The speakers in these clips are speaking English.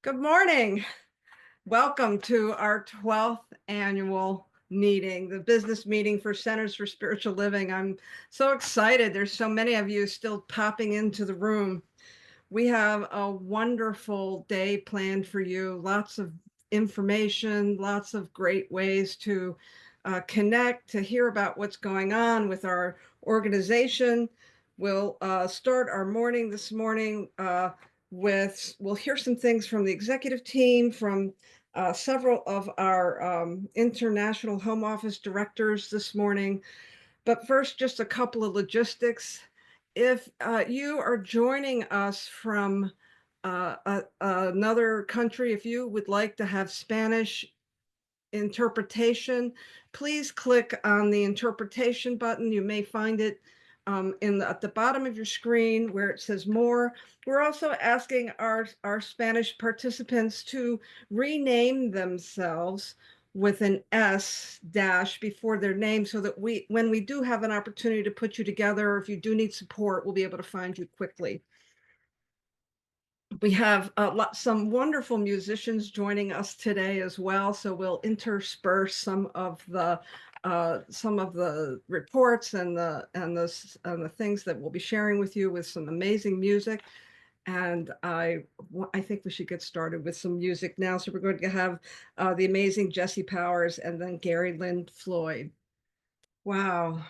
Good morning. Welcome to our 12th annual meeting, the business meeting for Centers for Spiritual Living. I'm so excited. There's so many of you still popping into the room. We have a wonderful day planned for you, lots of information, lots of great ways to connect, to hear about what's going on with our organization. We'll start our morning this morning we'll hear some things from the executive team, from several of our international home office directors this morning. But first, just a couple of logistics. If you are joining us from another country, if you would like to have Spanish interpretation, please click on the interpretation button. You may find it at the bottom of your screen where it says more. We're also asking our Spanish participants to rename themselves with an S dash before their name so that when we do have an opportunity to put you together, if you do need support, we'll be able to find you quickly. We have some wonderful musicians joining us today as well, so we'll intersperse some of the reports and the things that we'll be sharing with you with some amazing music. And I think we should get started with some music now. So we're going to have the amazing Jesse Powers and then Gary Lynn Floyd. Wow.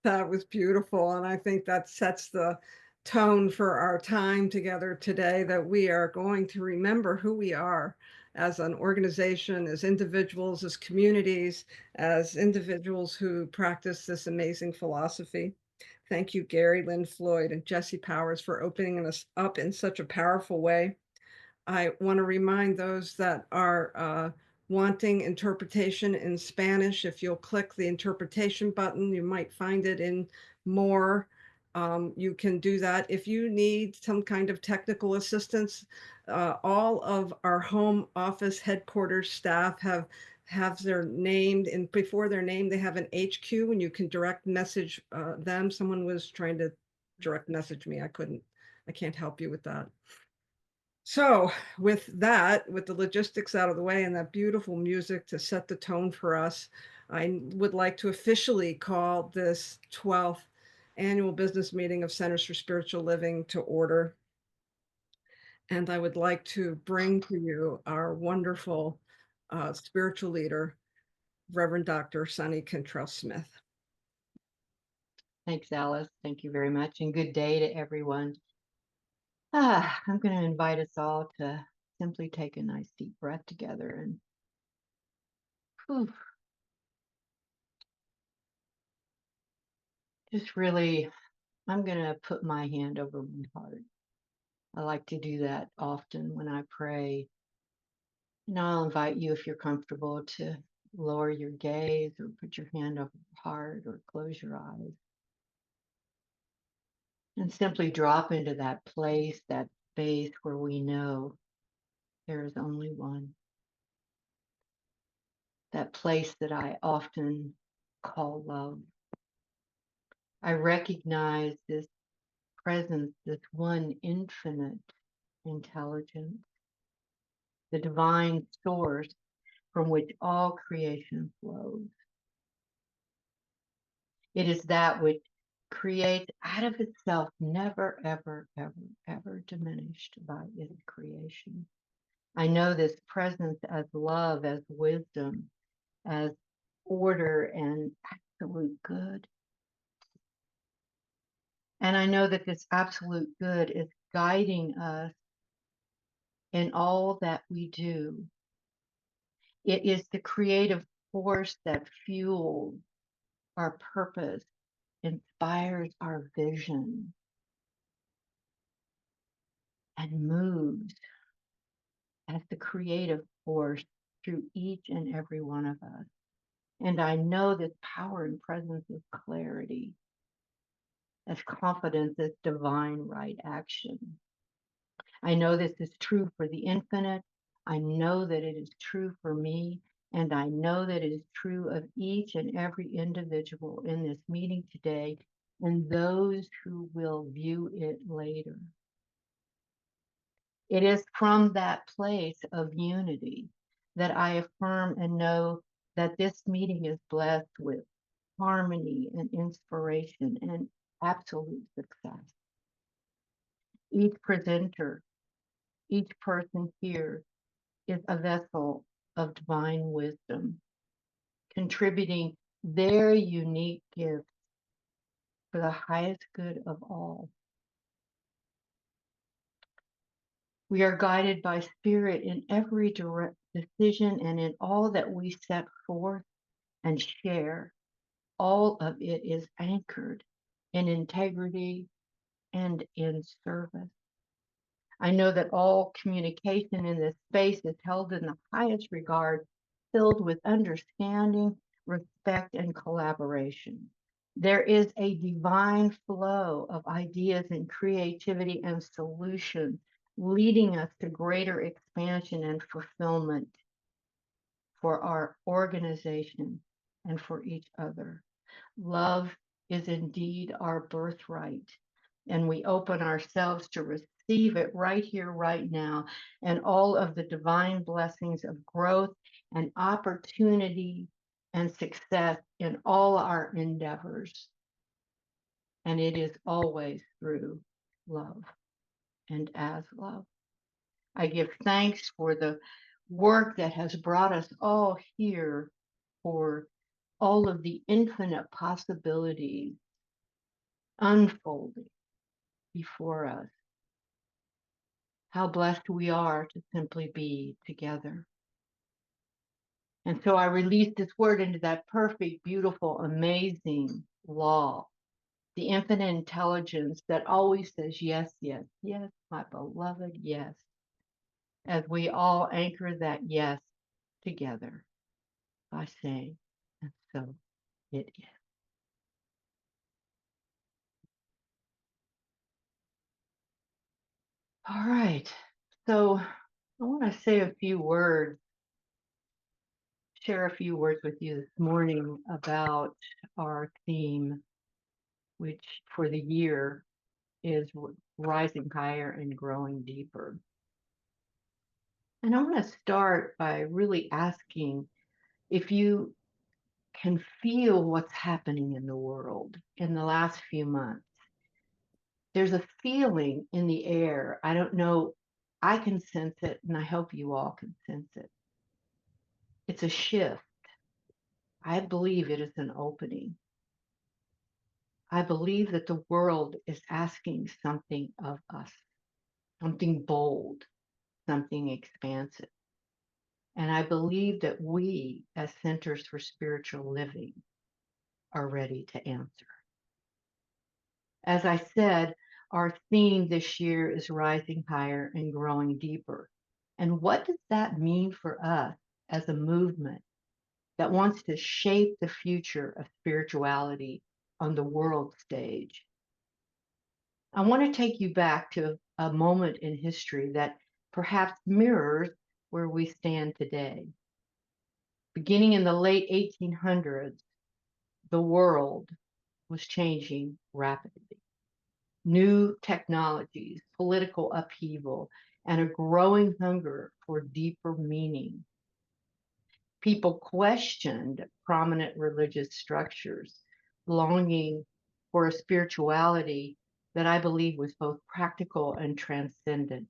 That was beautiful, and I think that sets the tone for our time together today, that we are going to remember who we are as an organization, as individuals, as communities, as individuals who practice this amazing philosophy. Thank you, Gary Lynn Floyd and Jesse Powers, for opening us up in such a powerful way. I want to remind those that are wanting interpretation in Spanish. If you'll click the interpretation button, you might find it in more. You can do that. If you need some kind of technical assistance, all of our home office headquarters staff have their name, and before their name, they have an HQ, and you can direct message them. Someone was trying to direct message me. I can't help you with that. So, with that, with the logistics out of the way and that beautiful music to set the tone for us, I would like to officially call this 12th annual business meeting of Centers for Spiritual Living to order. And I would like to bring to you our wonderful spiritual leader, Reverend Dr. Sonny Cantrell Smith. Thanks, Alice. Thank you very much, and good day to everyone. I'm going to invite us all to simply take a nice deep breath together and whew, just really, I'm going to put my hand over my heart. I like to do that often when I pray. And I'll invite you, if you're comfortable, to lower your gaze or put your hand over your heart or close your eyes and simply drop into that place, that space where we know there is only one. That place that I often call love. I recognize this presence, this one infinite intelligence, the divine source from which all creation flows. It is that which creates out of itself, never, ever, ever, ever diminished by its creation. I know this presence as love, as wisdom, as order and absolute good. And I know that this absolute good is guiding us in all that we do. It is the creative force that fuels our purpose, inspires our vision, and moves as the creative force through each and every one of us. And I know this power and presence is clarity, as confidence, as divine right action. I know this is true for the infinite. I know that it is true for me. And I know that it is true of each and every individual in this meeting today and those who will view it later. It is from that place of unity that I affirm and know that this meeting is blessed with harmony and inspiration and absolute success. Each presenter, each person here is a vessel of divine wisdom, contributing their unique gifts for the highest good of all. We are guided by spirit in every direct decision and in all that we set forth and share. All of it is anchored in integrity and in service. I know that all communication in this space is held in the highest regard, filled with understanding, respect, and collaboration. There is a divine flow of ideas and creativity and solutions, leading us to greater expansion and fulfillment for our organization and for each other. Love is indeed our birthright, and we open ourselves to receive it right here, right now, and all of the divine blessings of growth and opportunity and success in all our endeavors. And it is always through love and as love. I give thanks for the work that has brought us all here, for all of the infinite possibilities unfolding before us. How blessed we are to simply be together. And so I release this word into that perfect, beautiful, amazing law, the infinite intelligence that always says, yes, yes, yes, my beloved, yes, as we all anchor that yes together by saying, and so it is. All right. So I want to say a few words, share a few words with you this morning about our theme, which for the year is rising higher and growing deeper. And I want to start by really asking if you can feel what's happening in the world in the last few months. There's a feeling in the air. I don't know. I can sense it, and I hope you all can sense it. It's a shift. I believe it is an opening. I believe that the world is asking something of us, something bold, something expansive. And I believe that we, as Centers for Spiritual Living, are ready to answer. As I said, our theme this year is rising higher and growing deeper. And what does that mean for us as a movement that wants to shape the future of spirituality on the world stage? I want to take you back to a moment in history that perhaps mirrors where we stand today. Beginning in the late 1800s, the world was changing rapidly. New technologies, political upheaval, and a growing hunger for deeper meaning. People questioned prominent religious structures, longing for a spirituality that I believe was both practical and transcendent.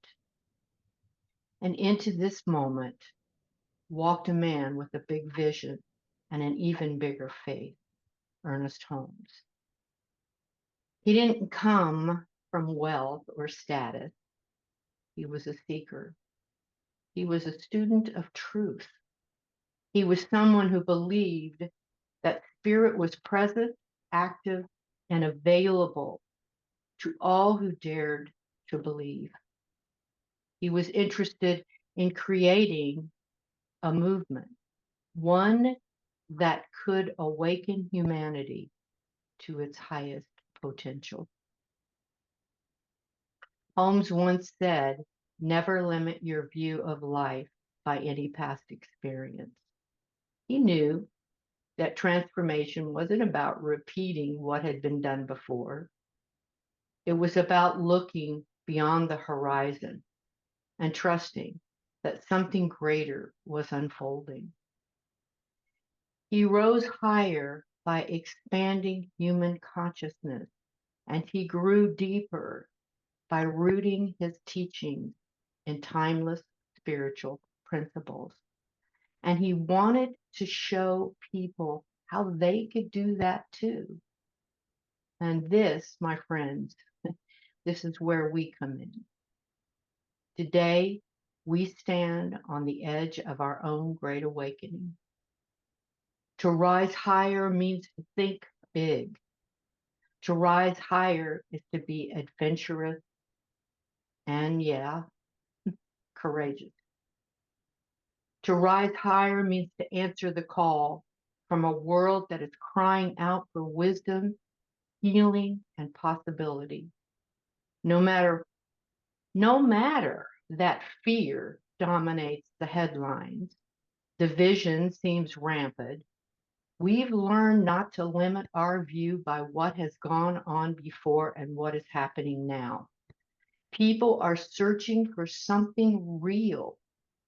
And into this moment walked a man with a big vision and an even bigger faith, Ernest Holmes. He didn't come from wealth or status. He was a seeker. He was a student of truth. He was someone who believed that spirit was present, active, and available to all who dared to believe. He was interested in creating a movement, one that could awaken humanity to its highest potential. Holmes once said, "Never limit your view of life by any past experience." He knew that transformation wasn't about repeating what had been done before. It was about looking beyond the horizon and trusting that something greater was unfolding. He rose higher by expanding human consciousness, and he grew deeper by rooting his teachings in timeless spiritual principles. And he wanted to show people how they could do that too. And this, my friends, this is where we come in. Today, we stand on the edge of our own great awakening. To rise higher means to think big. To rise higher is to be adventurous and, yeah, courageous. To rise higher means to answer the call from a world that is crying out for wisdom, healing, and possibility. No matter that fear dominates the headlines, division seems rampant, we've learned not to limit our view by what has gone on before and what is happening now. People are searching for something real,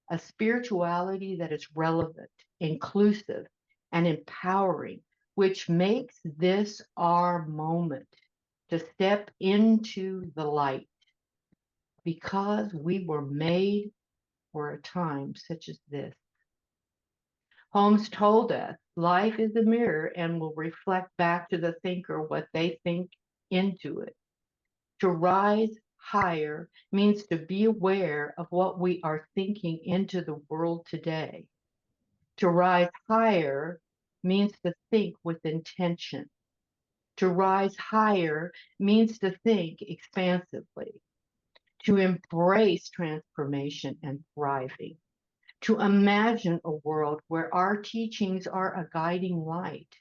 a spirituality that is relevant, inclusive, and empowering, which makes this our moment to step into the light because we were made for a time such as this. Holmes told us life is a mirror and will reflect back to the thinker what they think into it. To rise higher means to be aware of what we are thinking into the world today. To rise higher means to think with intention. To rise higher means to think expansively, to embrace transformation and thriving, to imagine a world where our teachings are a guiding light,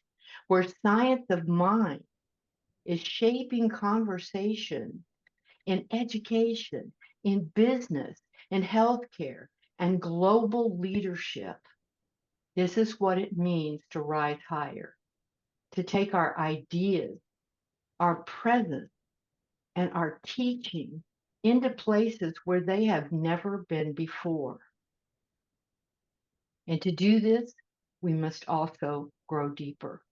where science of mind is shaping conversation in education, in business, in healthcare, and global leadership. This is what it means to rise higher, to take our ideas, our presence, and our teaching into places where they have never been before. And to do this, we must also grow deeper.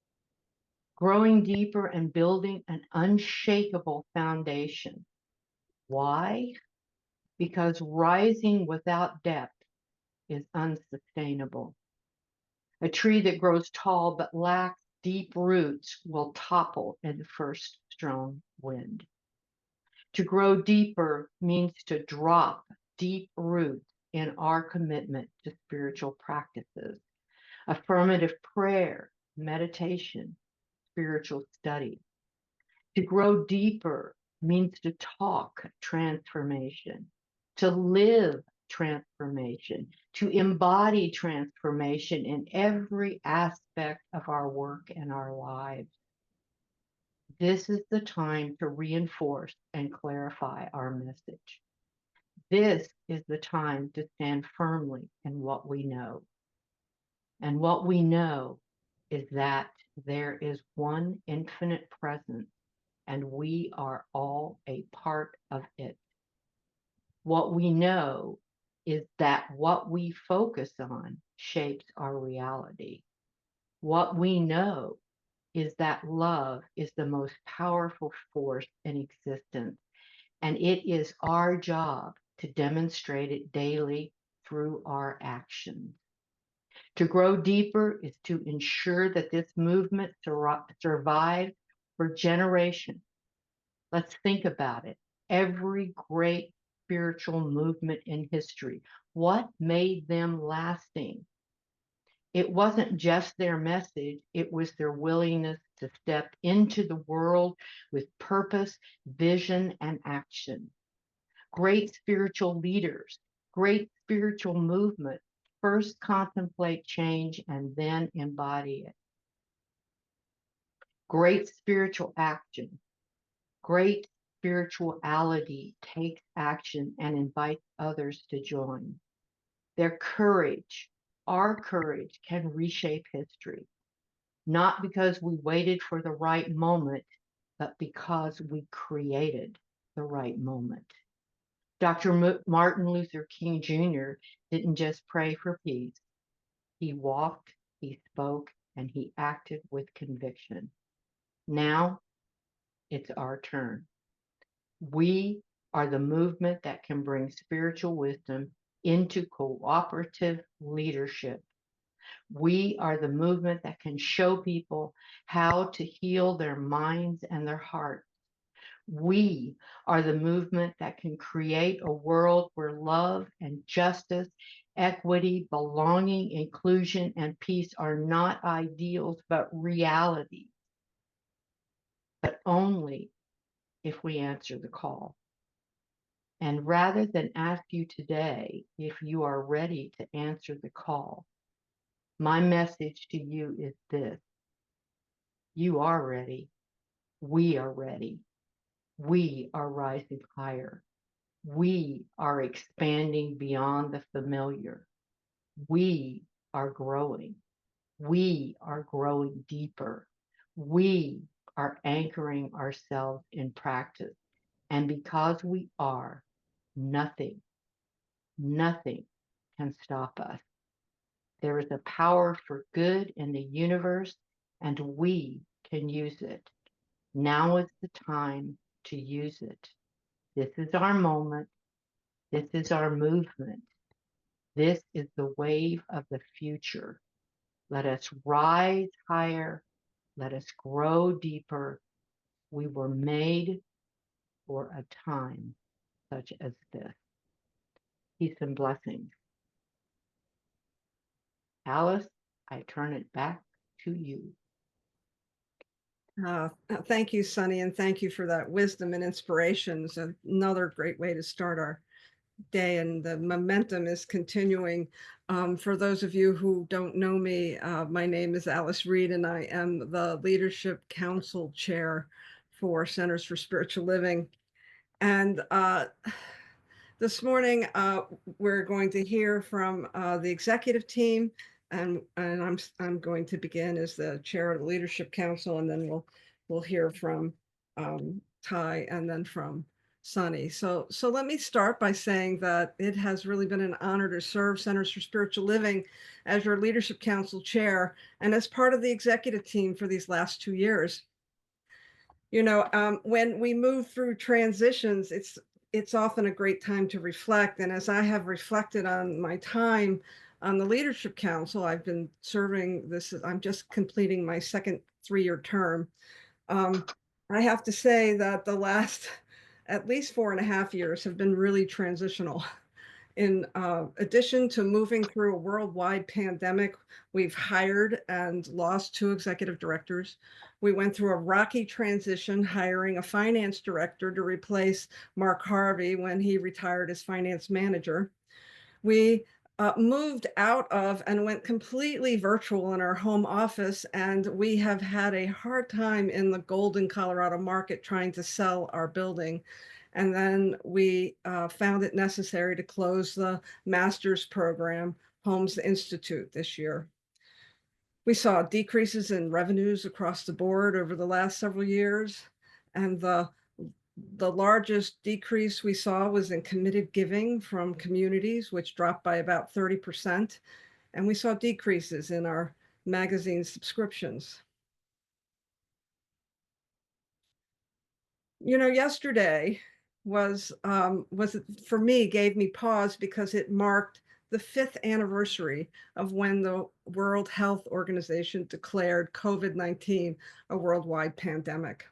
Growing deeper and building an unshakable foundation. Why? Because rising without depth is unsustainable. A tree that grows tall but lacks deep roots will topple in the first strong wind. To grow deeper means to drop deep roots in our commitment to spiritual practices, affirmative prayer, meditation, spiritual study. To grow deeper means to talk transformation, to live transformation, to embody transformation in every aspect of our work and our lives. This is the time to reinforce and clarify our message. This is the time to stand firmly in what we know. And what we know is that there is one infinite presence and we are all a part of it. What we know is that what we focus on shapes our reality. What we know is that love is the most powerful force in existence, and it is our job to demonstrate it daily through our actions. To grow deeper is to ensure that this movement survives for generations. Let's think about it. Every great spiritual movement in history, what made them lasting? It wasn't just their message, it was their willingness to step into the world with purpose, vision, and action. Great spiritual leaders, great spiritual movement first contemplate change and then embody it. Great spiritual action, great spirituality takes action and invites others to join. Their courage, our courage, can reshape history, not because we waited for the right moment, but because we created the right moment. Dr. Martin Luther King Jr. didn't just pray for peace. He walked, he spoke, and he acted with conviction. Now it's our turn. We are the movement that can bring spiritual wisdom into cooperative leadership. We are the movement that can show people how to heal their minds and their hearts. We are the movement that can create a world where love and justice, equity, belonging, inclusion, and peace are not ideals, but reality, but only if we answer the call. And rather than ask you today if you are ready to answer the call, my message to you is this: you are ready. We are ready. We are rising higher. We are expanding beyond the familiar. We are growing. We are growing deeper. We are anchoring ourselves in practice. And because we are, nothing, nothing can stop us. There is a power for good in the universe, and we can use it. Now is the time to use it. This is our moment. This is our movement. This is the wave of the future. Let us rise higher. Let us grow deeper. We were made for a time such as this. Peace and blessings. Alice, I turn it back to you. Thank you, Sunny, and thank you for that wisdom and inspiration. It's another great way to start our day, and the momentum is continuing. For those of you who don't know me, my name is Alice Reed, and I am the Leadership Council Chair for Centers for Spiritual Living. And this morning, we're going to hear from the executive team, and I'm going to begin as the chair of the Leadership Council, and then we'll hear from Ty and then from Sunny. So let me start by saying that it has really been an honor to serve Centers for Spiritual Living as your Leadership Council chair and as part of the executive team for these last 2 years. When we move through transitions, it's often a great time to reflect. And as I have reflected on my time on the Leadership Council, I've been serving this, I'm just completing my second 3-year term. I have to say that the last at least 4.5 years have been really transitional. In addition to moving through a worldwide pandemic, we've hired and lost 2 executive directors. We went through a rocky transition, hiring a finance director to replace Mark Harvey when he retired as finance manager. We moved out of and went completely virtual in our home office, and we have had a hard time in the Golden, Colorado market trying to sell our building. And then we found it necessary to close the master's program, Holmes Institute, this year. We saw decreases in revenues across the board over the last several years, and the largest decrease we saw was in committed giving from communities, which dropped by about 30%. And we saw decreases in our magazine subscriptions. Yesterday was for me, gave me pause because it marked the 5th anniversary of when the World Health Organization declared COVID-19 a worldwide pandemic.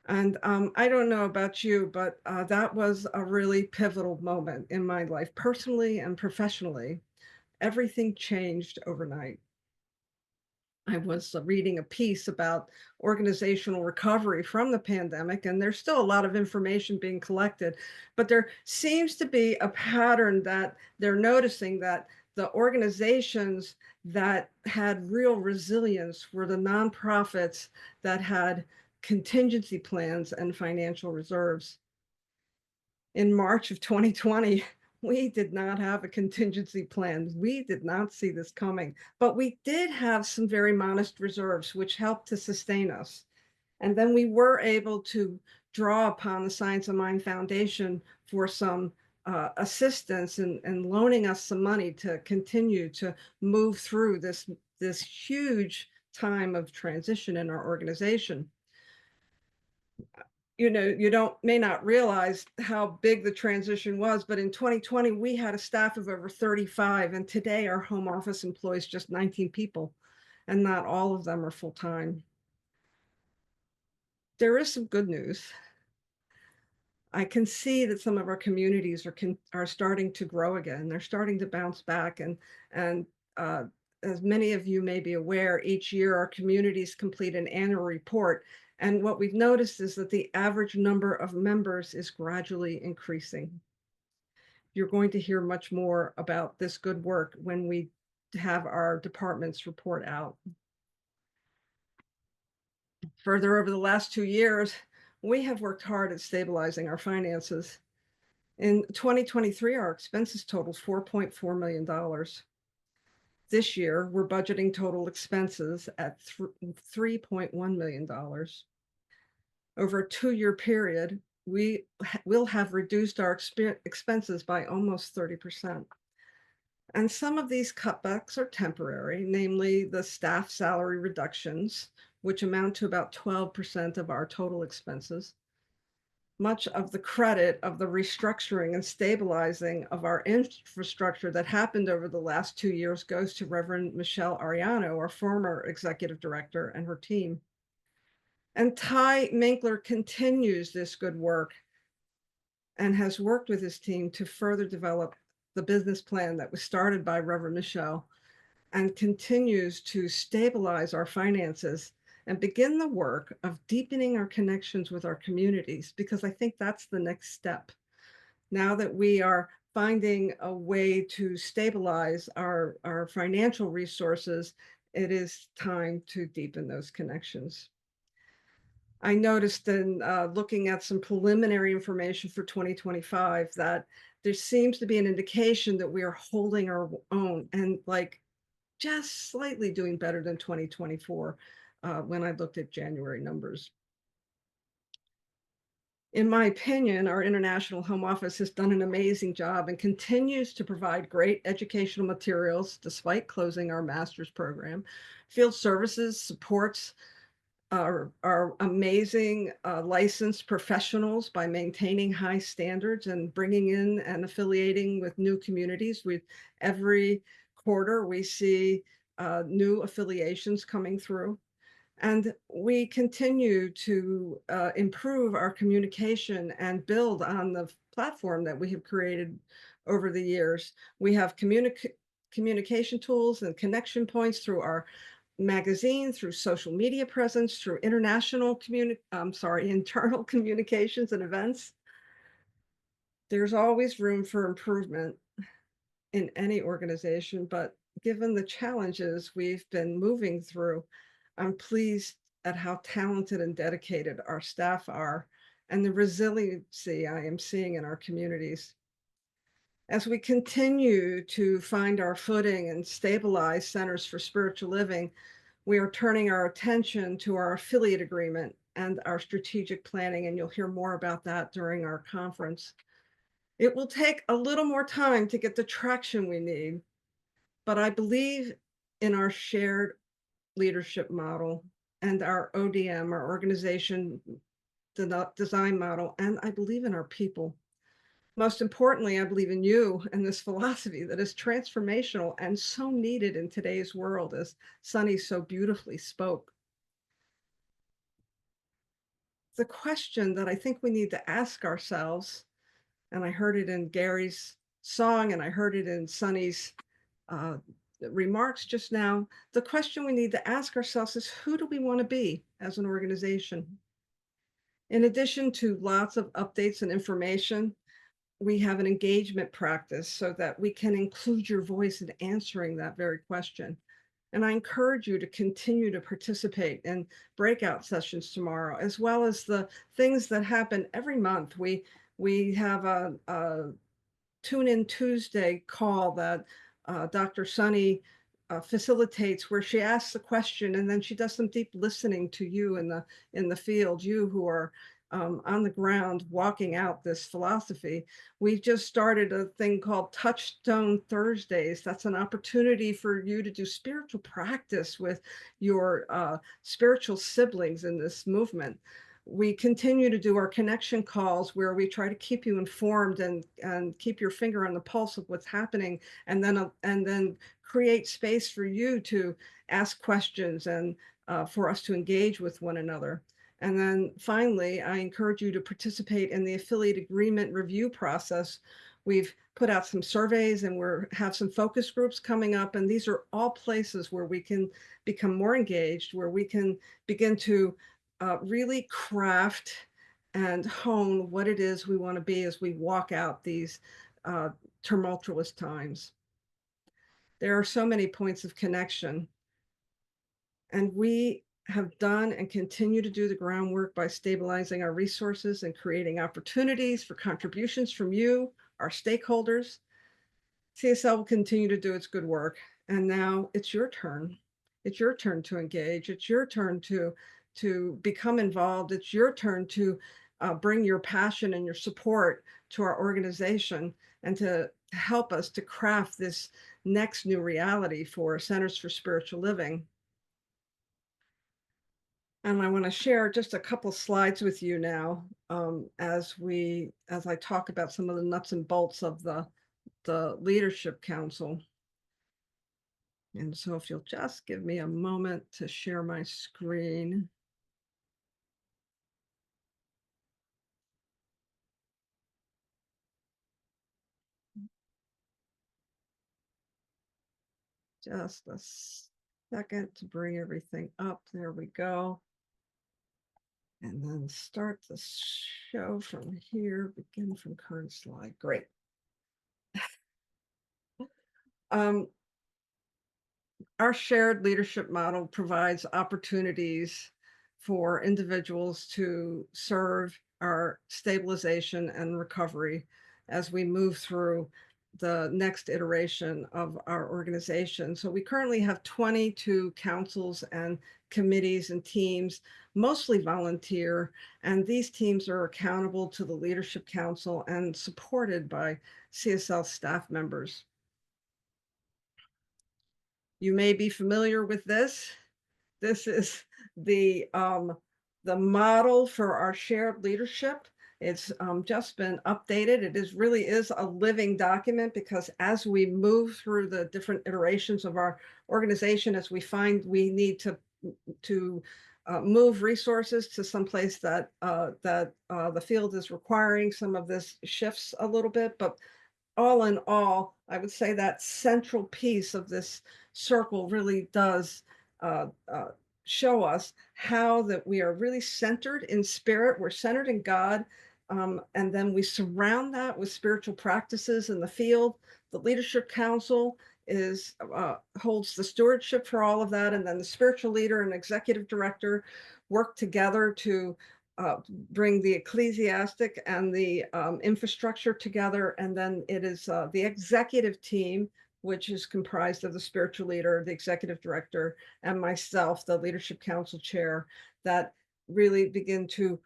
And I don't know about you, but that was a really pivotal moment in my life, personally and professionally. Everything changed overnight. I was reading a piece about organizational recovery from the pandemic, and there's still a lot of information being collected, but there seems to be a pattern that they're noticing that the organizations that had real resilience were the nonprofits that had contingency plans and financial reserves. In March of 2020, we did not have a contingency plan. We did not see this coming, but we did have some very modest reserves, which helped to sustain us. And then we were able to draw upon the Science of Mind Foundation for some assistance and loaning us some money to continue to move through this huge time of transition in our organization. You don't may not realize how big the transition was, but in 2020 we had a staff of over 35, and today our home office employs just 19 people, and not all of them are full time. There is some good news. I can see that some of our communities are starting to grow again. They're starting to bounce back, and uh, as many of you may be aware, each year our communities complete an annual report, and what we've noticed is that the average number of members is gradually increasing. You're going to hear much more about this good work when we have our departments report out. Further, over the last 2 years, we have worked hard at stabilizing our finances. In 2023, our expenses totaled $4.4 million. This year, we're budgeting total expenses at $3.1 million. Over a 2-year period, we will have reduced our expenses by almost 30%. And some of these cutbacks are temporary, namely the staff salary reductions, which amount to about 12% of our total expenses. Much of the credit of the restructuring and stabilizing of our infrastructure that happened over the last 2 years goes to Reverend Michelle Ariano, our former executive director, and her team. And Ty Minkler continues this good work and has worked with his team to further develop the business plan that was started by Reverend Michelle and continues to stabilize our finances and begin the work of deepening our connections with our communities, because I think that's the next step. Now that we are finding a way to stabilize our financial resources, it is time to deepen those connections. I noticed in looking at some preliminary information for 2025 that there seems to be an indication that we are holding our own and like just slightly doing better than 2024 when I looked at January numbers. In my opinion, our international home office has done an amazing job and continues to provide great educational materials despite closing our master's program. Field services supports our amazing licensed professionals by maintaining high standards and bringing in and affiliating with new communities. With every quarter, we see new affiliations coming through. And we continue to improve our communication and build on the platform that we have created over the years. We have communication tools and connection points through our magazine, through social media presence, through internal communications and events. There's always room for improvement in any organization, but given the challenges we've been moving through, I'm pleased at how talented and dedicated our staff are and the resiliency I am seeing in our communities. As we continue to find our footing and stabilize centers for spiritual living, we are turning our attention to our affiliate agreement and our strategic planning, and you'll hear more about that during our conference. It will take a little more time to get the traction we need, but I believe in our shared leadership model and our ODM, our organization design model, and I believe in our people. Most importantly, I believe in you and this philosophy that is transformational and so needed in today's world, as Sunny so beautifully spoke. The question that I think we need to ask ourselves, and I heard it in Gary's song and I heard it in Sunny's uh, remarks just now, the question we need to ask ourselves is, who do we want to be as an organization? In addition to lots of updates and information, we have an engagement practice so that we can include your voice in answering that very question. And I encourage you to continue to participate in breakout sessions tomorrow, as well as the things that happen every month. We have a Tune In Tuesday call that Dr. Sunny facilitates, where she asks a question and then she does some deep listening to you in the field, you who are on the ground walking out this philosophy. We've just started a thing called Touchstone Thursdays. That's an opportunity for you to do spiritual practice with your spiritual siblings in this movement. We continue to do our connection calls where we try to keep you informed and keep your finger on the pulse of what's happening, and then create space for you to ask questions and for us to engage with one another. And then finally, I encourage you to participate in the affiliate agreement review process. We've put out some surveys and we're have some focus groups coming up. And these are all places where we can become more engaged, where we can begin to really craft and hone what it is we want to be as we walk out these uh, tumultuous times. There are so many points of connection, and we have done and continue to do the groundwork by stabilizing our resources and creating opportunities for contributions from you, our stakeholders. CSL will continue to do its good work. And now it's your turn. It's your turn to engage. It's your turn to become involved. It's your turn to bring your passion and your support to our organization and to help us to craft this next new reality for Centers for Spiritual Living. And I want to share just a couple slides with you now, as I talk about some of the nuts and bolts of the leadership council. And so if you'll just give me a moment to share my screen. Just a second to bring everything up. There we go. And then start the show from here, begin from current slide. Great. Um, our shared leadership model provides opportunities for individuals to serve our stabilization and recovery as we move through the next iteration of our organization. So we currently have 22 councils and committees and teams, mostly volunteer, and these teams are accountable to the Leadership Council and supported by CSL staff members. You may be familiar with this. This is the model for our shared leadership. It's just been updated. It is really is a living document because as we move through the different iterations of our organization, as we find we need to move resources to some place that the field is requiring, some of this shifts a little bit, but all in all, I would say that central piece of this circle really does uh, uh, show us how that we are really centered in spirit. We're centered in God. And then we surround that with spiritual practices in the field. The Leadership Council is holds the stewardship for all of that. And then the spiritual leader and executive director work together to bring the ecclesiastic and the infrastructure together. And then it is the executive team, which is comprised of the spiritual leader, the executive director, and myself, the leadership council chair, that really begin to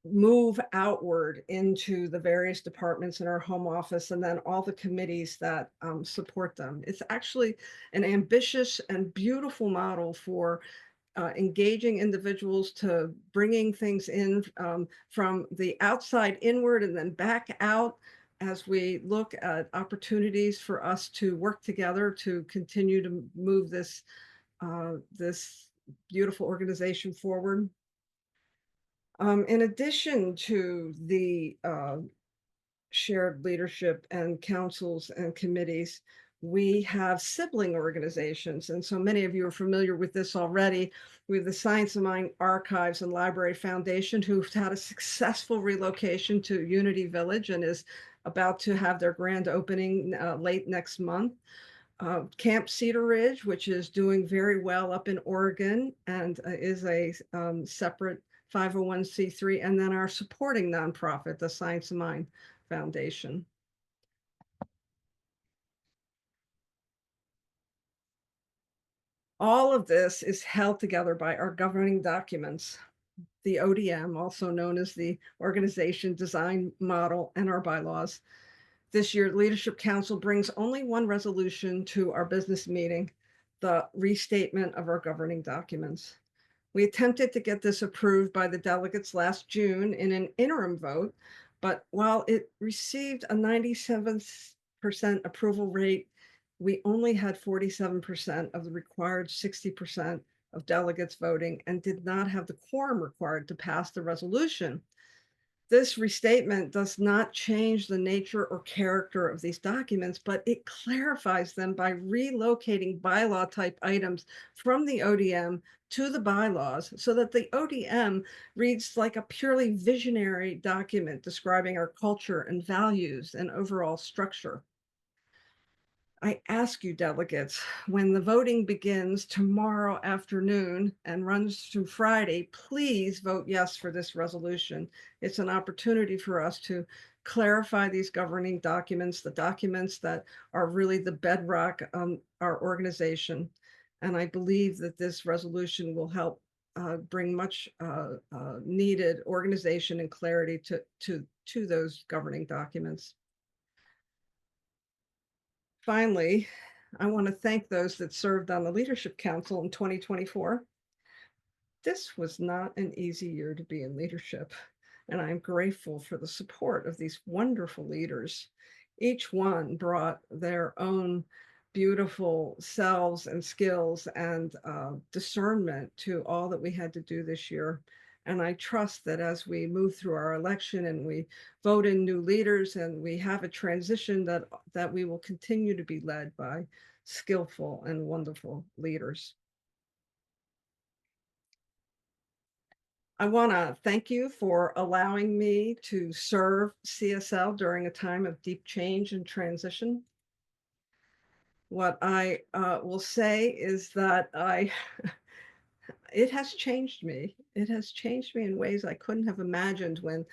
move outward into the various departments in our home office and then all the committees that support them. It's actually an ambitious and beautiful model for engaging individuals to bringing things in from the outside inward and then back out as we look at opportunities for us to work together to continue to move this beautiful organization forward. In addition to the shared leadership and councils and committees, we have sibling organizations. And so many of you are familiar with this already. We have the Science of Mind Archives and Library Foundation, who've had a successful relocation to Unity Village and is about to have their grand opening late next month. Camp Cedar Ridge, which is doing very well up in Oregon and is a separate 501c3, and then our supporting nonprofit, the Science of Mind Foundation. All of this is held together by our governing documents. the ODM, also known as the Organization Design Model, and our bylaws. This year, Leadership Council brings only one resolution to our business meeting, the restatement of our governing documents. We attempted to get this approved by the delegates last June in an interim vote, but while it received a 97% approval rate, we only had 47% of the required 60% of delegates voting and did not have the quorum required to pass the resolution. This restatement does not change the nature or character of these documents, but it clarifies them by relocating bylaw type items from the ODM to the bylaws so that the ODM reads like a purely visionary document describing our culture and values and overall structure. I ask you delegates, when the voting begins tomorrow afternoon and runs through Friday, please vote yes for this resolution. It's an opportunity for us to clarify these governing documents, the documents that are really the bedrock our organization. And I believe that this resolution will help bring much needed organization and clarity to those governing documents. Finally, I want to thank those that served on the Leadership Council in 2024. This was not an easy year to be in leadership, and I'm grateful for the support of these wonderful leaders. Each one brought their own beautiful selves and skills and discernment to all that we had to do this year. And I trust that as we move through our election and we vote in new leaders and we have a transition, that we will continue to be led by skillful and wonderful leaders. I want to thank you for allowing me to serve CSL during a time of deep change and transition. What I will say is that it has changed me. It has changed me in ways I couldn't have imagined when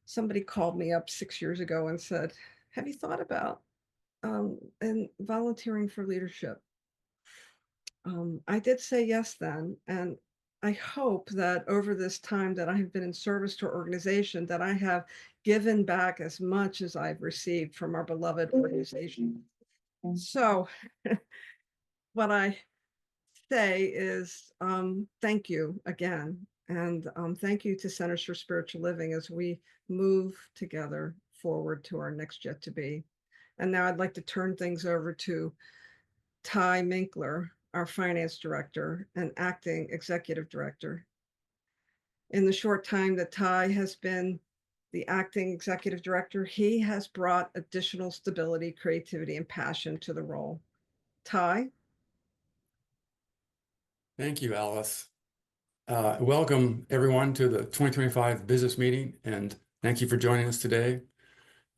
somebody called me up 6 years ago and said, "Have you thought about and volunteering for leadership?" I did say yes then, and I hope that over this time that I have been in service to our organization, that I have given back as much as I've received from our beloved organization. So, what I say is thank you again, and thank you to Centers for Spiritual Living as we move together forward to our next yet to be. And now I'd like to turn things over to Ty Minkler, our finance director and acting executive director. In the short time that Ty has been the acting executive director, he has brought additional stability, creativity, and passion to the role. Ty? Thank you, Alice. Welcome everyone to the 2025 business meeting, and thank you for joining us today.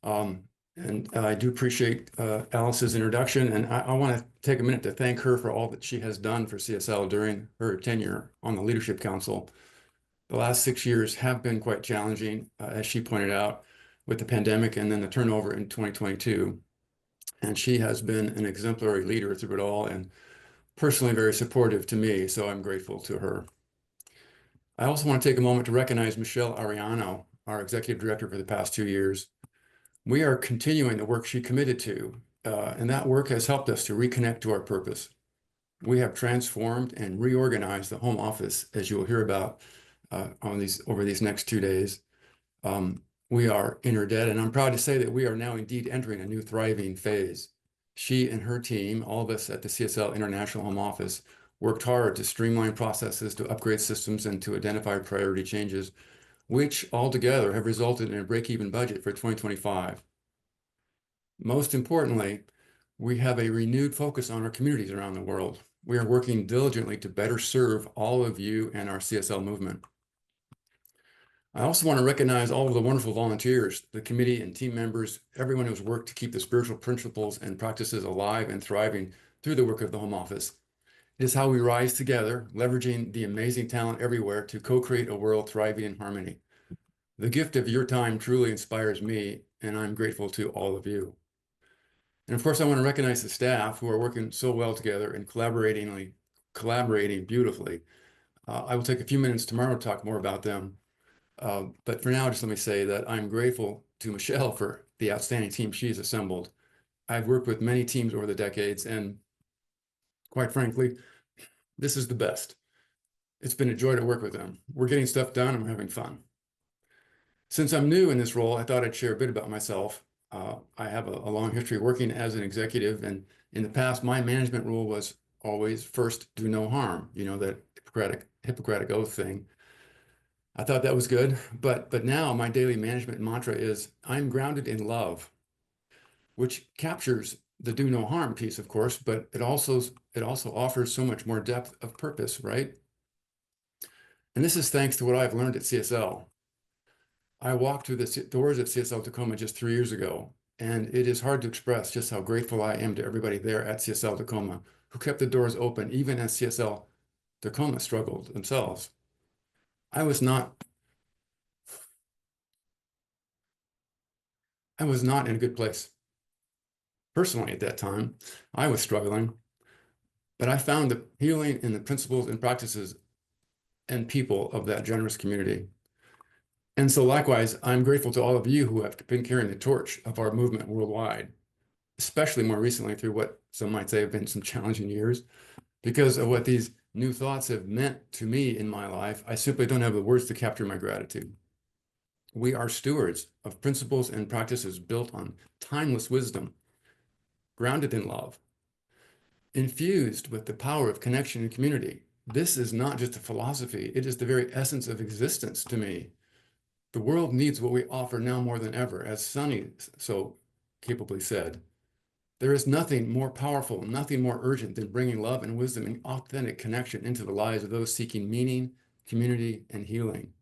And I do appreciate Alice's introduction, and I want to take a minute to thank her for all that she has done for CSL during her tenure on the Leadership Council. The last 6 years have been quite challenging, as she pointed out, with the pandemic and then the turnover in 2022. And she has been an exemplary leader through it all and personally very supportive to me, so I'm grateful to her. I also want to take a moment to recognize Michelle Ariano, our executive director for the past 2 years. We are continuing the work she committed to, and that work has helped us to reconnect to our purpose. We have transformed and reorganized the home office, as you will hear about over these next 2 days. We are in her debt, and I'm proud to say that we are now indeed entering a new thriving phase. She and her team, all of us at the CSL International Home Office, worked hard to streamline processes, to upgrade systems, and to identify priority changes, which altogether have resulted in a break-even budget for 2025. Most importantly, we have a renewed focus on our communities around the world. We are working diligently to better serve all of you and our CSL movement. I also want to recognize all of the wonderful volunteers, the committee and team members, everyone who's worked to keep the spiritual principles and practices alive and thriving through the work of the home office. It is how we rise together, leveraging the amazing talent everywhere to co-create a world thriving in harmony. The gift of your time truly inspires me, and I'm grateful to all of you. And of course, I want to recognize the staff who are working so well together and collaborating beautifully. I will take a few minutes tomorrow to talk more about them. But for now, just let me say that I'm grateful to Michelle for the outstanding team she's assembled. I've worked with many teams over the decades, and quite frankly, this is the best. It's been a joy to work with them. We're getting stuff done and we're having fun. Since I'm new in this role, I thought I'd share a bit about myself. I have a long history working as an executive, and in the past, my management rule was always first, do no harm, that Hippocratic oath thing. I thought that was good, but now my daily management mantra is I'm grounded in love, which captures the do no harm piece, of course, but it also offers so much more depth of purpose, right? And this is thanks to what I've learned at CSL. I walked through the doors at CSL Tacoma just 3 years ago, and it is hard to express just how grateful I am to everybody there at CSL Tacoma who kept the doors open even as CSL Tacoma struggled themselves. I was not I was not in a good place. Personally, at that time, I was struggling, but I found the healing in the principles and practices and people of that generous community. And so likewise, I'm grateful to all of you who have been carrying the torch of our movement worldwide, especially more recently through what some might say have been some challenging years. Because of what these new thoughts have meant to me in my life, I simply don't have the words to capture my gratitude. We are stewards of principles and practices built on timeless wisdom, grounded in love, infused with the power of connection and community. This is not just a philosophy, it is the very essence of existence to me. The world needs what we offer now more than ever, as Sunny so capably said. There is nothing more powerful, nothing more urgent than bringing love and wisdom and authentic connection into the lives of those seeking meaning, community, and healing.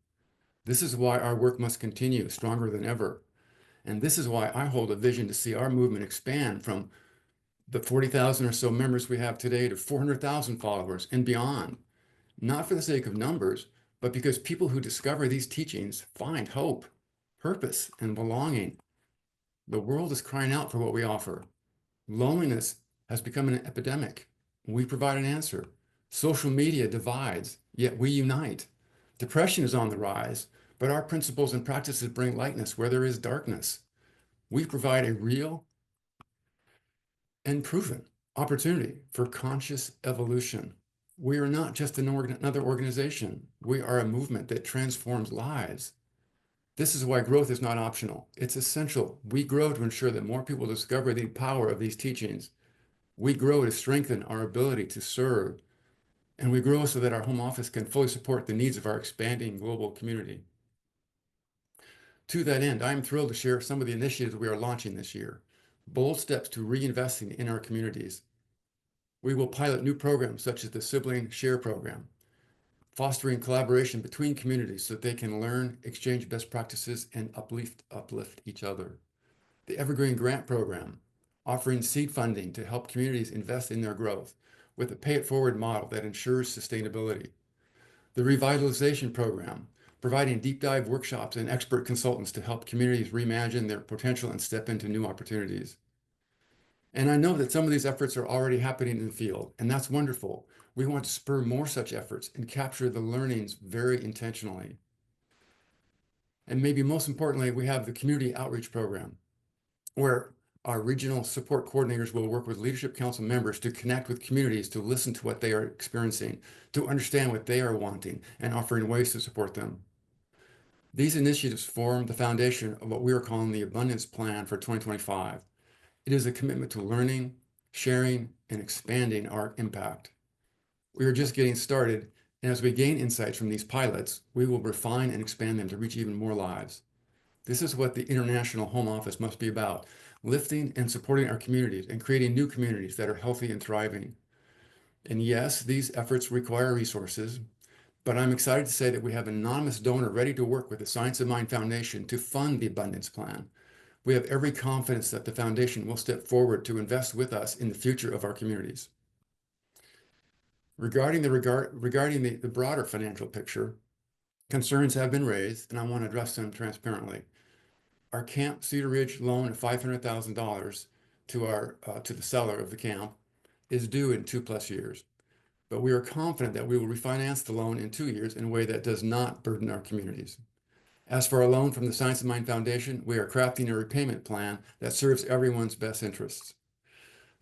This is why our work must continue stronger than ever. And this is why I hold a vision to see our movement expand from the 40,000 or so members we have today to 400,000 followers and beyond, not for the sake of numbers, but because people who discover these teachings find hope, purpose, and belonging. The world is crying out for what we offer. Loneliness has become an epidemic. We provide an answer. Social media divides, yet we unite. Depression is on the rise, but our principles and practices bring lightness where there is darkness. We provide a real and proven opportunity for conscious evolution. We are not just another organization. We are a movement that transforms lives. This is why growth is not optional. It's essential. We grow to ensure that more people discover the power of these teachings. We grow to strengthen our ability to serve, and we grow so that our home office can fully support the needs of our expanding global community. To that end, I am thrilled to share some of the initiatives we are launching this year, bold steps to reinvesting in our communities. We will pilot new programs such as the Sibling Share Program, fostering collaboration between communities so that they can learn, exchange best practices, and uplift each other. The Evergreen Grant Program, offering seed funding to help communities invest in their growth with a pay-it-forward model that ensures sustainability. The Revitalization Program, providing deep dive workshops and expert consultants to help communities reimagine their potential and step into new opportunities. And I know that some of these efforts are already happening in the field, and that's wonderful. We want to spur more such efforts and capture the learnings very intentionally. And maybe most importantly, we have the Community Outreach Program, where our regional support coordinators will work with Leadership Council members to connect with communities, to listen to what they are experiencing, to understand what they are wanting, and offering ways to support them. These initiatives form the foundation of what we are calling the Abundance Plan for 2025. It is a commitment to learning, sharing, and expanding our impact. We are just getting started, and as we gain insights from these pilots, we will refine and expand them to reach even more lives. This is what the International Home Office must be about, lifting and supporting our communities and creating new communities that are healthy and thriving. And yes, these efforts require resources, but I'm excited to say that we have an anonymous donor ready to work with the Science of Mind Foundation to fund the Abundance Plan. We have every confidence that the foundation will step forward to invest with us in the future of our communities. Regarding the broader financial picture, concerns have been raised, and I want to address them transparently. Our Camp Cedar Ridge loan of $500,000 to the seller of the camp is due in 2+ years. but we are confident that we will refinance the loan in 2 years in a way that does not burden our communities. As for our loan from the Science of Mind Foundation, we are crafting a repayment plan that serves everyone's best interests.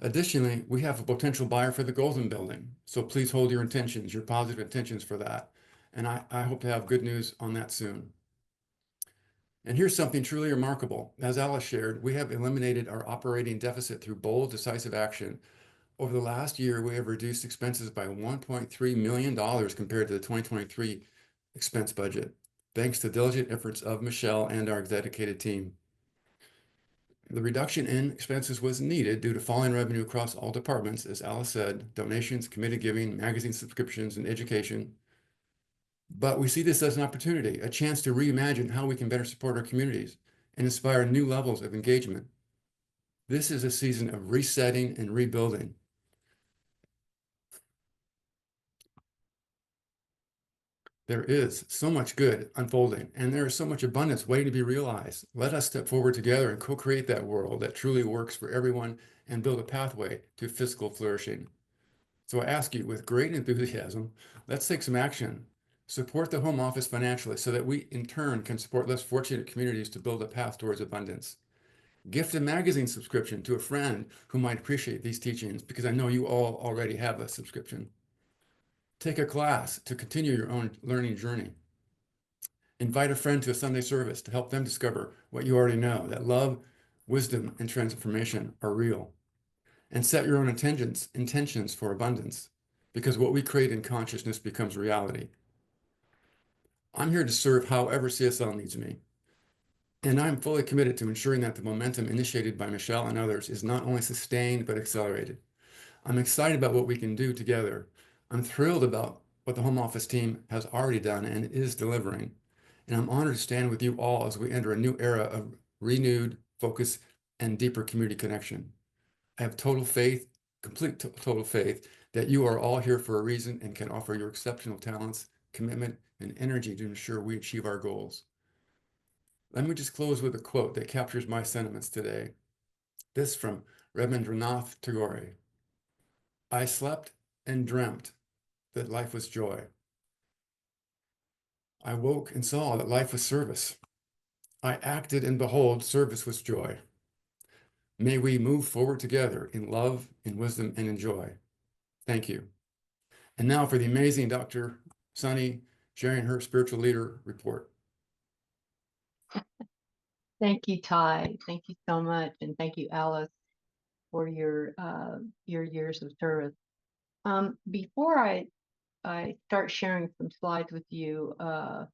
Additionally, we have a potential buyer for the Golden Building, so please hold your intentions, your positive intentions for that. And I hope to have good news on that soon. And here's something truly remarkable. As Alice shared, we have eliminated our operating deficit through bold, decisive action. Over the last year, we have reduced expenses by $1.3 million compared to the 2023 expense budget, thanks to diligent efforts of Michelle and our dedicated team. The reduction in expenses was needed due to falling revenue across all departments, as Alice said, donations, committed giving, magazine subscriptions, and education. But we see this as an opportunity, a chance to reimagine how we can better support our communities and inspire new levels of engagement. This is a season of resetting and rebuilding. There is so much good unfolding, and there is so much abundance waiting to be realized. Let us step forward together and co-create that world that truly works for everyone and build a pathway to fiscal flourishing. So I ask you with great enthusiasm, let's take some action. Support the home office financially so that we in turn can support less fortunate communities to build a path towards abundance. Gift a magazine subscription to a friend who might appreciate these teachings, because I know you all already have a subscription. Take a class to continue your own learning journey. Invite a friend to a Sunday service to help them discover what you already know, that love, wisdom, and transformation are real. And set your own intentions for abundance, because what we create in consciousness becomes reality. I'm here to serve however CSL needs me. And I'm fully committed to ensuring that the momentum initiated by Michelle and others is not only sustained, but accelerated. I'm excited about what we can do together. I'm thrilled about what the home office team has already done and is delivering. And I'm honored to stand with you all as we enter a new era of renewed focus and deeper community connection. I have total faith, total faith, that you are all here for a reason and can offer your exceptional talents, commitment, and energy to ensure we achieve our goals. Let me just close with a quote that captures my sentiments today. This from Rabindranath Tagore. I slept and dreamt that life was joy. I woke and saw that life was service. I acted and behold, service was joy. May we move forward together in love, in wisdom, and in joy. Thank you. And now for the amazing Dr. Sunny sharing her spiritual leader report. Thank you, Ty. Thank you so much, and thank you, Alice, for your years of service. Before I start sharing some slides with you, I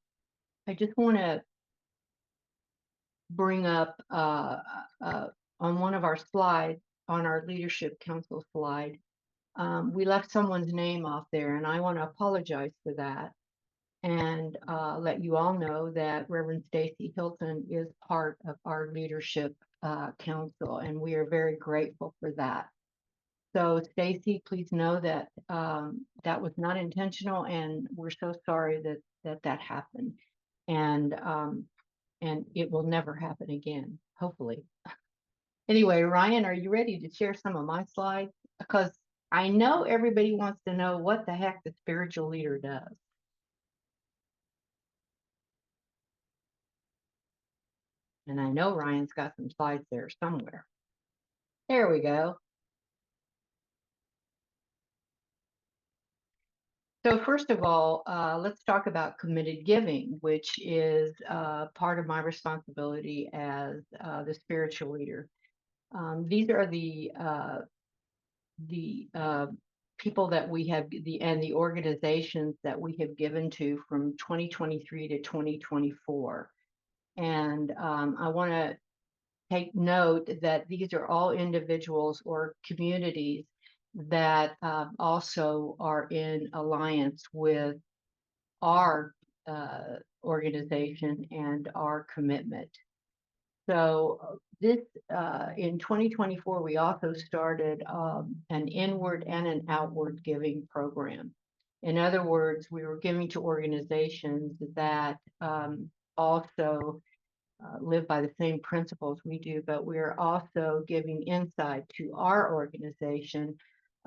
just want to bring up on one of our slides, on our Leadership Council slide, we left someone's name off there, and I want to apologize for that and let you all know that Reverend Stacy Hilton is part of our Leadership Council, and we are very grateful for that. So Stacy, please know that that was not intentional, and we're so sorry that happened, and it will never happen again, hopefully. Anyway, Ryan, are you ready to share some of my slides? Because I know everybody wants to know what the heck the spiritual leader does. And I know Ryan's got some slides there somewhere. There we go. So first of all, let's talk about committed giving, which is part of my responsibility as the spiritual leader. These are the people that we have, the organizations that we have given to from 2023 to 2024. And I want to take note that these are all individuals or communities that also are in alliance with our organization and our commitment. So this in 2024, we also started an inward and an outward giving program. In other words, we were giving to organizations that also live by the same principles we do, but we're also giving insight to our organization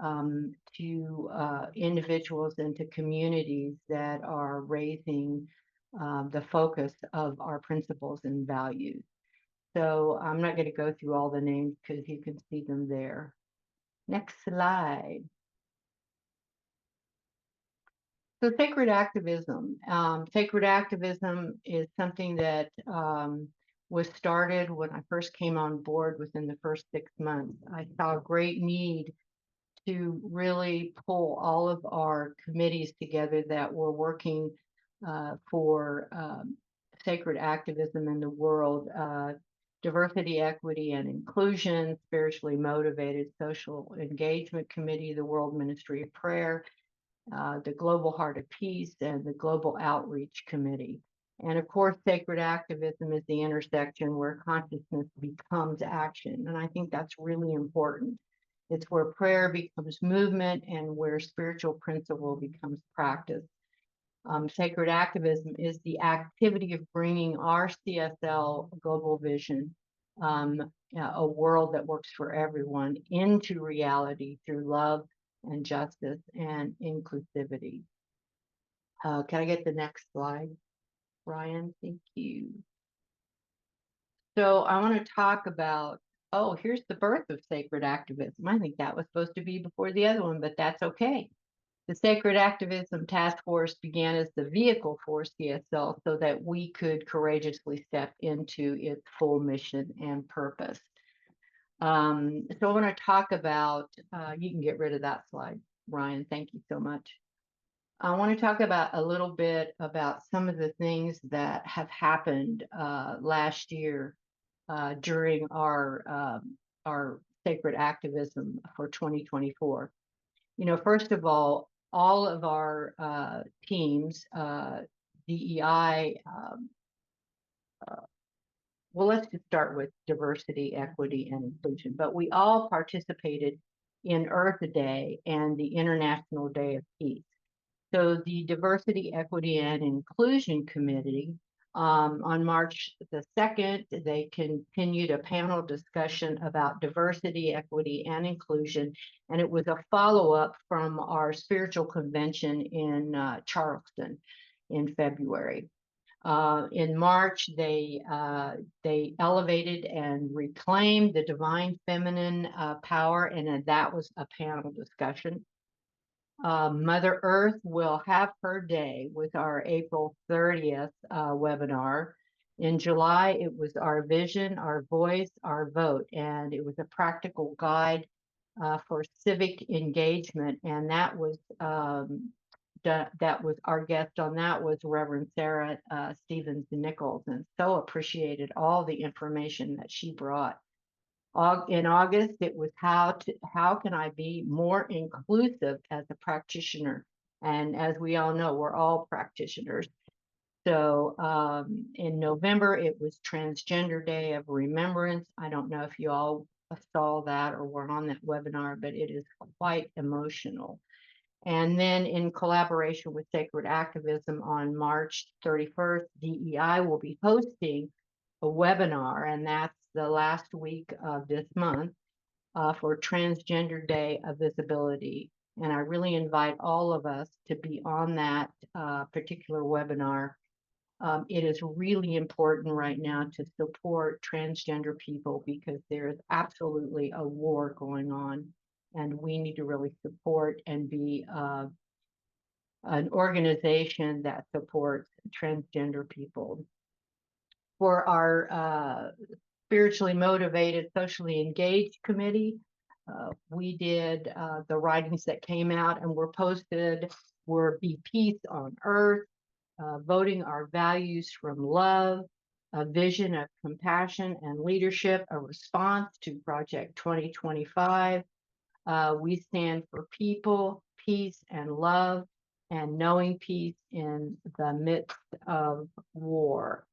to individuals and to communities that are raising the focus of our principles and values. So I'm not going to go through all the names because you can see them there. Next slide. So sacred activism. Sacred activism is something that was started when I first came on board within the first 6 months. I saw a great need to really pull all of our committees together that were working for sacred activism in the world, diversity, equity, and inclusion, spiritually motivated social engagement committee, the World Ministry of Prayer, the Global Heart of Peace, and the Global Outreach Committee. And of course, sacred activism is the intersection where consciousness becomes action. And I think that's really important. It's where prayer becomes movement and where spiritual principle becomes practice. Sacred activism is the activity of bringing our CSL global vision, a world that works for everyone, into reality through love and justice and inclusivity. Can I get the next slide, Brian? Thank you. So I want to talk about, oh, here's the birth of sacred activism. I think that was supposed to be before the other one, but that's okay. The Sacred Activism Task Force began as the vehicle for CSL so that we could courageously step into its full mission and purpose. So I want to talk about, you can get rid of that slide, Ryan. Thank you so much. I want to talk about a little bit about some of the things that have happened last year during our sacred activism for 2024. You know, first of all of our teams, DEI, well, let's just start with diversity, equity, and inclusion, but we all participated in Earth Day and the International Day of Peace. So the Diversity, Equity, and Inclusion Committee, on March the 2nd, they continued a panel discussion about diversity, equity, and inclusion, and it was a follow-up from our spiritual convention in Charleston in February. In March, they elevated and reclaimed the divine feminine power, and that was a panel discussion. Mother Earth will have her day with our April 30th webinar. In July, it was our vision, our voice, our vote, and it was a practical guide for civic engagement. And that was our guest on that was Reverend Sarah Stevens Nichols, and so appreciated all the information that she brought. In August, it was how can I be more inclusive as a practitioner? And as we all know, we're all practitioners. So in November, it was Transgender Day of Remembrance. I don't know if you all saw that or were on that webinar, but it is quite emotional. And then in collaboration with Sacred Activism on March 31st, DEI will be hosting a webinar, and that's the last week of this month for Transgender Day of Visibility. And I really invite all of us to be on that particular webinar. It is really important right now to support transgender people because there is absolutely a war going on, and we need to really support and be an organization that supports transgender people. For our spiritually motivated, socially engaged committee, we did the writings that came out and were posted were Be Peace on Earth, Voting Our Values from Love, A Vision of Compassion and Leadership, a response to Project 2025. We stand for people, peace, and love, and knowing peace in the midst of war.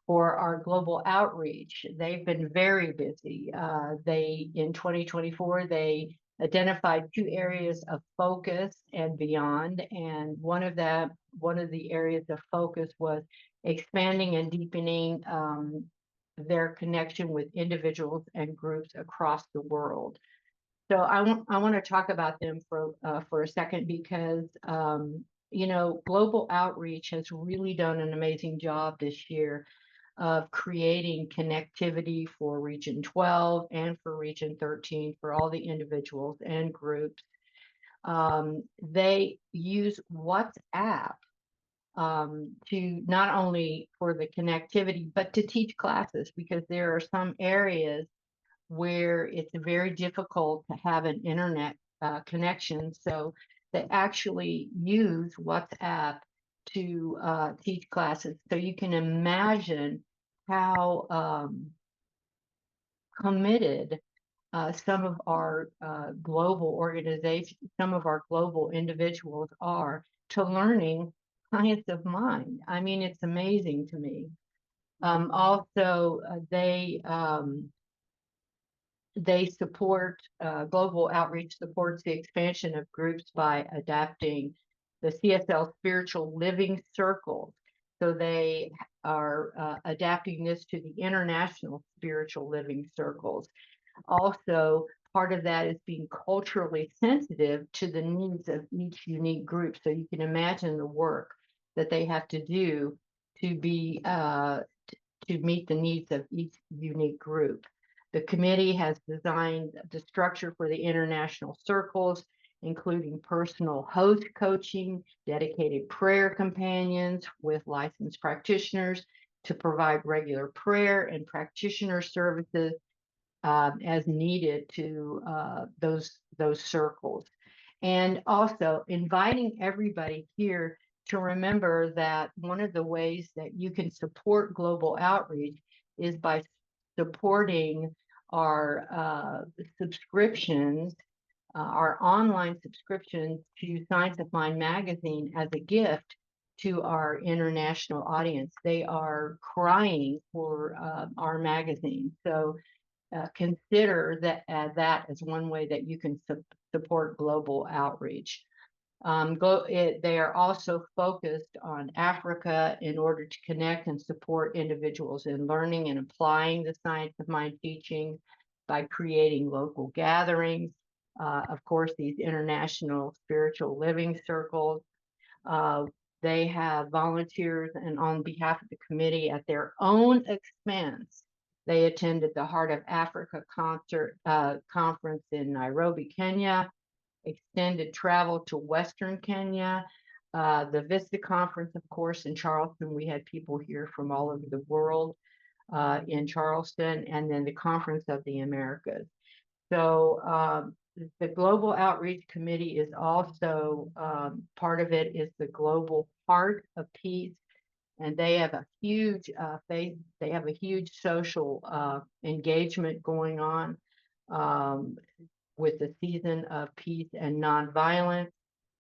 For our global outreach, they've been very busy. In 2024, they identified 2 areas of focus and beyond, and one of the areas of focus was expanding and deepening their connection with individuals and groups across the world. So I want to talk about them for a second because global outreach has really done an amazing job this year of creating connectivity for Region 12 and for Region 13 for all the individuals and groups. They use WhatsApp to not only for the connectivity, but to teach classes, because there are some areas where it's very difficult to have an internet connection. So they actually use WhatsApp to teach classes. So you can imagine how committed some of our global organizations, some of our global individuals are to learning science of mind. I mean, it's amazing to me. Also, they support, global outreach supports the expansion of groups by adapting the CSL spiritual living circles. So they are adapting this to the international spiritual living circles. Also, part of that is being culturally sensitive to the needs of each unique group. So you can imagine the work that they have to do to be to meet the needs of each unique group. The committee has designed the structure for the international circles, including personal host coaching, dedicated prayer companions with licensed practitioners to provide regular prayer and practitioner services as needed to those circles. And also inviting everybody here to remember that one of the ways that you can support global outreach is by supporting our subscriptions, our online subscriptions to Science of Mind magazine as a gift to our international audience. They are crying for our magazine. So consider that as one way that you can support global outreach. They are also focused on Africa in order to connect and support individuals in learning and applying the Science of Mind teaching by creating local gatherings. Of course, these international spiritual living circles. They have volunteers, and on behalf of the committee, at their own expense, they attended the Heart of Africa conference in Nairobi, Kenya, extended travel to Western Kenya, the Vista conference, of course, in Charleston. We had people here from all over the world in Charleston, and then the Conference of the Americas. So the Global Outreach Committee is also, part of it is the Global Heart of Peace, and they have a huge they have a huge social engagement going on with the season of peace and nonviolence,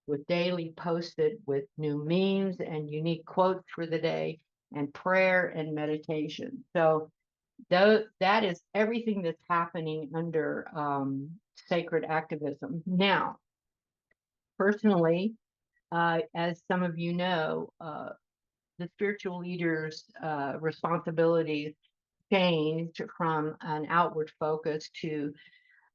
with daily posted with new memes and unique quotes for the day, and prayer and meditation. So that is everything that's happening under sacred activism. Now, personally, as some of you know, the spiritual leaders' responsibilities changed from an outward focus to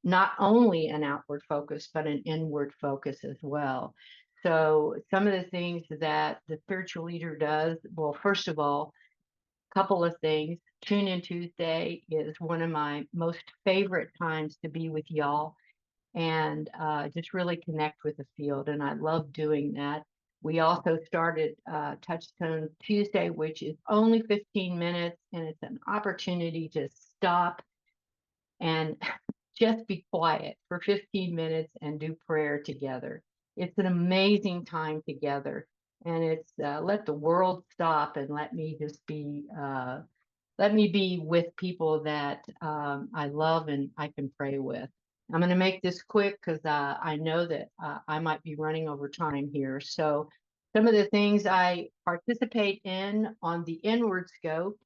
not only an outward focus, but an inward focus as well. So some of the things that the spiritual leader does, well, first of all, a couple of things. Tune In Tuesday is one of my most favorite times to be with y'all and just really connect with the field. And I love doing that. We also started Touchstone Tuesday, which is only 15 minutes, and it's an opportunity to stop and just be quiet for 15 minutes and do prayer together. It's an amazing time together, and it's let the world stop and let me just be with people that I love and I can pray with. I'm going to make this quick because I know that I might be running over time here. So some of the things I participate in on the inward scope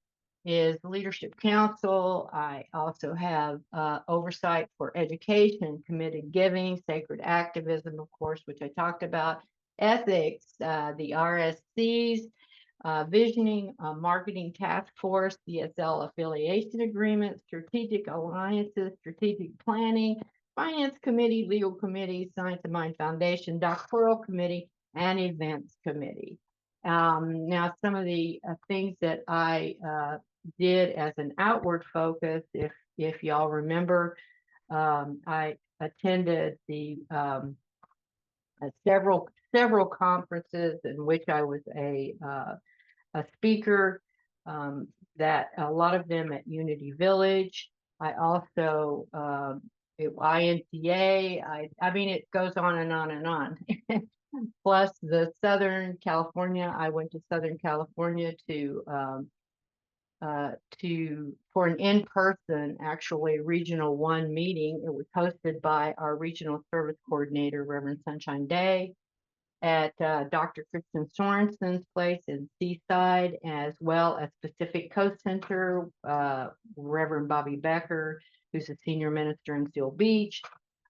is Leadership Council. I also have oversight for education, committed giving, sacred activism, of course, which I talked about, ethics, the RSCs, visioning, marketing task force, CSL affiliation agreement, strategic alliances, strategic planning, Finance Committee, Legal Committee, Science of Mind Foundation, Doctoral Committee, and Events Committee. Now, some of the things that I did as an outward focus, if y'all remember, I attended the several conferences in which I was a speaker, that a lot of them at Unity Village. I also INTA. I mean, it goes on and on and on. Plus the Southern California. I went to Southern California for an in-person, actually, Regional 1 meeting. It was hosted by our regional service coordinator, Reverend Sunshine Day, at Dr. Kristen Sorensen's place in Seaside, as well as Pacific Coast Center, Reverend Bobby Becker, who's a senior minister in Seal Beach.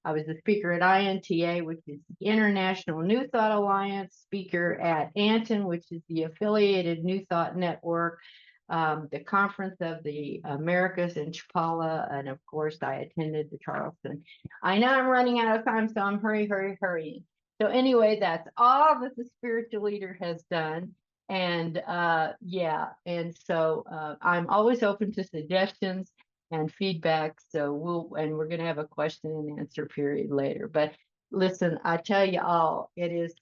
I was the speaker at INTA, which is the International New Thought Alliance, speaker at Anton, which is the affiliated New Thought Network, the Conference of the Americas in Chapala, and of course, I attended the Charleston. I know I'm running out of time, so I'm hurrying. So anyway, that's all that the spiritual leader has done. And and so I'm always open to suggestions and feedback. So we're going to have a question and answer period later. But listen, I tell you all, it is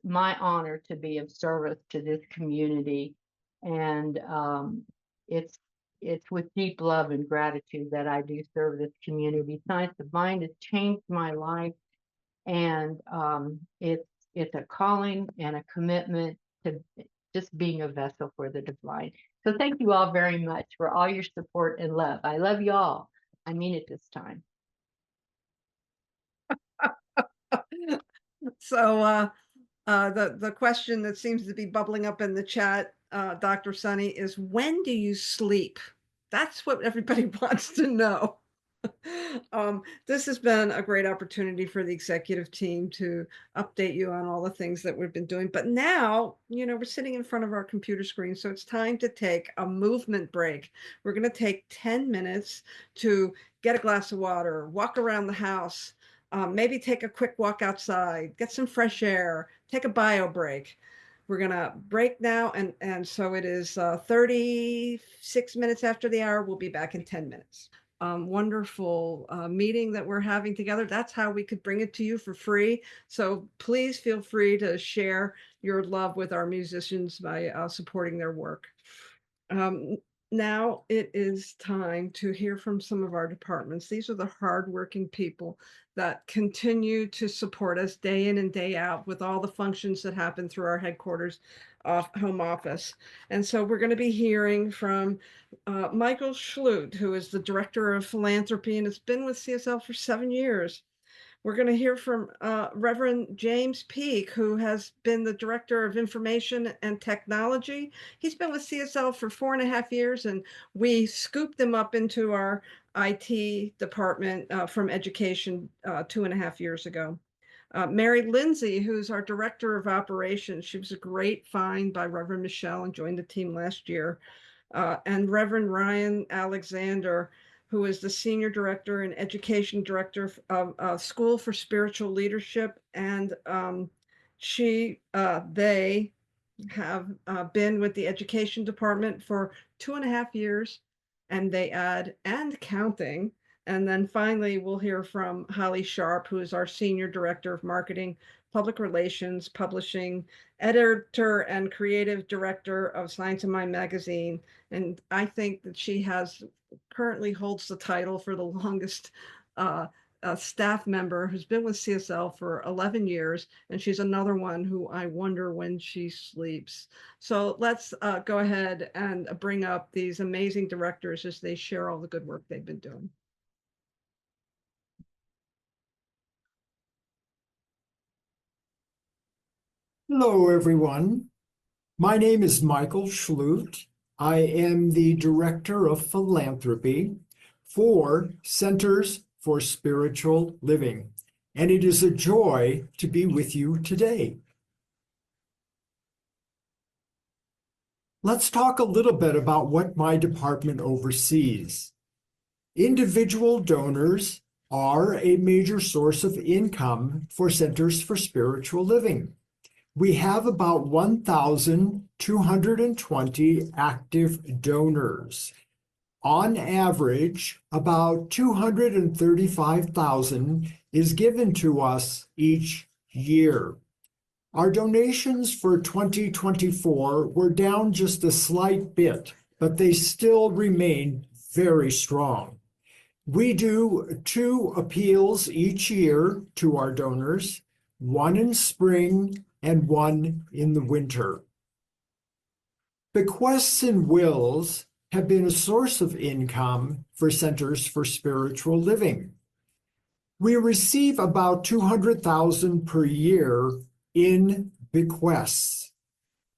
my honor to be of service to this community. And it's with deep love and gratitude that I do serve this community. Science of Mind has changed my life, and it's a calling and a commitment to just being a vessel for the divine. So thank you all very much for all your support and love. I love you all. I mean it this time. So the question that seems to be bubbling up in the chat, Dr. Sunny, is when do you sleep? That's what everybody wants to know. This has been a great opportunity for the executive team to update you on all the things that we've been doing. But now, we're sitting in front of our computer screen, so it's time to take a movement break. We're going to take 10 minutes to get a glass of water, walk around the house, maybe take a quick walk outside, get some fresh air, take a bio break. We're going to break now, and so it is 36 minutes after the hour. We'll be back in 10 minutes. Wonderful meeting that we're having together. That's how we could bring it to you for free. So please feel free to share your love with our musicians by supporting their work. Now it is time to hear from some of our departments. These are the hardworking people that continue to support us day in and day out with all the functions that happen through our headquarters home office. And so we're going to be hearing from Michael Schlut, who is the Director of Philanthropy and has been with CSL for 7 years. We're going to hear from Reverend James Peak, who has been the Director of Information and Technology. He's been with CSL for 4.5 years, and we scooped him up into our IT department from education 2.5 years ago. Mary Lindsay, who's our Director of Operations. She was a great find by Reverend Michelle and joined the team last year. And Reverend Ryan Alexander, who is the Senior Director and Education Director of School for Spiritual Leadership. And they have been with the Education Department for 2.5 years, and they add and counting. And then finally, we'll hear from Holly Sharp, who is our Senior Director of Marketing, Public Relations, Publishing, Editor and Creative Director of Science of Mind magazine. And I think that she currently holds the title for the longest staff member who's been with CSL for 11 years. And she's another one who I wonder when she sleeps. So let's go ahead and bring up these amazing directors as they share all the good work they've been doing. Hello, everyone. My name is Michael Schlut. I am the Director of Philanthropy for Centers for Spiritual Living, and it is a joy to be with you today. Let's talk a little bit about what my department oversees. Individual donors are a major source of income for Centers for Spiritual Living. We have about 1,220 active donors. On average, about $235,000 is given to us each year. Our donations for 2024 were down just a slight bit, but they still remain very strong. We do 2 appeals each year to our donors, one in spring and one in the winter. Bequests and wills have been a source of income for Centers for Spiritual Living. We receive about $200,000 per year in bequests.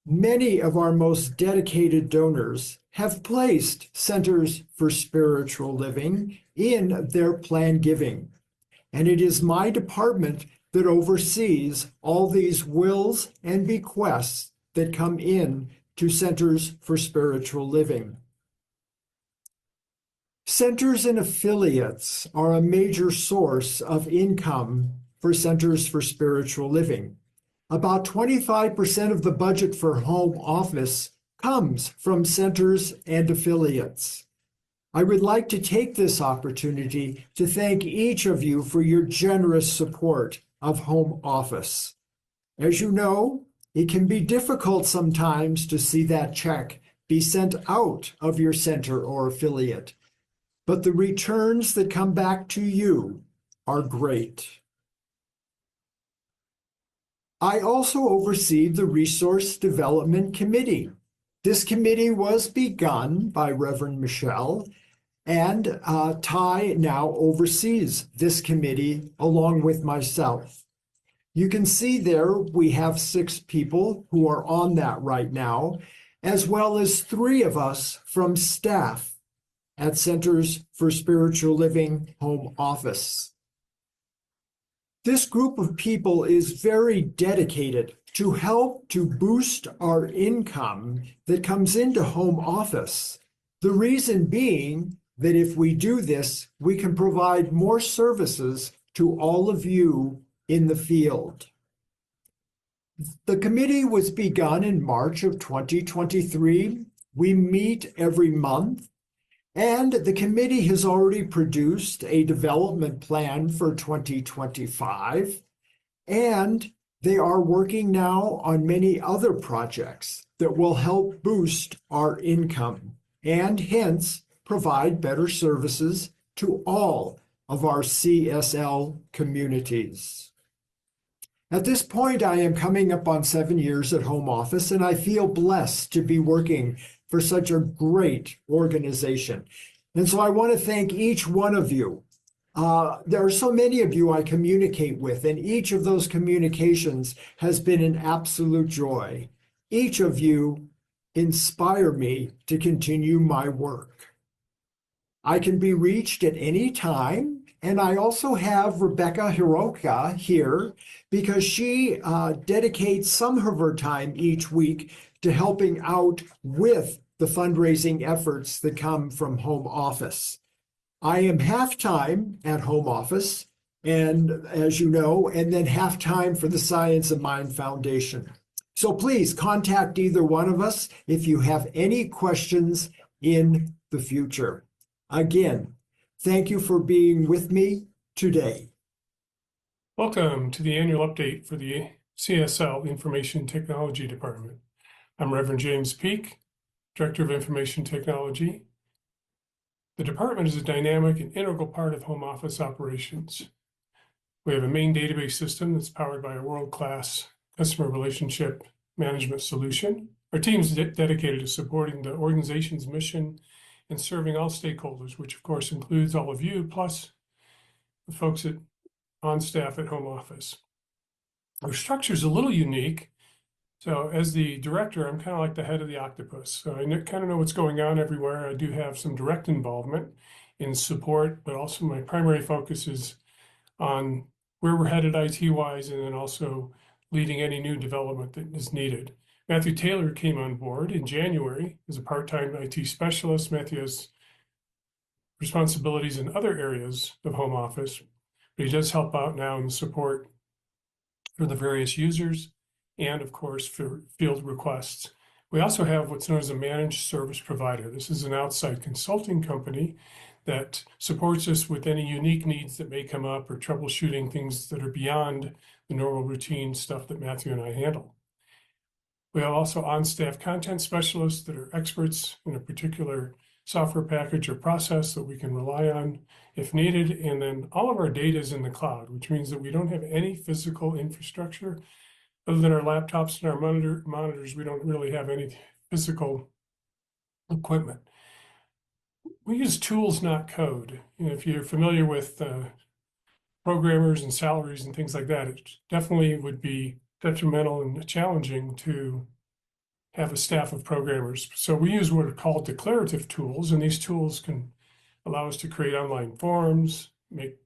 Many of our most dedicated donors have placed Centers for Spiritual Living in their plan giving, and it is my department that oversees all these wills and bequests that come in to Centers for Spiritual Living. Centers and affiliates are a major source of income for Centers for Spiritual Living. About 25% of the budget for home office comes from centers and affiliates. I would like to take this opportunity to thank each of you for your generous support of home office. As you know, it can be difficult sometimes to see that check be sent out of your center or affiliate, but the returns that come back to you are great. I also oversee the Resource Development Committee. This committee was begun by Reverend Michelle, and Ty now oversees this committee along with myself. You can see there we have 6 people who are on that right now, as well as 3 of us from staff at Centers for Spiritual Living Home Office. This group of people is very dedicated to help to boost our income that comes into home office. The reason being that if we do this, we can provide more services to all of you in the field. The committee was begun in March of 2023. We meet every month. And the committee has already produced a development plan for 2025, and they are working now on many other projects that will help boost our income and hence provide better services to all of our CSL communities. At this point, I am coming up on 7 years at home office, and I feel blessed to be working for such a great organization. And so I want to thank each one of you. There are so many of you I communicate with, and each of those communications has been an absolute joy. Each of you inspire me to continue my work. I can be reached at any time, and I also have Rebecca Hiroka here because she dedicates some of her time each week to helping out with the fundraising efforts that come from home office. I am half-time at home office, and as you know, and then half-time for the Science of Mind Foundation. So please contact either one of us if you have any questions in the future. Again, thank you for being with me today. Welcome to the annual update for the CSL Information Technology Department. I'm Reverend James Peake, Director of Information Technology. The department is a dynamic and integral part of home office operations. We have a main database system that's powered by a world-class customer relationship management solution. Our team is dedicated to supporting the organization's mission and serving all stakeholders, which of course includes all of you, plus the folks on staff at home office. Our structure is a little unique. So as the director, I'm kind of like the head of the octopus. So I kind of know what's going on everywhere. I do have some direct involvement in support, but also my primary focus is on where we're headed IT-wise, and then also leading any new development that is needed. Matthew Taylor came on board in January as a part-time IT specialist. Matthew has responsibilities in other areas of home office, but he does help out now in the support for the various users and, of course, for field requests. We also have what's known as a managed service provider. This is an outside consulting company that supports us with any unique needs that may come up or troubleshooting things that are beyond the normal routine stuff that Matthew and I handle. We have also on-staff content specialists that are experts in a particular software package or process that we can rely on if needed. And then all of our data is in the cloud, which means that we don't have any physical infrastructure other than our laptops and our monitors. We don't really have any physical equipment. We use tools, not code. If you're familiar with programmers and salaries and things like that, it definitely would be detrimental and challenging to have a staff of programmers. So we use what are called declarative tools, and these tools can allow us to create online forms, make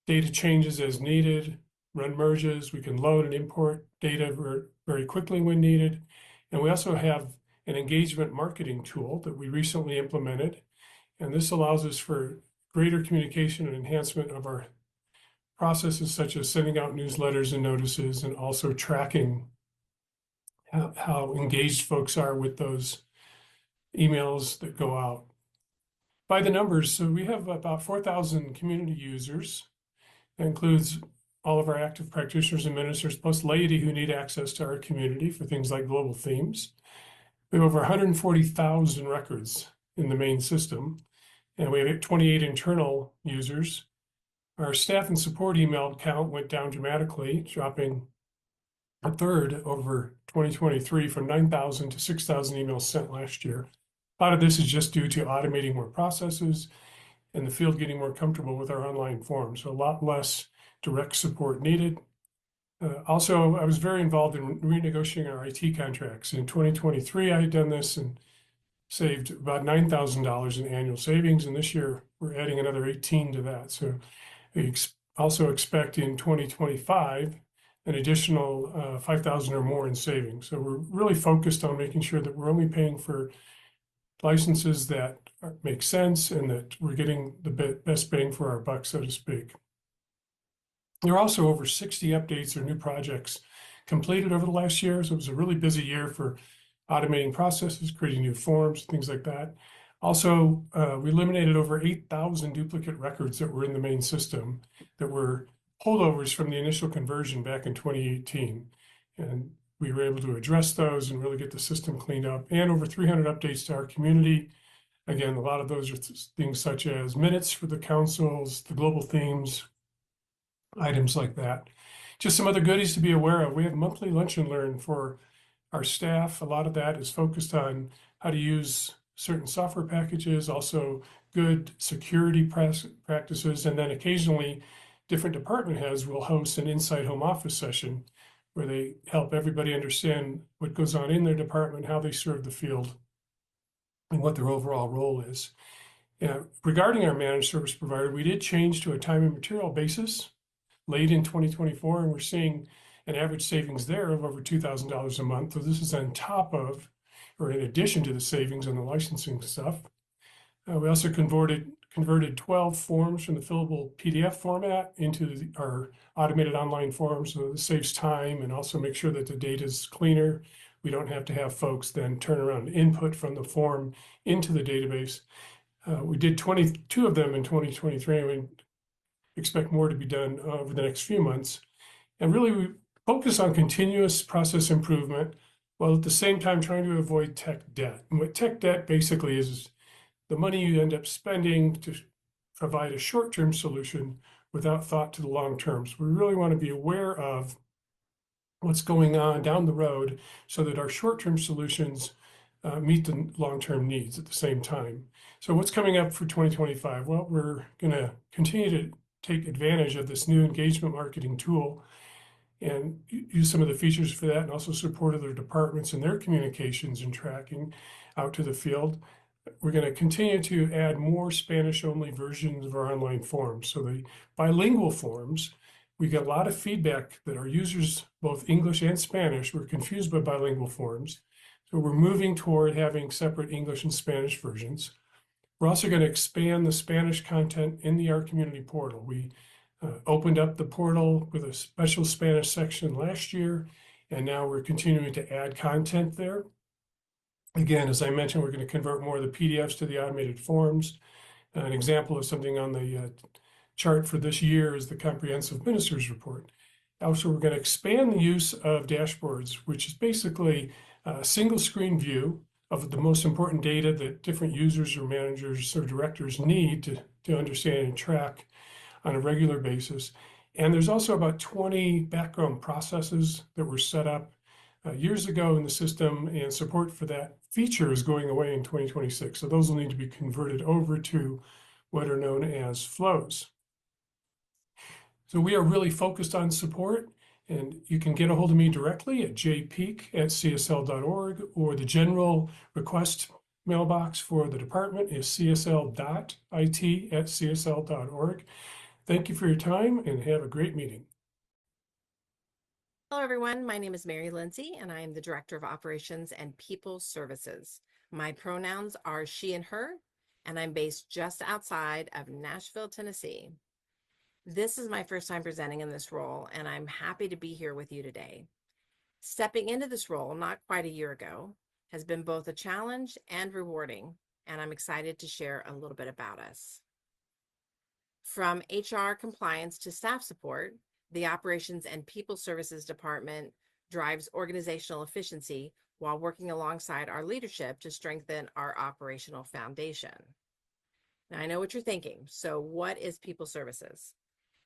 data changes as needed, run merges. We can load and import data very quickly when needed. And we also have an engagement marketing tool that we recently implemented. And this allows us for greater communication and enhancement of our processes, such as sending out newsletters and notices, and also tracking how engaged folks are with those emails that go out. By the numbers, so we have about 4,000 community users. That includes all of our active practitioners and ministers, plus laity who need access to our community for things like global themes. We have over 140,000 records in the main system, and we have 28 internal users. Our staff and support email count went down dramatically, dropping a third over 2023 from 9,000 to 6,000 emails sent last year. A lot of this is just due to automating more processes and the field getting more comfortable with our online forms. So a lot less direct support needed. Also, I was very involved in renegotiating our IT contracts. In 2023, I had done this and saved about $9,000 in annual savings. And this year, we're adding another 18 to that. So we also expect in 2025 an additional 5,000 or more in savings. So we're really focused on making sure that we're only paying for licenses that make sense and that we're getting the best bang for our buck, so to speak. There are also over 60 updates or new projects completed over the last year. So it was a really busy year for automating processes, creating new forms, things like that. Also, we eliminated over 8,000 duplicate records that were in the main system that were holdovers from the initial conversion back in 2018. And we were able to address those and really get the system cleaned up, and over 300 updates to our community. Again, a lot of those are things such as minutes for the councils, the global themes, items like that. Just some other goodies to be aware of. We have monthly lunch and learn for our staff. A lot of that is focused on how to use certain software packages, also good security practices, and then occasionally different department heads will host an inside home office session where they help everybody understand what goes on in their department, how they serve the field, and what their overall role is. Regarding our managed service provider, we did change to a time and material basis late in 2024, and we're seeing an average savings there of over $2,000 a month. So this is on top of, or in addition to, the savings on the licensing stuff. We also converted 12 forms from the fillable PDF format into our automated online forms. So this saves time and also makes sure that the data is cleaner. We don't have to have folks then turn around and input from the form into the database. We did 22 of them in 2023, and we expect more to be done over the next few months. And really, we focus on continuous process improvement while at the same time trying to avoid tech debt. And what tech debt basically is the money you end up spending to provide a short-term solution without thought to the long term. So we really want to be aware of what's going on down the road so that our short-term solutions meet the long-term needs at the same time. So what's coming up for 2025? Well, we're going to continue to take advantage of this new engagement marketing tool and use some of the features for that, and also support other departments in their communications and tracking out to the field. We're going to continue to add more Spanish-only versions of our online forms. So the bilingual forms, we get a lot of feedback that our users, both English and Spanish, were confused by bilingual forms. So we're moving toward having separate English and Spanish versions. We're also going to expand the Spanish content in the Art Community portal. We opened up the portal with a special Spanish section last year, and now we're continuing to add content there. Again, as I mentioned, we're going to convert more of the PDFs to the automated forms. An example of something on the chart for this year is the comprehensive ministries report. Also, we're going to expand the use of dashboards, which is basically a single screen view of the most important data that different users or managers or directors need to understand and track on a regular basis. And there's also about 20 background processes that were set up years ago in the system, and support for that feature is going away in 2026. So those will need to be converted over to what are known as flows. So we are really focused on support, and you can get a hold of me directly at jpeak@csl.org, or the general request mailbox for the department is csl.it@csl.org. Thank you for your time and have a great meeting. Hello, everyone. My name is Mary Lindsay, and I am the Director of Operations and People Services. My pronouns are she and her, and I'm based just outside of Nashville, Tennessee. This is my first time presenting in this role, and I'm happy to be here with you today. Stepping into this role not quite a year ago has been both a challenge and rewarding, and I'm excited to share a little bit about us. From HR compliance to staff support, the Operations and People Services Department drives organizational efficiency while working alongside our leadership to strengthen our operational foundation. Now, I know what you're thinking. So what is People Services?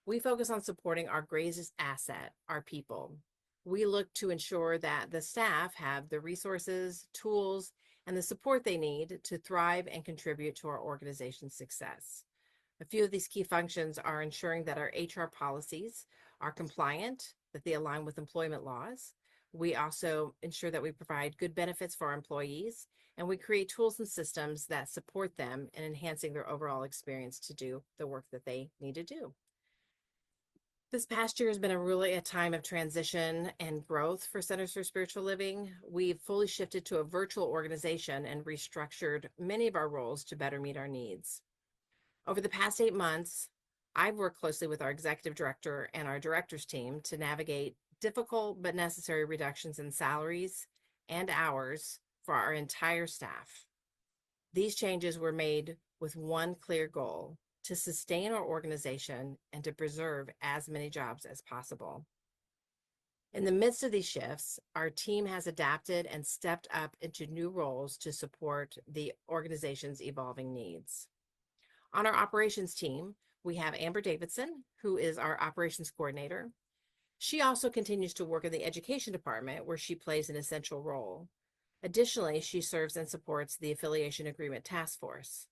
We focus on supporting our greatest asset, our people. We look to ensure that the staff have the resources, tools, and the support they need to thrive and contribute to our organization's success. A few of these key functions are ensuring that our HR policies are compliant, that they align with employment laws. We also ensure that we provide good benefits for our employees, and we create tools and systems that support them in enhancing their overall experience to do the work that they need to do. This past year has been a time of transition and growth for Centers for Spiritual Living. We've fully shifted to a virtual organization and restructured many of our roles to better meet our needs. Over the past 8 months, I've worked closely with our executive director and our directors team to navigate difficult but necessary reductions in salaries and hours for our entire staff. These changes were made with one clear goal: to sustain our organization and to preserve as many jobs as possible. In the midst of these shifts, our team has adapted and stepped up into new roles to support the organization's evolving needs. On our operations team, we have Amber Davidson, who is our operations coordinator. She also continues to work in the education department, where she plays an essential role. Additionally, she serves and supports the Affiliation Agreement Task Force.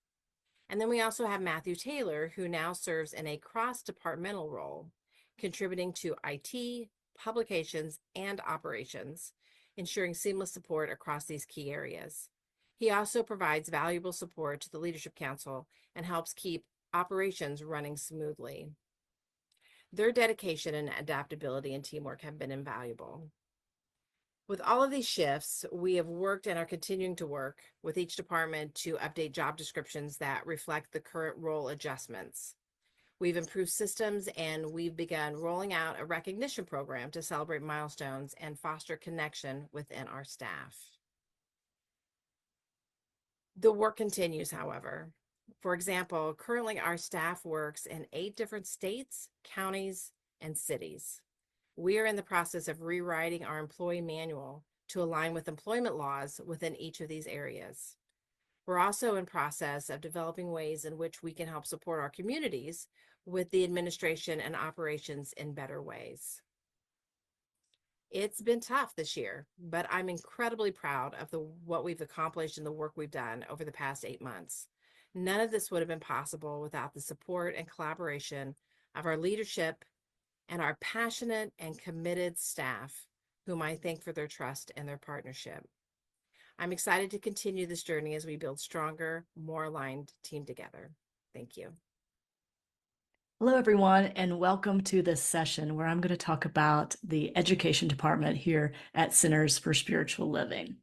And then we also have Matthew Taylor, who now serves in a cross-departmental role, contributing to IT, publications, and operations, ensuring seamless support across these key areas. He also provides valuable support to the Leadership Council and helps keep operations running smoothly. Their dedication and adaptability and teamwork have been invaluable. With all of these shifts, we have worked and are continuing to work with each department to update job descriptions that reflect the current role adjustments. We've improved systems, and we've begun rolling out a recognition program to celebrate milestones and foster connection within our staff. The work continues, however. For example, currently our staff works in 8 different states, counties, and cities. We are in the process of rewriting our employee manual to align with employment laws within each of these areas. We're also in process of developing ways in which we can help support our communities with the administration and operations in better ways. It's been tough this year, but I'm incredibly proud of what we've accomplished and the work we've done over the past 8 months. None of this would have been possible without the support and collaboration of our leadership and our passionate and committed staff, whom I thank for their trust and their partnership. I'm excited to continue this journey as we build stronger, more aligned team together. Thank you. Hello, everyone, and welcome to this session where I'm going to talk about the education department here at Centers for Spiritual Living.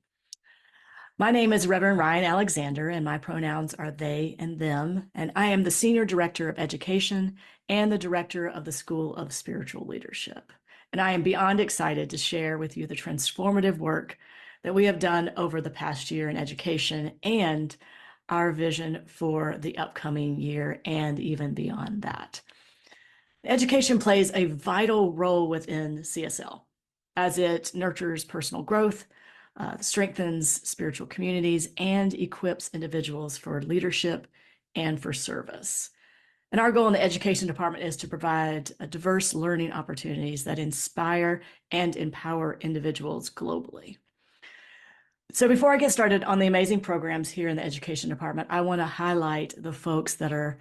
My name is Reverend Ryan Alexander, and my pronouns are they and them, and I am the Senior Director of Education and the Director of the School of Spiritual Leadership. And I am beyond excited to share with you the transformative work that we have done over the past year in education and our vision for the upcoming year and even beyond that. Education plays a vital role within CSL as it nurtures personal growth, strengthens spiritual communities, and equips individuals for leadership and for service. And our goal in the education department is to provide diverse learning opportunities that inspire and empower individuals globally. So before I get started on the amazing programs here in the education department, I want to highlight the folks that are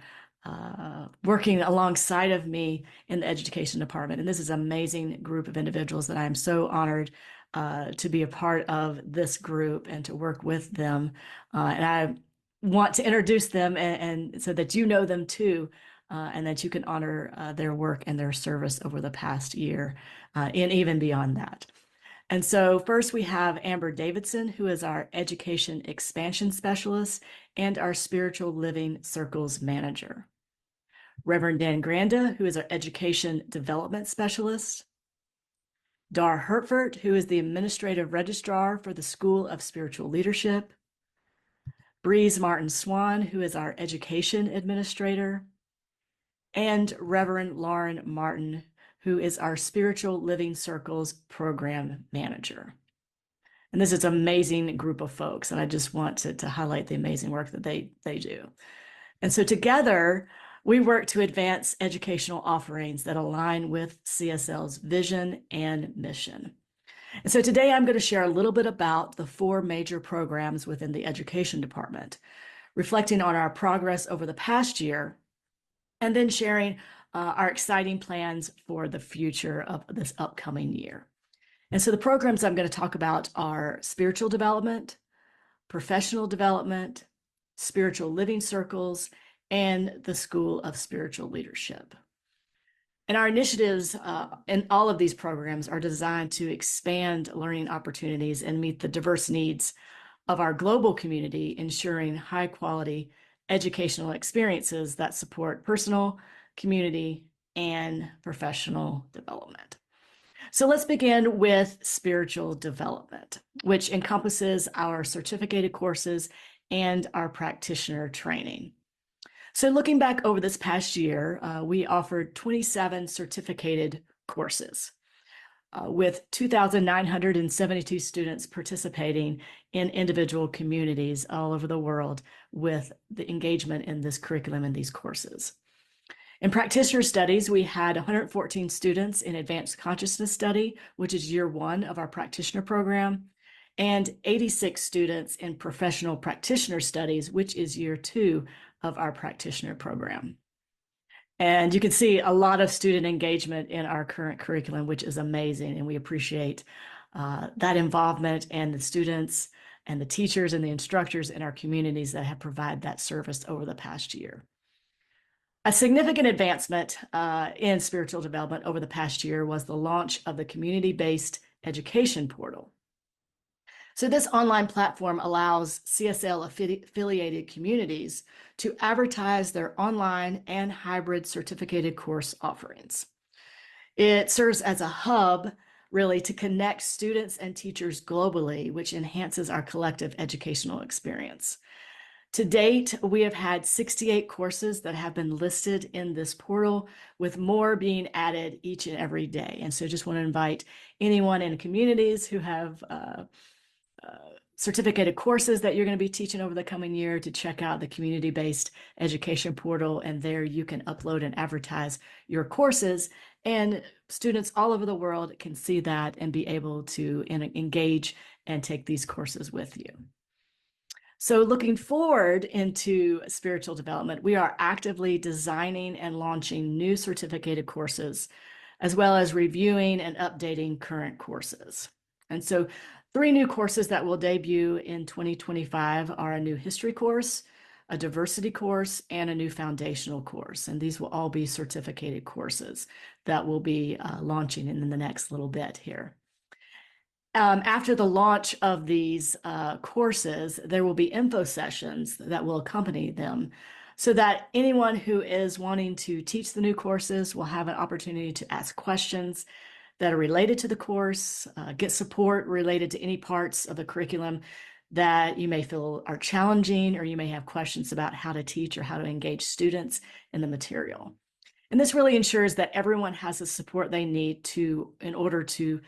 working alongside of me in the education department. And this is an amazing group of individuals that I am so honored to be a part of this group and to work with them. And I want to introduce them and so that you know them too, and that you can honor their work and their service over the past year and even beyond that. And so first we have Amber Davidson, who is our Education Expansion Specialist and our Spiritual Living Circles Manager. Reverend Dan Granda, who is our Education Development Specialist. Dar Hertford, who is the Administrative Registrar for the School of Spiritual Leadership. Breeze Martin Swan, who is our Education Administrator. And Reverend Lauren Martin, who is our Spiritual Living Circles Program Manager. And this is an amazing group of folks, and I just want to highlight the amazing work that they do. And so together, we work to advance educational offerings that align with CSL's vision and mission. And so today I'm going to share a little bit about the 4 major programs within the education department, reflecting on our progress over the past year, and then sharing our exciting plans for the future of this upcoming year. And so the programs I'm going to talk about are spiritual development, professional development, spiritual living circles, and the School of Spiritual Leadership. And our initiatives in all of these programs are designed to expand learning opportunities and meet the diverse needs of our global community, ensuring high quality educational experiences that support personal, community, and professional development. So let's begin with spiritual development, which encompasses our certificated courses and our practitioner training. So looking back over this past year, we offered 27 certificated courses with 2,972 students participating in individual communities all over the world with the engagement in this curriculum and these courses. In practitioner studies, we had 114 students in advanced consciousness study, which is year 1 of our practitioner program, and 86 students in professional practitioner studies, which is year 2 of our practitioner program. And you can see a lot of student engagement in our current curriculum, which is amazing. And we appreciate that involvement and the students and the teachers and the instructors in our communities that have provided that service over the past year. A significant advancement in spiritual development over the past year was the launch of the community-based education portal. So this online platform allows CSL affiliated communities to advertise their online and hybrid certificated course offerings. It serves as a hub really to connect students and teachers globally, which enhances our collective educational experience. To date, we have had 68 courses that have been listed in this portal, with more being added each and every day. And so just want to invite anyone in communities who have certificated courses that you're going to be teaching over the coming year to check out the community-based education portal, and there you can upload and advertise your courses, and students all over the world can see that and be able to engage and take these courses with you. So looking forward into spiritual development, we are actively designing and launching new certificated courses, as well as reviewing and updating current courses. And so 3 new courses that will debut in 2025 are a new history course, a diversity course, and a new foundational course. And these will all be certificated courses that will be launching in the next little bit here. After the launch of these courses, there will be info sessions that will accompany them so that anyone who is wanting to teach the new courses will have an opportunity to ask questions that are related to the course, get support related to any parts of the curriculum that you may feel are challenging, or you may have questions about how to teach or how to engage students in the material. And this really ensures that everyone has the support they need in order to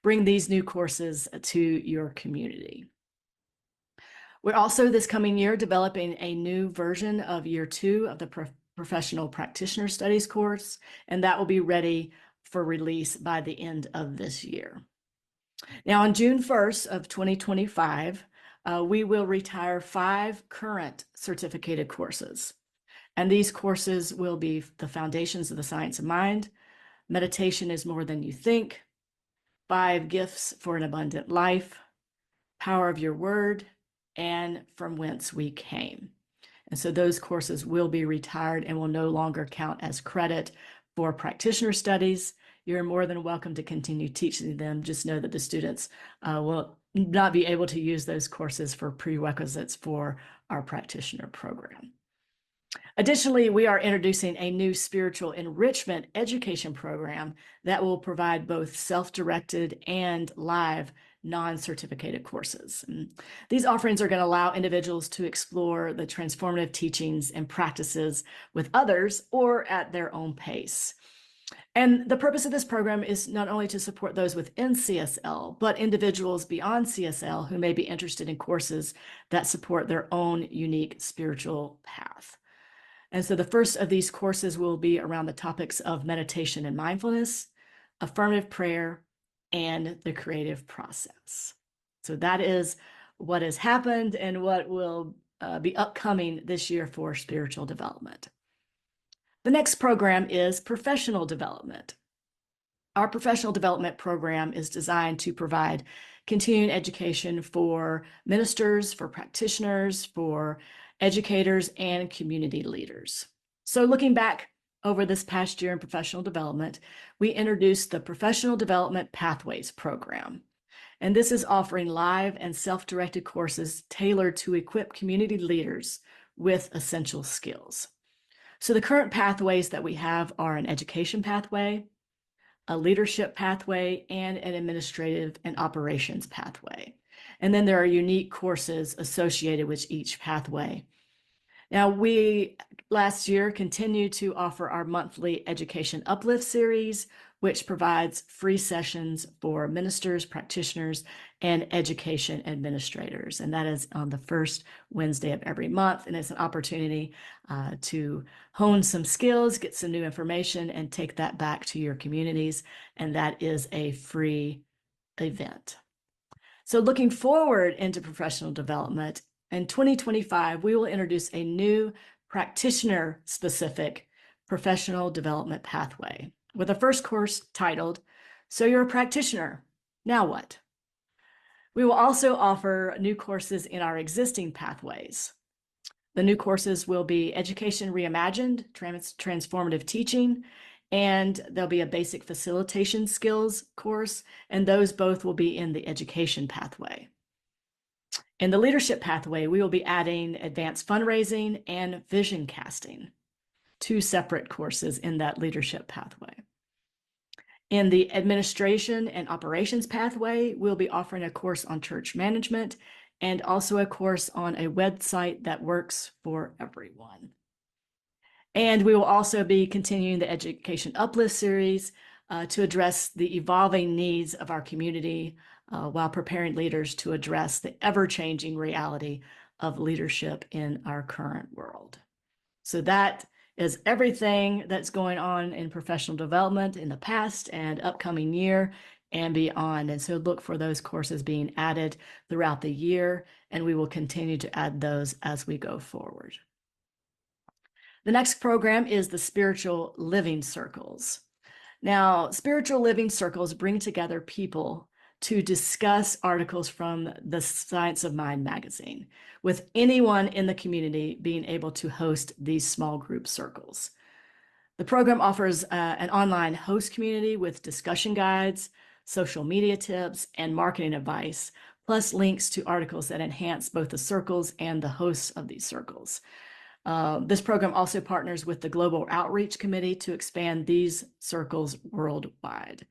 bring these new courses to your community. We're also this coming year developing a new version of year 2 of the Professional Practitioner Studies course, and that will be ready for release by the end of this year. Now, on June 1st of 2025, we will retire 5 current certificated courses. And these courses will be the Foundations of the Science of Mind, Meditation is More Than You Think, 5 Gifts for an Abundant Life, Power of Your Word, and From Whence We Came. And so those courses will be retired and will no longer count as credit for practitioner studies. You're more than welcome to continue teaching them. Just know that the students will not be able to use those courses for prerequisites for our practitioner program. Additionally, we are introducing a new spiritual enrichment education program that will provide both self-directed and live non-certificated courses. And these offerings are going to allow individuals to explore the transformative teachings and practices with others or at their own pace. And the purpose of this program is not only to support those within CSL, but individuals beyond CSL who may be interested in courses that support their own unique spiritual path. And so the first of these courses will be around the topics of meditation and mindfulness, affirmative prayer, and the creative process. So that is what has happened and what will be upcoming this year for spiritual development. The next program is professional development. Our professional development program is designed to provide continuing education for ministers, for practitioners, for educators, and community leaders. So looking back over this past year in professional development, we introduced the Professional Development Pathways program. And this is offering live and self-directed courses tailored to equip community leaders with essential skills. So the current pathways that we have are an education pathway, a leadership pathway, and an administrative and operations pathway. And then there are unique courses associated with each pathway. Now, we last year continued to offer our monthly Education Uplift series, which provides free sessions for ministers, practitioners, and education administrators. And that is on the first Wednesday of every month. And it's an opportunity to hone some skills, get some new information, and take that back to your communities. And that is a free event. So looking forward into professional development, in 2025, we will introduce a new practitioner-specific professional development pathway with a first course titled, So You're a Practitioner, Now What? We will also offer new courses in our existing pathways. The new courses will be Education Reimagined, Transformative Teaching, and there'll be a Basic Facilitation Skills course, and those both will be in the education pathway. In the leadership pathway, we will be adding advanced fundraising and vision casting, 2 separate courses in that leadership pathway. In the administration and operations pathway, we'll be offering a course on church management and also a course on a website that works for everyone. And we will also be continuing the Education Uplift series to address the evolving needs of our community while preparing leaders to address the ever-changing reality of leadership in our current world. So that is everything that's going on in professional development in the past and upcoming year and beyond. And so look for those courses being added throughout the year, and we will continue to add those as we go forward. The next program is the Spiritual Living Circles. Now, Spiritual Living Circles bring together people to discuss articles from the Science of Mind magazine, with anyone in the community being able to host these small group circles. The program offers an online host community with discussion guides, social media tips, and marketing advice, plus links to articles that enhance both the circles and the hosts of these circles. This program also partners with the Global Outreach Committee to expand these circles worldwide.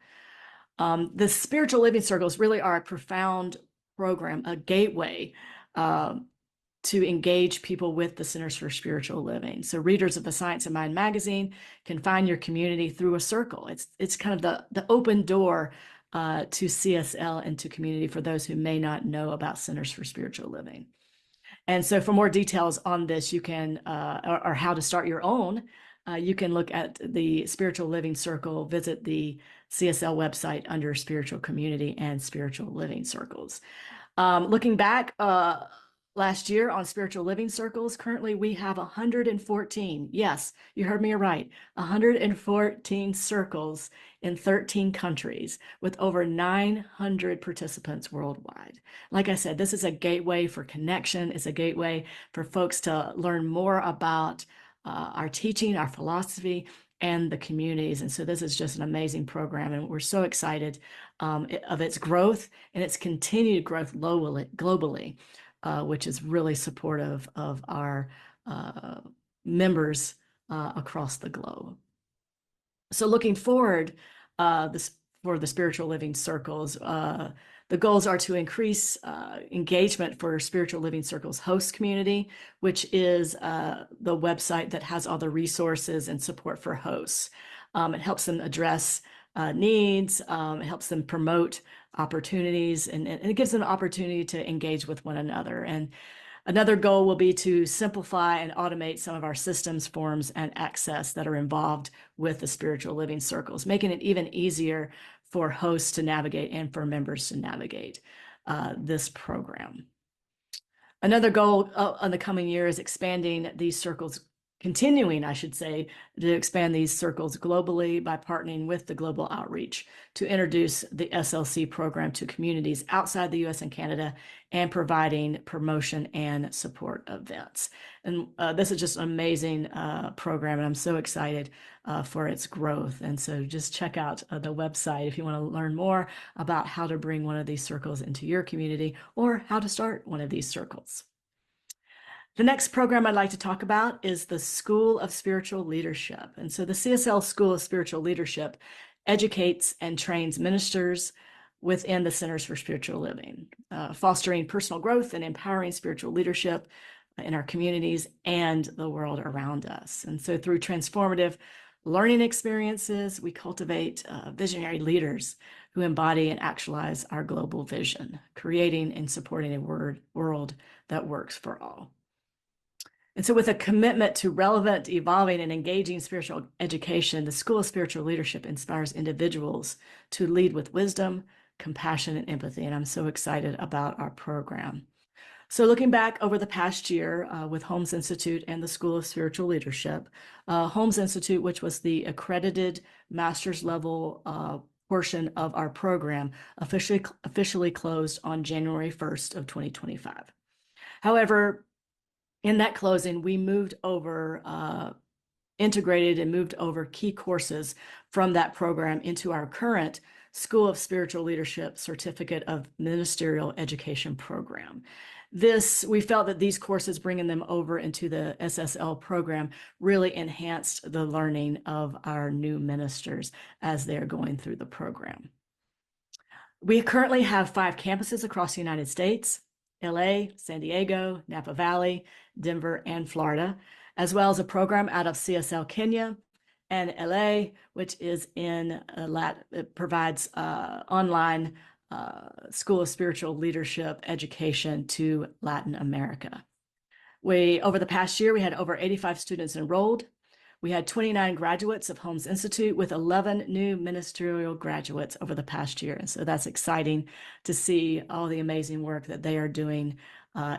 The spiritual living circles really are a profound program, a gateway to engage people with the Centers for Spiritual Living. So readers of the Science of Mind magazine can find your community through a circle. It's kind of the open door to CSL and to community for those who may not know about Centers for Spiritual Living. And so for more details on this, you can, or how to start your own, you can look at the Spiritual Living Circle, visit the CSL website under Spiritual Community and Spiritual Living Circles. Looking back last year on Spiritual Living Circles, currently we have 114. Yes, you heard me right. 114 circles in 13 countries with over 900 participants worldwide. Like I said, this is a gateway for connection. It's a gateway for folks to learn more about our teaching, our philosophy, and the communities. And so this is just an amazing program, and we're so excited of its growth and its continued growth globally, which is really supportive of our members across the globe. So looking forward for the Spiritual Living Circles, the goals are to increase engagement for Spiritual Living Circles host community, which is the website that has all the resources and support for hosts. It helps them address needs, it helps them promote opportunities, and it gives them an opportunity to engage with one another. And another goal will be to simplify and automate some of our systems, forms, and access that are involved with the Spiritual Living Circles, making it even easier for hosts to navigate and for members to navigate this program. Another goal in the coming year is expanding these circles, continuing, I should say, to expand these circles globally by partnering with the Global Outreach to introduce the SLC program to communities outside the US and Canada, and providing promotion and support events. And this is just an amazing program, and I'm so excited for its growth. And so just check out the website if you want to learn more about how to bring one of these circles into your community or how to start one of these circles. The next program I'd like to talk about is the School of Spiritual Leadership. And so the CSL School of Spiritual Leadership educates and trains ministers within the Centers for Spiritual Living, fostering personal growth and empowering spiritual leadership in our communities and the world around us. And so through transformative learning experiences, we cultivate visionary leaders who embody and actualize our global vision, creating and supporting a world that works for all. And so with a commitment to relevant, evolving, and engaging spiritual education, the School of Spiritual Leadership inspires individuals to lead with wisdom, compassion, and empathy. And I'm so excited about our program. So looking back over the past year with Holmes Institute and the School of Spiritual Leadership, Holmes Institute, which was the accredited master's level portion of our program, officially closed on January 1st of 2025. However, in that closing, we moved over, integrated and moved over key courses from that program into our current School of Spiritual Leadership Certificate of Ministerial Education program. We felt that these courses, bringing them over into the SSL program, really enhanced the learning of our new ministers as they're going through the program. We currently have 5 campuses across the United States: LA, San Diego, Napa Valley, Denver, and Florida, as well as a program out of CSL Kenya and LA, which is in it provides online School of Spiritual Leadership education to Latin America. Over the past year, we had over 85 students enrolled. We had 29 graduates of Holmes Institute with 11 new ministerial graduates over the past year. And so that's exciting to see all the amazing work that they are doing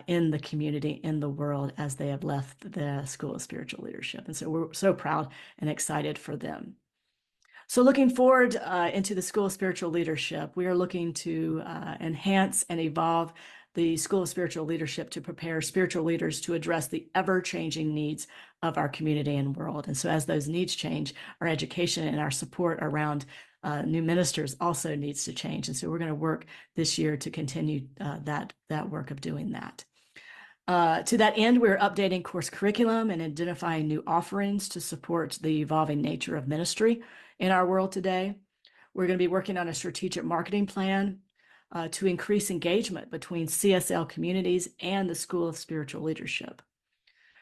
in the community, in the world, as they have left the School of Spiritual Leadership. And so we're so proud and excited for them. So looking forward into the School of Spiritual Leadership, we are looking to enhance and evolve the School of Spiritual Leadership to prepare spiritual leaders to address the ever-changing needs of our community and world. And so as those needs change, our education and our support around new ministers also needs to change. And so we're going to work this year to continue that work of doing that. To that end, we're updating course curriculum and identifying new offerings to support the evolving nature of ministry in our world today. We're going to be working on a strategic marketing plan to increase engagement between CSL communities and the School of Spiritual Leadership.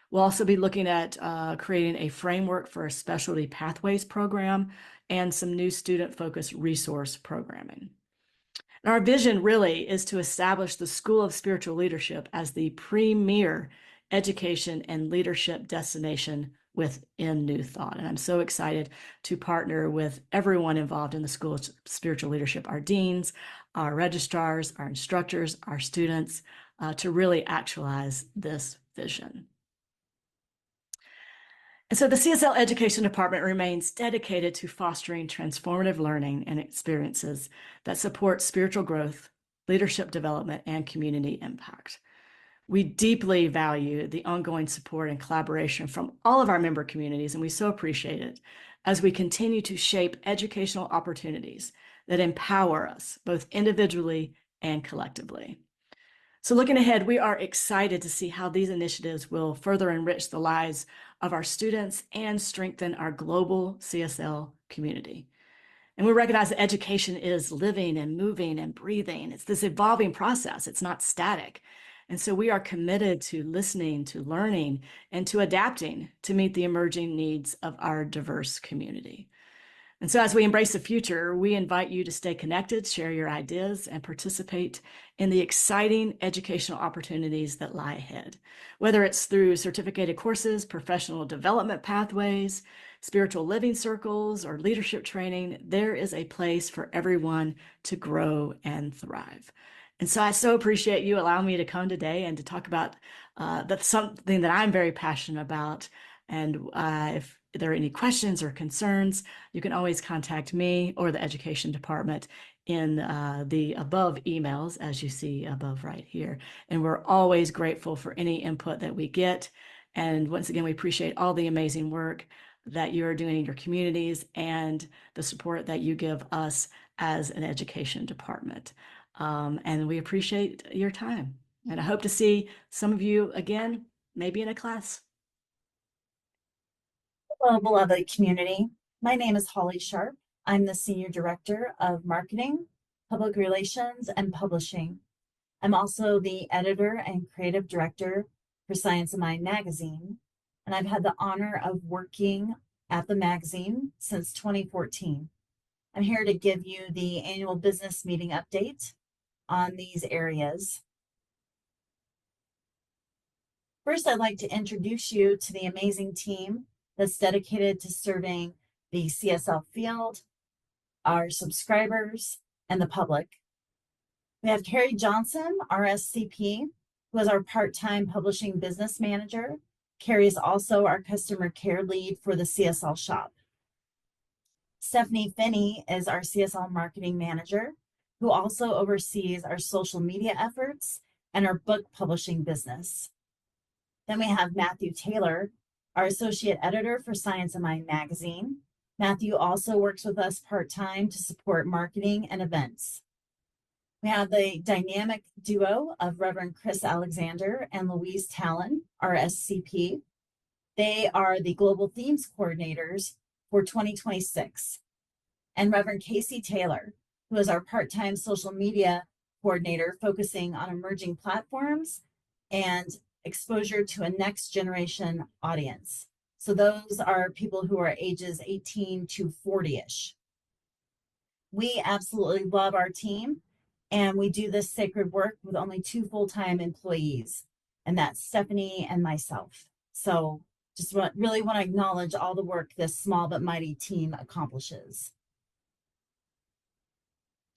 We'll also be looking at creating a framework for a specialty pathways program and some new student-focused resource programming. And our vision really is to establish the School of Spiritual Leadership as the premier education and leadership destination within New Thought. And I'm so excited to partner with everyone involved in the School of Spiritual Leadership, our deans, our registrars, our instructors, our students, to really actualize this vision. And so the CSL Education Department remains dedicated to fostering transformative learning and experiences that support spiritual growth, leadership development, and community impact. We deeply value the ongoing support and collaboration from all of our member communities, and we so appreciate it as we continue to shape educational opportunities that empower us both individually and collectively. So looking ahead, we are excited to see how these initiatives will further enrich the lives of our students and strengthen our global CSL community. And we recognize that education is living and moving and breathing. It's this evolving process. It's not static. And so we are committed to listening, to learning, and to adapting to meet the emerging needs of our diverse community. And so as we embrace the future, we invite you to stay connected, share your ideas, and participate in the exciting educational opportunities that lie ahead. Whether it's through certificated courses, professional development pathways, spiritual living circles, or leadership training, there is a place for everyone to grow and thrive. And so I so appreciate you allowing me to come today and to talk about that's something that I'm very passionate about. And if there are any questions or concerns, you can always contact me or the education department in the above emails, as you see above right here. And we're always grateful for any input that we get. And once again, we appreciate all the amazing work that you're doing in your communities and the support that you give us as an education department. And we appreciate your time. And I hope to see some of you again, maybe in a class. Hello, beloved community. My name is Holly Sharp. I'm the Senior Director of Marketing, Public Relations, and Publishing. I'm also the Editor and Creative Director for Science of Mind magazine, and I've had the honor of working at the magazine since 2014. I'm here to give you the annual business meeting update on these areas. First, I'd like to introduce you to the amazing team that's dedicated to serving the CSL field, our subscribers, and the public. We have Carrie Johnson, our SCP, who is our part-time publishing business manager. Carrie is also our customer care lead for the CSL shop. Stephanie Finney is our CSL marketing manager, who also oversees our social media efforts and our book publishing business. Then we have Matthew Taylor, our associate editor for Science of Mind magazine. Matthew also works with us part-time to support marketing and events. We have the dynamic duo of Reverend Chris Alexander and Louise Talon, our SCP. They are the global themes coordinators for 2026. And Reverend Casey Taylor, who is our part-time social media coordinator focusing on emerging platforms and exposure to a next generation audience. So those are people who are ages 18 to 40-ish. We absolutely love our team, and we do this sacred work with only 2 full-time employees, and that's Stephanie and myself. So just really want to acknowledge all the work this small but mighty team accomplishes.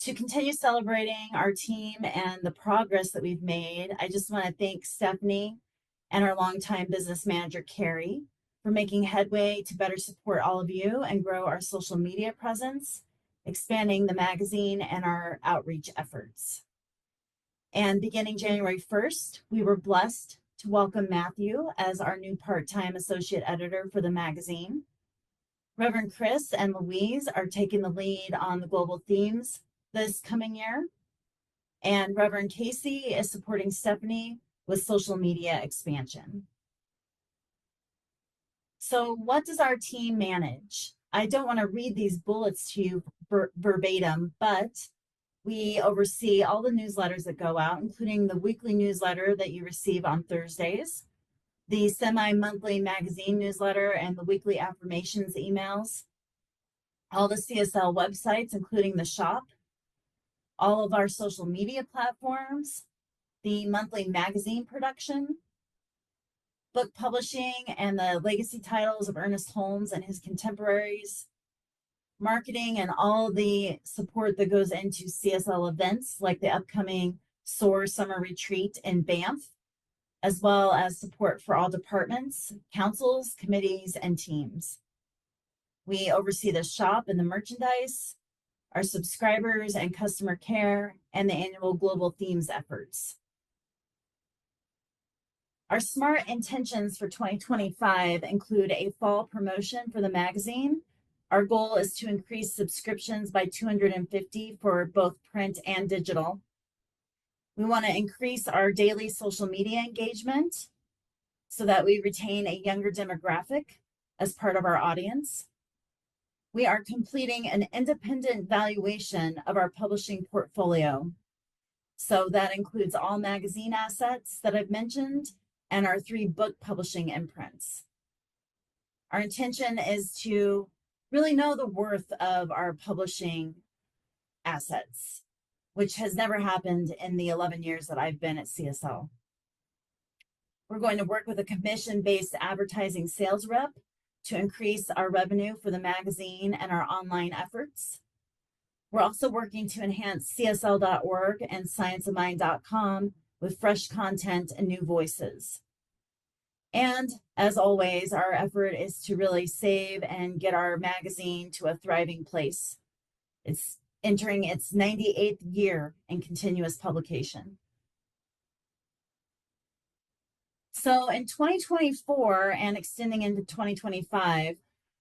To continue celebrating our team and the progress that we've made, I just want to thank Stephanie and our longtime business manager, Carrie, for making headway to better support all of you and grow our social media presence, expanding the magazine and our outreach efforts. And beginning January 1st, we were blessed to welcome Matthew as our new part-time associate editor for the magazine. Reverend Chris and Louise are taking the lead on the global themes this coming year. And Reverend Casey is supporting Stephanie with social media expansion. So what does our team manage? I don't want to read these bullets to you verbatim, but we oversee all the newsletters that go out, including the weekly newsletter that you receive on Thursdays, the semi-monthly magazine newsletter, and the weekly affirmations emails, all the CSL websites, including the shop, all of our social media platforms, the monthly magazine production, book publishing and the legacy titles of Ernest Holmes and his contemporaries, marketing and all the support that goes into CSL events like the upcoming SOAR Summer Retreat in Banff, as well as support for all departments, councils, committees, and teams. We oversee the shop and the merchandise, our subscribers and customer care, and the annual global themes efforts. Our smart intentions for 2025 include a fall promotion for the magazine. Our goal is to increase subscriptions by 250 for both print and digital. We want to increase our daily social media engagement so that we retain a younger demographic as part of our audience. We are completing an independent valuation of our publishing portfolio. So that includes all magazine assets that I've mentioned and our 3 book publishing imprints. Our intention is to really know the worth of our publishing assets, which has never happened in the 11 years that I've been at CSL. We're going to work with a commission-based advertising sales rep to increase our revenue for the magazine and our online efforts. We're also working to enhance CSL.org and scienceofmind.com with fresh content and new voices. And as always, our effort is to really save and get our magazine to a thriving place. It's entering its 98th year in continuous publication. So in 2024 and extending into 2025,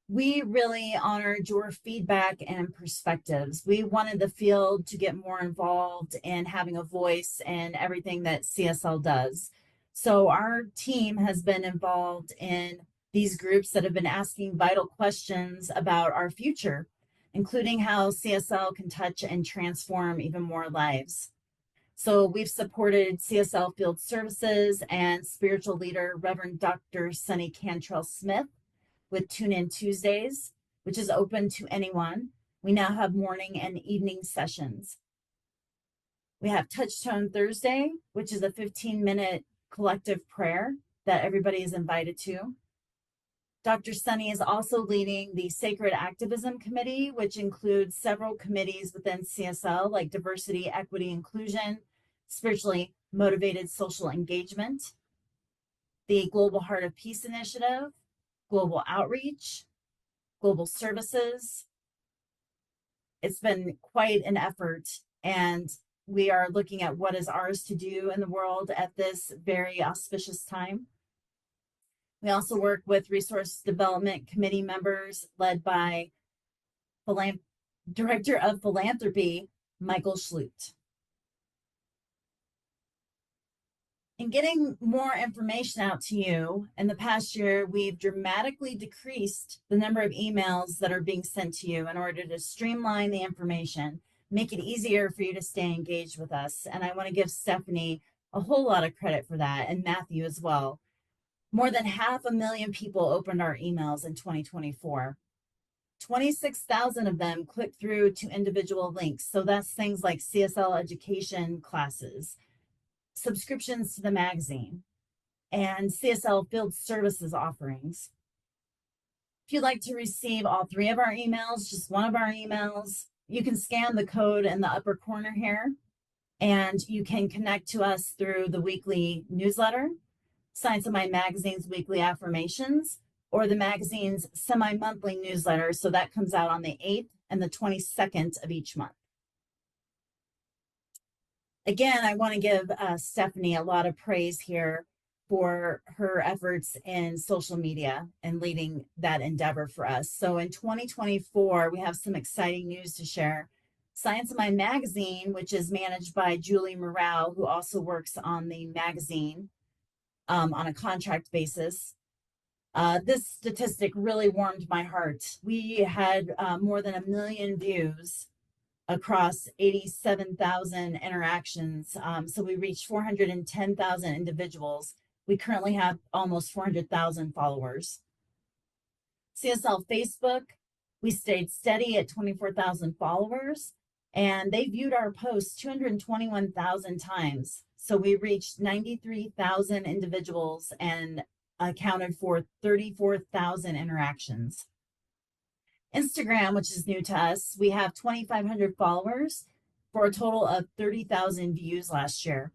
we really honored your feedback and perspectives. We wanted the field to get more involved in having a voice in everything that CSL does. So our team has been involved in these groups that have been asking vital questions about our future, including how CSL can touch and transform even more lives. So we've supported CSL Field Services and spiritual leader Reverend Dr. Sunny Cantrell Smith with Tune In Tuesdays, which is open to anyone. We now have morning and evening sessions. We have Touchstone Thursday, which is a 15-minute collective prayer that everybody is invited to. Dr. Sunny is also leading the Sacred Activism Committee, which includes several committees within CSL like diversity, equity, inclusion, spiritually motivated social engagement, the Global Heart of Peace Initiative, global outreach, global services. It's been quite an effort, and we are looking at what is ours to do in the world at this very auspicious time. We also work with Resource Development Committee members led by Director of Philanthropy, Michael Schlut. In getting more information out to you, in the past year, we've dramatically decreased the number of emails that are being sent to you in order to streamline the information, make it easier for you to stay engaged with us. And I want to give Stephanie a whole lot of credit for that, and Matthew as well. More than 500,000 people opened our emails in 2024. 26,000 of them clicked through to individual links. So that's things like CSL education classes, subscriptions to the magazine, and CSL Field Services offerings. If you'd like to receive all 3 of our emails, just one of our emails, you can scan the code in the upper corner here, and you can connect to us through the weekly newsletter, Science of Mind Magazine's weekly affirmations, or the magazine's semi-monthly newsletter. So that comes out on the 8th and the 22nd of each month. Again, I want to give Stephanie a lot of praise here. for her efforts in social media and leading that endeavor for us. So in 2024, we have some exciting news to share. Science of Mind magazine, which is managed by Julie Morale, who also works on the magazine on a contract basis. This statistic really warmed my heart. We had more than 1 million views across 87,000 interactions. So we reached 410,000 individuals. We currently have almost 400,000 followers. CSL Facebook, we stayed steady at 24,000 followers, and they viewed our posts 221,000 times. So we reached 93,000 individuals and accounted for 34,000 interactions. Instagram, which is new to us, we have 2,500 followers for a total of 30,000 views last year.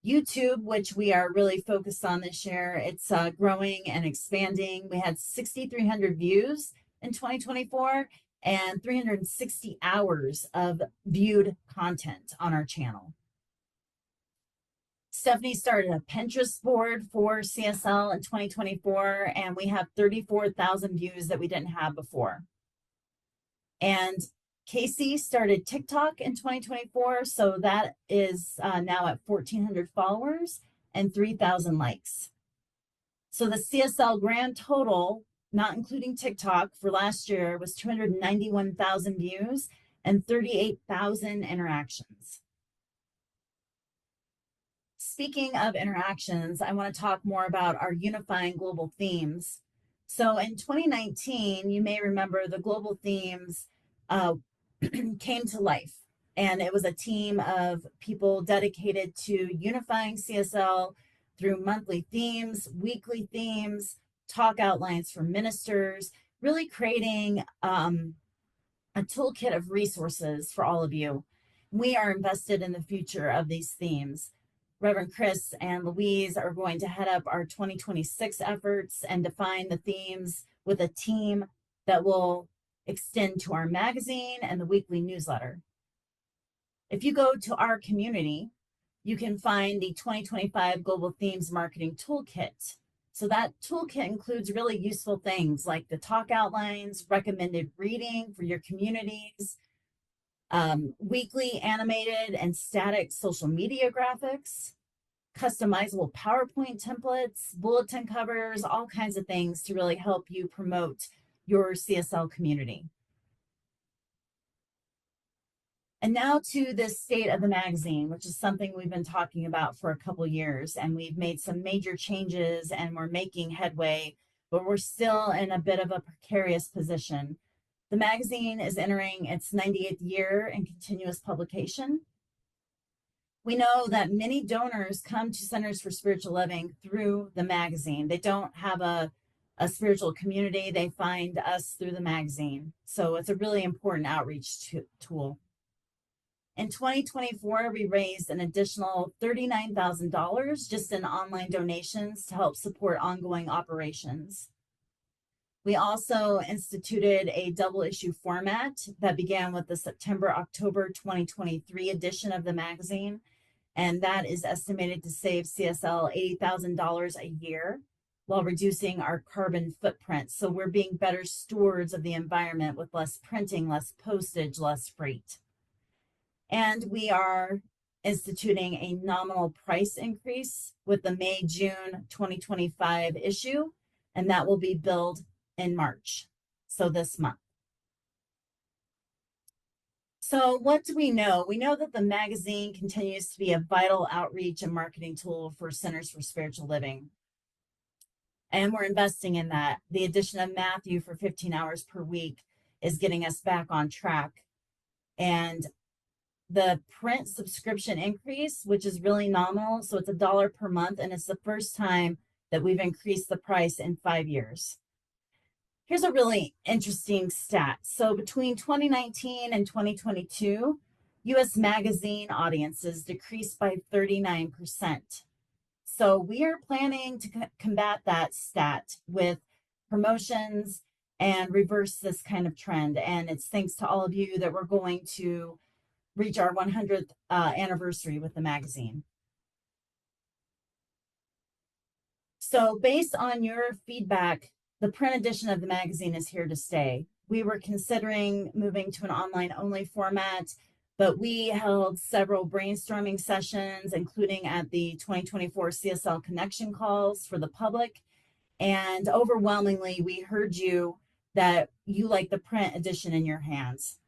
YouTube, which we are really focused on this year, it's growing and expanding. We had 6,300 views in 2024 and 360 hours of viewed content on our channel. Stephanie started a Pinterest board for CSL in 2024, and we have 34,000 views that we didn't have before. And Casey started TikTok in 2024, so that is now at 1,400 followers and 3,000 likes. So the CSL grand total, not including TikTok, for last year was 291,000 views and 38,000 interactions. Speaking of interactions, I want to talk more about our unifying global themes. So in 2019, you may remember the global themes came to life, and it was a team of people dedicated to unifying CSL through monthly themes, weekly themes, talk outlines for ministers, really creating a toolkit of resources for all of you. We are invested in the future of these themes. Reverend Chris and Louise are going to head up our 2026 efforts and define the themes with a team that will extend to our magazine and the weekly newsletter. If you go to our community, you can find the 2025 Global Themes Marketing Toolkit. So that toolkit includes really useful things like the talk outlines, recommended reading for your communities, weekly animated and static social media graphics, customizable PowerPoint templates, bulletin covers, all kinds of things to really help you promote your CSL community. And now to the state of the magazine, which is something we've been talking about for a couple years, and we've made some major changes and we're making headway, but we're still in a bit of a precarious position. The magazine is entering its 98th year in continuous publication. We know that many donors come to Centers for Spiritual Living through the magazine. They don't have a spiritual community. They find us through the magazine. So it's a really important outreach tool. In 2024, we raised an additional $39,000 just in online donations to help support ongoing operations. We also instituted a double issue format that began with the September-October 2023 edition of the magazine, and that is estimated to save CSL $80,000 a year while reducing our carbon footprint. So we're being better stewards of the environment with less printing, less postage, less freight. And we are instituting a nominal price increase with the May-June 2025 issue, and that will be billed in March, so this month. So what do we know? We know that the magazine continues to be a vital outreach and marketing tool for Centers for Spiritual Living. And we're investing in that. The addition of Matthew for 15 hours per week is getting us back on track. And the print subscription increase, which is really nominal, so it's $1 per month, and it's the first time that we've increased the price in 5 years. Here's a really interesting stat. So between 2019 and 2022, U.S. magazine audiences decreased by 39%. So we are planning to combat that stat with promotions and reverse this kind of trend. And it's thanks to all of you that we're going to reach our 100th anniversary with the magazine. So based on your feedback, the print edition of the magazine is here to stay. We were considering moving to an online only format, but we held several brainstorming sessions, including at the 2024 CSL Connection calls for the public. And overwhelmingly, we heard you that you like the print edition in your hands.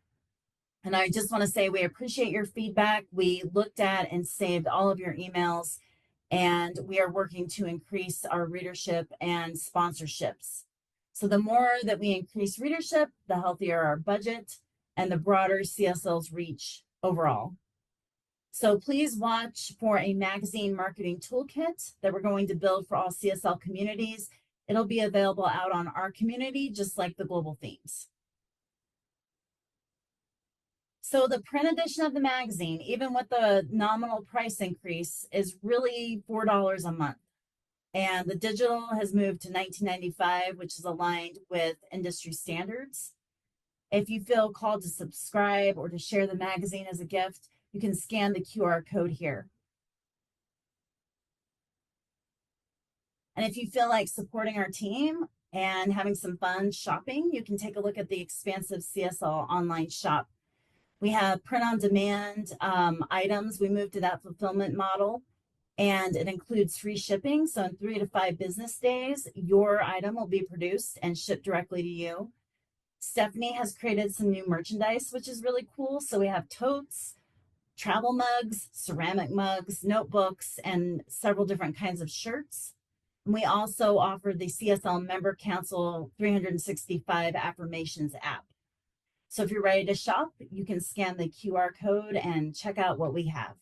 And I just want to say we appreciate your feedback. We looked at and saved all of your emails, and we are working to increase our readership and sponsorships. So the more that we increase readership, the healthier our budget and the broader CSL's reach overall. So please watch for a magazine marketing toolkit that we're going to build for all CSL communities. It'll be available out on our community, just like the global themes. So the print edition of the magazine, even with the nominal price increase, is really $4 a month. And the digital has moved to $19.95, which is aligned with industry standards. If you feel called to subscribe or to share the magazine as a gift, you can scan the QR code here. And if you feel like supporting our team and having some fun shopping, you can take a look at the expansive CSL online shop. We have print on demand items. We moved to that fulfillment model, and it includes free shipping. So in 3 to 5 business days, your item will be produced and shipped directly to you. Stephanie has created some new merchandise, which is really cool. So we have totes, travel mugs, ceramic mugs, notebooks, and several different kinds of shirts. And we also offer the CSL Member Council 365 Affirmations app. So if you're ready to shop, you can scan the QR code and check out what we have.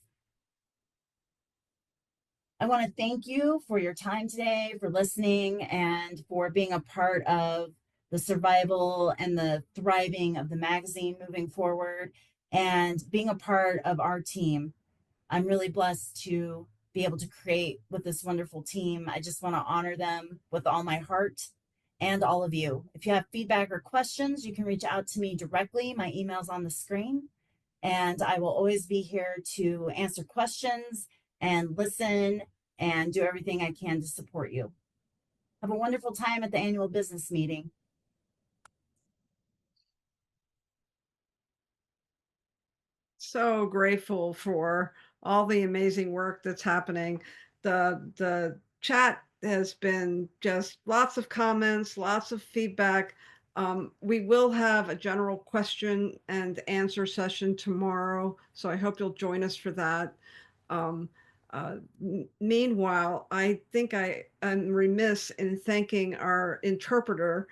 I want to thank you for your time today, for listening, and for being a part of the survival and the thriving of the magazine moving forward, and being a part of our team. I'm really blessed to be able to create with this wonderful team. I just want to honor them with all my heart, and all of you. If you have feedback or questions, you can reach out to me directly. My email's on the screen, and I will always be here to answer questions and listen and do everything I can to support you. Have a wonderful time at the annual business meeting. So grateful for all the amazing work that's happening. The chat has been just lots of comments, lots of feedback. We will have a general question and answer session tomorrow, so I hope you'll join us for that. Meanwhile, I think I am remiss in thanking our interpreter,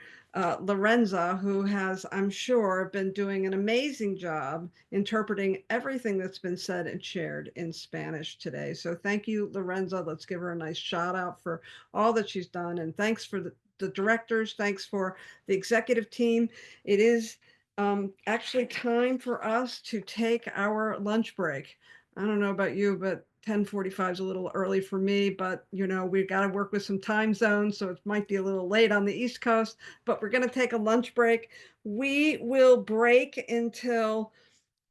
Lorenza, who has, I'm sure, been doing an amazing job interpreting everything that's been said and shared in Spanish today. So thank you, Lorenza. Let's give her a nice shout out for all that she's done. And thanks for the directors. Thanks for the executive team. It is actually time for us to take our lunch break. I don't know about you, but 10:45 is a little early for me, but you know, we've got to work with some time zones, so it might be a little late on the East Coast, but we're going to take a lunch break. We will break until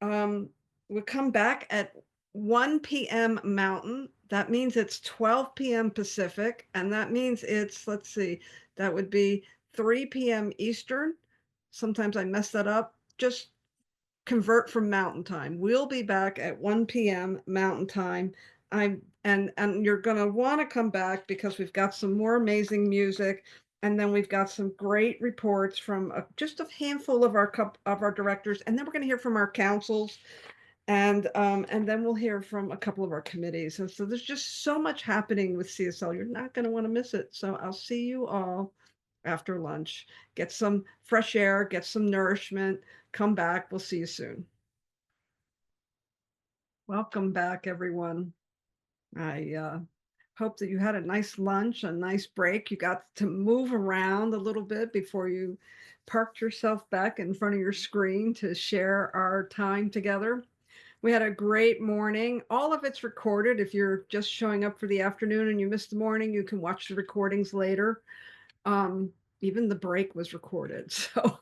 we'll come back at 1 p.m. Mountain. That means it's 12 p.m. Pacific, and that means it's, let's see, that would be 3 p.m. Eastern. Sometimes I mess that up. Just convert from Mountain Time. We'll be back at 1 p.m. Mountain Time. And you're going to want to come back because we've got some more amazing music, and then we've got some great reports from just a handful of our directors, and then we're going to hear from our councils, and then we'll hear from a couple of our committees. And so there's just so much happening with CSL. You're not going to want to miss it. So I'll see you all after lunch. Get some fresh air, get some nourishment, come back. We'll see you soon. Welcome back, everyone. I hope that you had a nice lunch, a nice break. You got to move around a little bit before you parked yourself back in front of your screen to share our time together. We had a great morning. All of it's recorded. If you're just showing up for the afternoon and you missed the morning, you can watch the recordings later. Even the break was recorded. So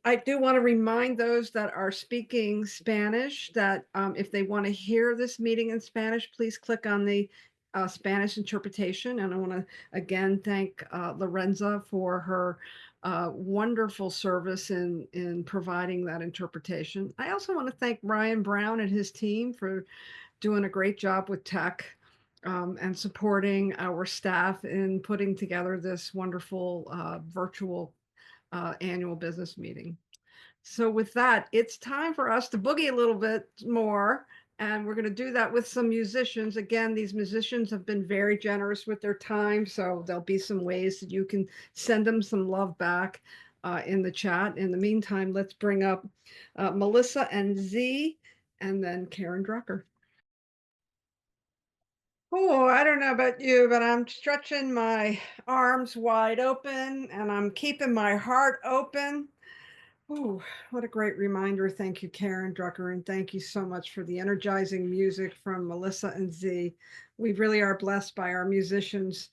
I do want to remind those that are speaking Spanish that if they want to hear this meeting in Spanish, please click on the Spanish interpretation. And I want to again thank Lorenza for her wonderful service in providing that interpretation. I also want to thank Ryan Brown and his team for doing a great job with tech and supporting our staff in putting together this wonderful virtual annual business meeting. So with that, it's time for us to boogie a little bit more. And we're going to do that with some musicians. Again, these musicians have been very generous with their time. So there'll be some ways that you can send them some love back in the chat. In the meantime, let's bring up Melissa and Z and then Karen Drucker. Oh, I don't know about you, but I'm stretching my arms wide open and I'm keeping my heart open. Oh, what a great reminder. Thank you, Karen Drucker, and thank you so much for the energizing music from Melissa and Z. We really are blessed by our musicians.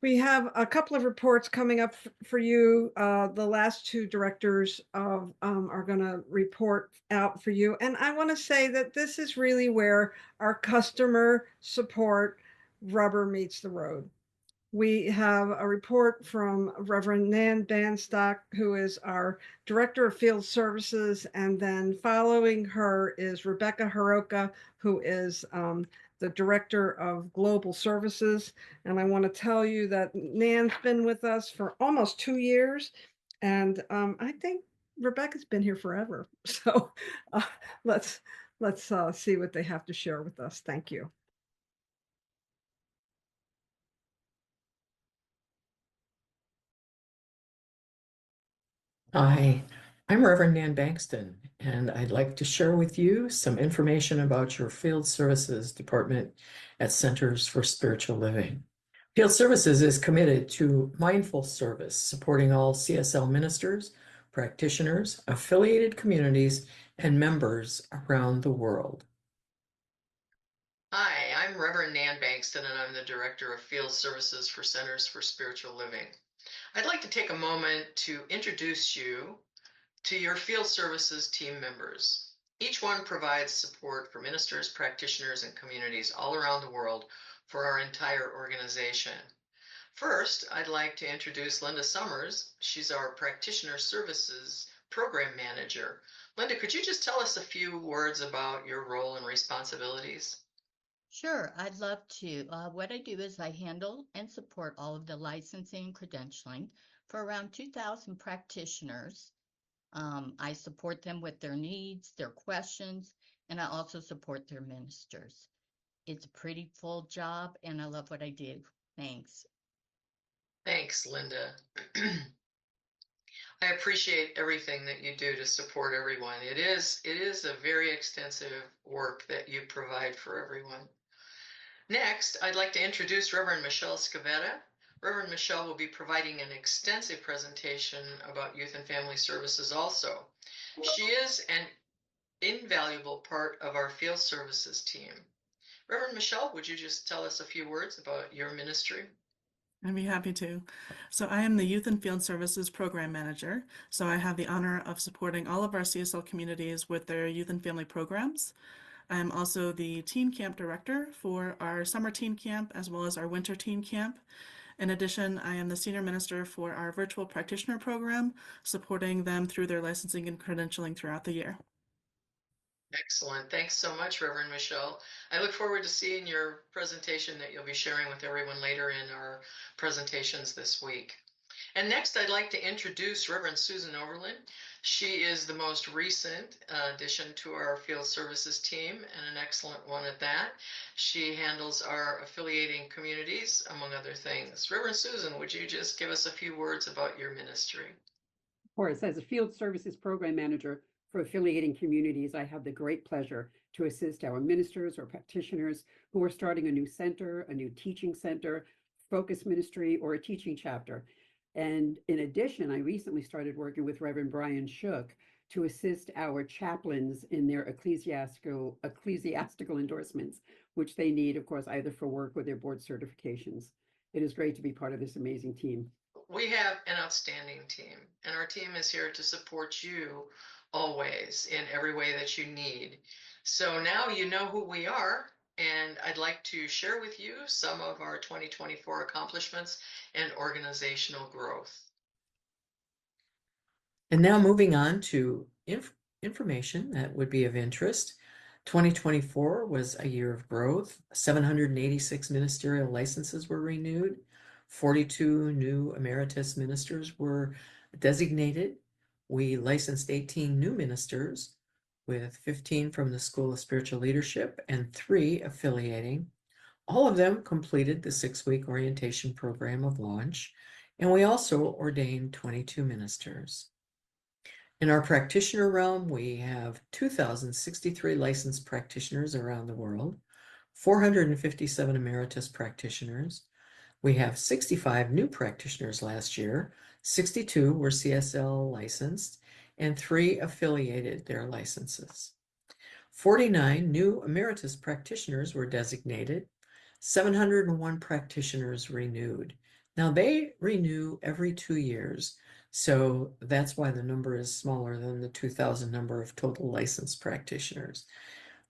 We have a couple of reports coming up for you. The last two directors are going to report out for you. And I want to say that this is really where our customer support rubber meets the road. We have a report from Reverend Nan Banstock, who is our Director of Field Services, and then following her is Rebecca Haroka, who is the Director of Global Services. And I want to tell you that Nan's been with us for almost 2 years, and I think Rebecca's been here forever. So let's see what they have to share with us. Thank you. Hi, I'm Reverend Nan Bankston, and I'd like to share with you some information about your Field Services Department at Centers for Spiritual Living. Field Services is committed to mindful service, supporting all CSL ministers, practitioners, affiliated communities, and members around the world. Hi, I'm Reverend Nan Bankston, and I'm the Director of Field Services for Centers for Spiritual Living. I'd like to take a moment to introduce you to your field services team members. Each one provides support for ministers, practitioners, and communities all around the world for our entire organization. First, I'd like to introduce Linda Summers. She's our Practitioner Services Program Manager. Linda, could you just tell us a few words about your role and responsibilities? Sure, I'd love to. What I do is I handle and support all of the licensing and credentialing for around 2,000 practitioners. I support them with their needs, their questions, and I also support their ministers. It's a pretty full job, and I love what I do. Thanks. Thanks, Linda. I appreciate everything that you do to support everyone. It is a very extensive work that you provide for everyone. Next, I'd like to introduce Reverend Michelle Scavetta. Reverend Michelle will be providing an extensive presentation about youth and family services also. She is an invaluable part of our field services team. Reverend Michelle, would you just tell us a few words about your ministry? I'd be happy to. So I am the Youth and Field Services Program Manager. So I have the honor of supporting all of our CSL communities with their youth and family programs. I am also the Teen Camp Director for our summer teen camp as well as our winter teen camp. In addition, I am the Senior Minister for our virtual practitioner program, supporting them through their licensing and credentialing throughout the year. Excellent. Thanks so much, Reverend Michelle. I look forward to seeing your presentation that you'll be sharing with everyone later in our presentations this week. And next, I'd like to introduce Reverend Susan Overland. She is the most recent addition to our field services team, and an excellent one at that. She handles our affiliating communities, among other things. Reverend Susan, would you just give us a few words about your ministry? Of course, as a field services program manager for affiliating communities, I have the great pleasure to assist our ministers or practitioners who are starting a new center, a new teaching center, focus ministry, or a teaching chapter. And in addition, I recently started working with Reverend Brian Shook to assist our chaplains in their ecclesiastical endorsements, which they need, of course, either for work or their board certifications. It is great to be part of this amazing team. We have an outstanding team, and our team is here to support you always in every way that you need. So now you know who we are. and I'd like to share with you some of our 2024 accomplishments and organizational growth. And now moving on to information that would be of interest. 2024 was a year of growth. 786 ministerial licenses were renewed. 42 new emeritus ministers were designated. We licensed 18 new ministers, with 15 from the School of Spiritual Leadership and 3 affiliating. All of them completed the 6-week orientation program of launch, and we also ordained 22 ministers. In our practitioner realm, we have 2,063 licensed practitioners around the world, 457 emeritus practitioners. We have 65 new practitioners last year, 62 were CSL licensed, and 3 affiliated their licenses. 49 new emeritus practitioners were designated, 701 practitioners renewed. Now they renew every 2 years, so that's why the number is smaller than the 2,000 number of total licensed practitioners.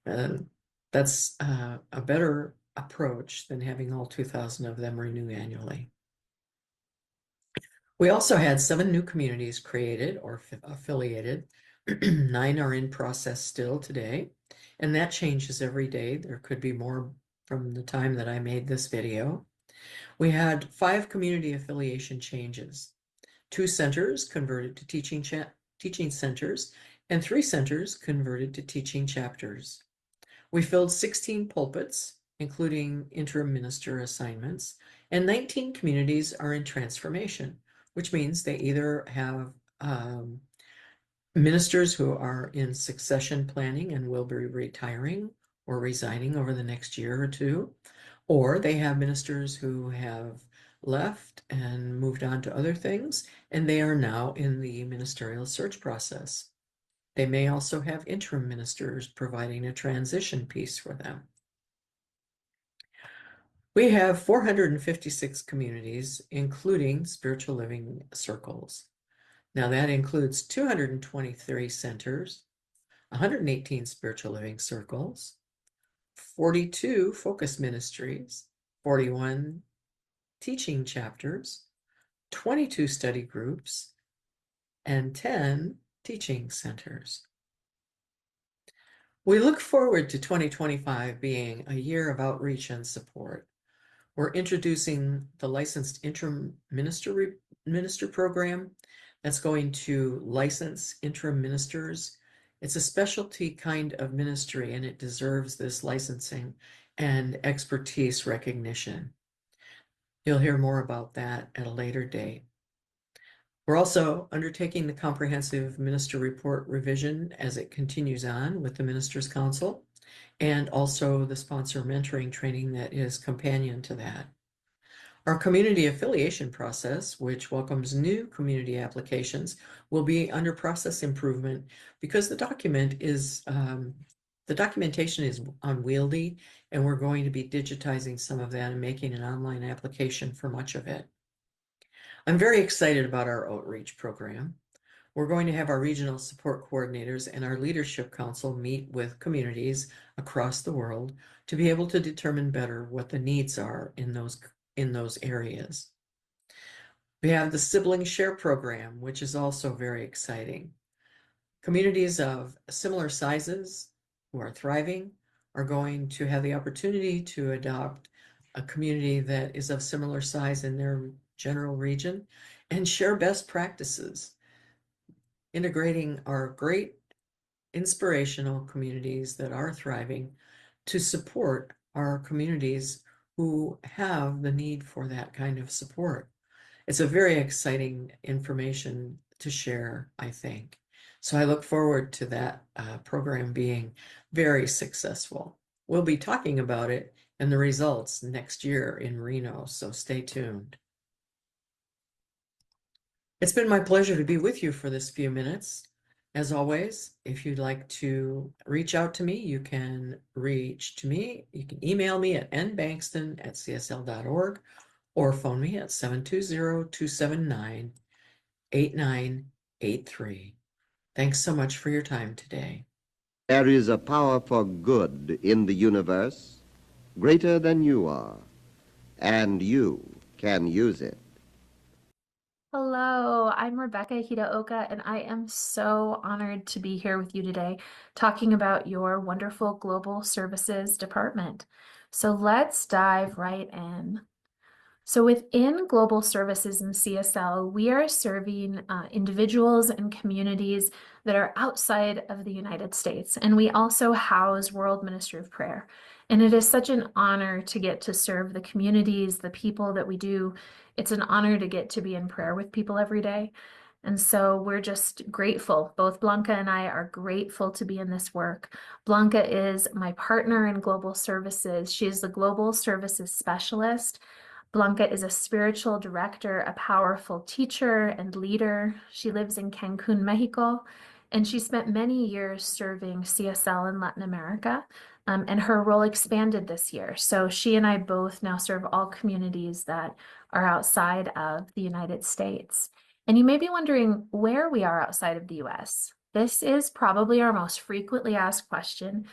That's a better approach than having all 2,000 of them renew annually. We also had 7 new communities created or affiliated. 9 are in process still today, and that changes every day. There could be more from the time that I made this video. We had 5 community affiliation changes. 2 centers converted to teaching centers, and 3 centers converted to teaching chapters. We filled 16 pulpits, including interim minister assignments, and 19 communities are in transformation, which means they either have ministers who are in succession planning and will be retiring or resigning over the next year or two, or they have ministers who have left and moved on to other things, and they are now in the ministerial search process. They may also have interim ministers providing a transition piece for them. We have 456 communities, including spiritual living circles. Now that includes 223 centers, 118 spiritual living circles, 42 focus ministries, 41 teaching chapters, 22 study groups, and 10 teaching centers. We look forward to 2025 being a year of outreach and support. We're introducing the licensed interim minister program that's going to license interim ministers. It's a specialty kind of ministry, and it deserves this licensing and expertise recognition. You'll hear more about that at a later date. We're also undertaking the comprehensive minister report revision as it continues on with the Ministers' Council, and also the sponsor mentoring training that is companion to that. Our community affiliation process, which welcomes new community applications, will be under process improvement because the documentation is unwieldy, and we're going to be digitizing some of that and making an online application for much of it. I'm very excited about our outreach program. We're going to have our regional support coordinators and our leadership council meet with communities across the world to be able to determine better what the needs are in those areas. We have the sibling share program, which is also very exciting. Communities of similar sizes who are thriving are going to have the opportunity to adopt a community that is of similar size in their general region and share best practices, integrating our great inspirational communities that are thriving to support our communities who have the need for that kind of support. It's a very exciting information to share, I think. So I look forward to that program being very successful. We'll be talking about it and the results next year in Reno, so stay tuned. It's been my pleasure to be with you for this few minutes. As always, if you'd like to reach out to me, you can reach to me. You can email me at nbankston@csl.org or phone me at 720-279-8983. Thanks so much for your time today. There is a power for good in the universe, greater than you are, and you can use it. Hello, I'm Rebecca Hitaoka, and I am so honored to be here with you today talking about your wonderful Global Services Department. So let's dive right in. So within Global Services and CSL, we are serving individuals and communities that are outside of the United States. And we also house World Ministry of Prayer. And it is such an honor to get to serve the communities, the people that we do. It's an honor to get to be in prayer with people every day. And so we're just grateful. Both Blanca and I are grateful to be in this work. Blanca is my partner in Global Services. She is the Global Services Specialist. Blanca is a spiritual director, a powerful teacher and leader. She lives in Cancun, Mexico, and she spent many years serving CSL in Latin America, and her role expanded this year. So she and I both now serve all communities that are outside of the United States. And you may be wondering where we are outside of the US. This is probably our most frequently asked question,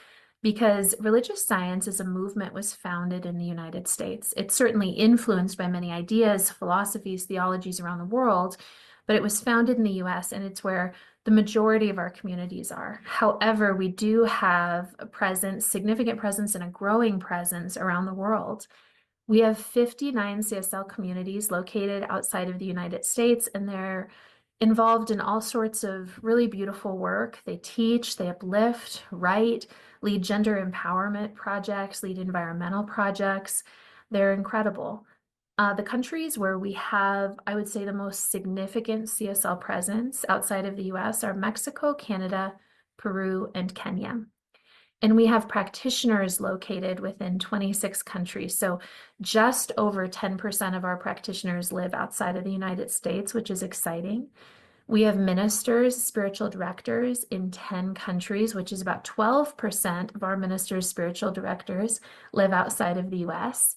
because religious science as a movement was founded in the United States. It's certainly influenced by many ideas, philosophies, theologies around the world, but it was founded in the US, and it's where the majority of our communities are. However, we do have a presence, significant presence, and a growing presence around the world. We have 59 CSL communities located outside of the United States, and they're involved in all sorts of really beautiful work. They teach, they uplift, write, lead gender empowerment projects, lead environmental projects. They're incredible. The countries where we have, I would say, the most significant CSL presence outside of the US are Mexico, Canada, Peru, and Kenya. And we have practitioners located within 26 countries. So just over 10% of our practitioners live outside of the United States, which is exciting. We have ministers, spiritual directors in 10 countries, which is about 12% of our ministers, spiritual directors live outside of the US.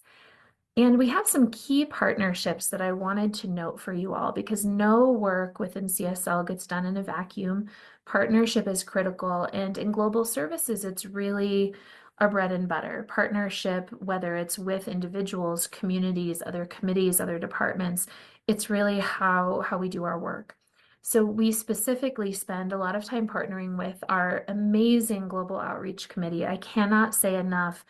And we have some key partnerships that I wanted to note for you all, because no work within CSL gets done in a vacuum. Partnership is critical. And in global services, it's really our bread and butter. Partnership, whether it's with individuals, communities, other committees, other departments, it's really how we do our work. So we specifically spend a lot of time partnering with our amazing Global Outreach Committee. I cannot say enough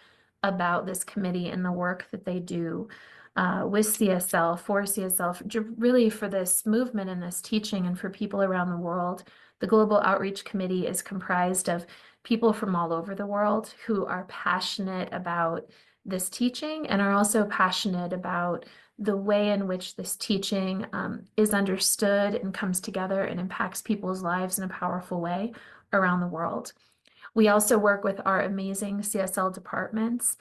about this committee and the work that they do with CSL, for CSL, really for this movement and this teaching and for people around the world. The Global Outreach Committee is comprised of people from all over the world who are passionate about this teaching and are also passionate about the way in which this teaching is understood and comes together and impacts people's lives in a powerful way around the world. We also work with our amazing CSL departments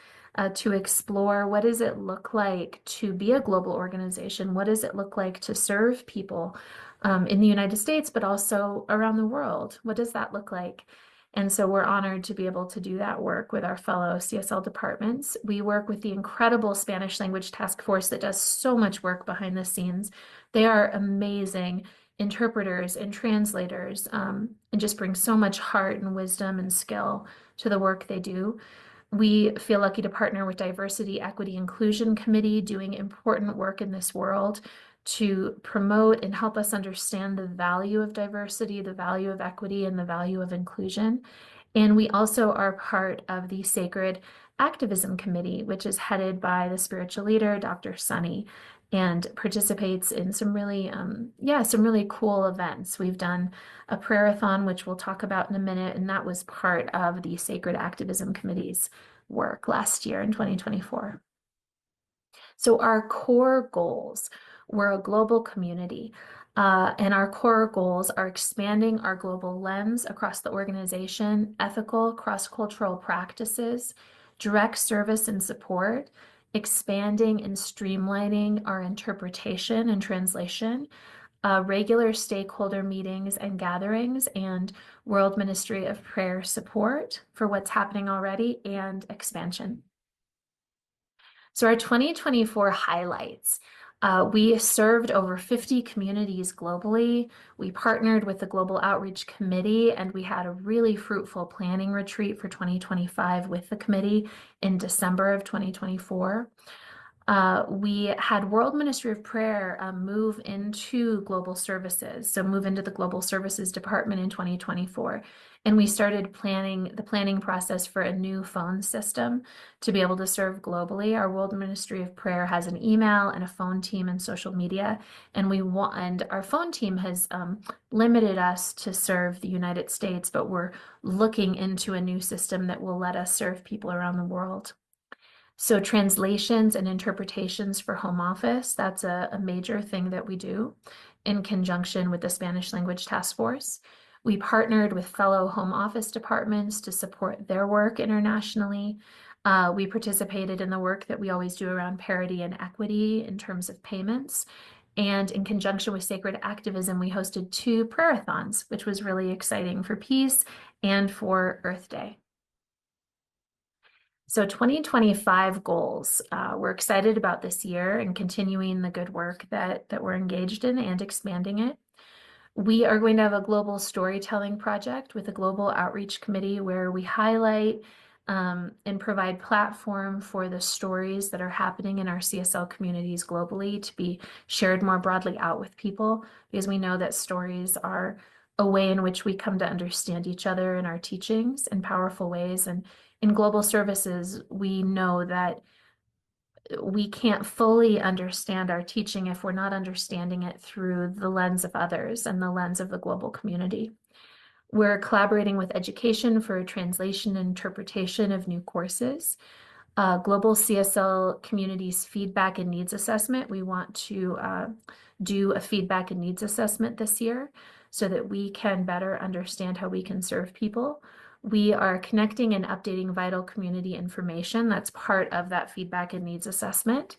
to explore what does it look like to be a global organization? What does it look like to serve people in the United States, but also around the world? What does that look like? And so we're honored to be able to do that work with our fellow CSL departments. We work with the incredible Spanish language task force that does so much work behind the scenes. They are amazing interpreters and translators, and just bring so much heart and wisdom and skill to the work they do. We feel lucky to partner with Diversity, Equity, Inclusion Committee, doing important work in this world to promote and help us understand the value of diversity, the value of equity, and the value of inclusion. And we also are part of the Sacred Activism Committee, which is headed by the spiritual leader, Dr. Sunny, and participates in some really, some really cool events. We've done a prayer-a-thon, which we'll talk about in a minute, and that was part of the Sacred Activism Committee's work last year in 2024. So our core goals, we're a global community, and our core goals are expanding our global lens across the organization, ethical, cross-cultural practices, direct service and support, expanding and streamlining our interpretation and translation, regular stakeholder meetings and gatherings, and World Ministry of Prayer support for what's happening already, and expansion. So our 2024 highlights. We served over 50 communities globally. We partnered with the Global Outreach Committee, and we had a really fruitful planning retreat for 2025 with the committee in December of 2024. We had World Ministry of Prayer move into global services, so move into the Global Services Department in 2024. And we started the planning process for a new phone system to be able to serve globally. Our World Ministry of Prayer has an email and a phone team and social media, and our phone team has limited us to serve the United States, but we're looking into a new system that will let us serve people around the world. So translations and interpretations for home office, that's a major thing that we do in conjunction with the Spanish Language Task Force. We partnered with fellow home office departments to support their work internationally. We participated in the work that we always do around parity and equity in terms of payments. And in conjunction with Sacred Activism, we hosted 2 prayer-a-thons, which was really exciting for peace and for Earth Day. So 2025 goals. We're excited about this year and continuing the good work that we're engaged in and expanding it. We are going to have a global storytelling project with a global outreach committee where we highlight and provide platform for the stories that are happening in our CSL communities globally to be shared more broadly out with people, because we know that stories are a way in which we come to understand each other in our teachings in powerful ways. And in global services, we know that we can't fully understand our teaching if we're not understanding it through the lens of others and the lens of the global community. We're collaborating with education for translation and interpretation of new courses. Global CSL Communities Feedback and Needs Assessment. We want to do a feedback and needs assessment this year so that we can better understand how we can serve people. We are connecting and updating vital community information. That's part of that feedback and needs assessment.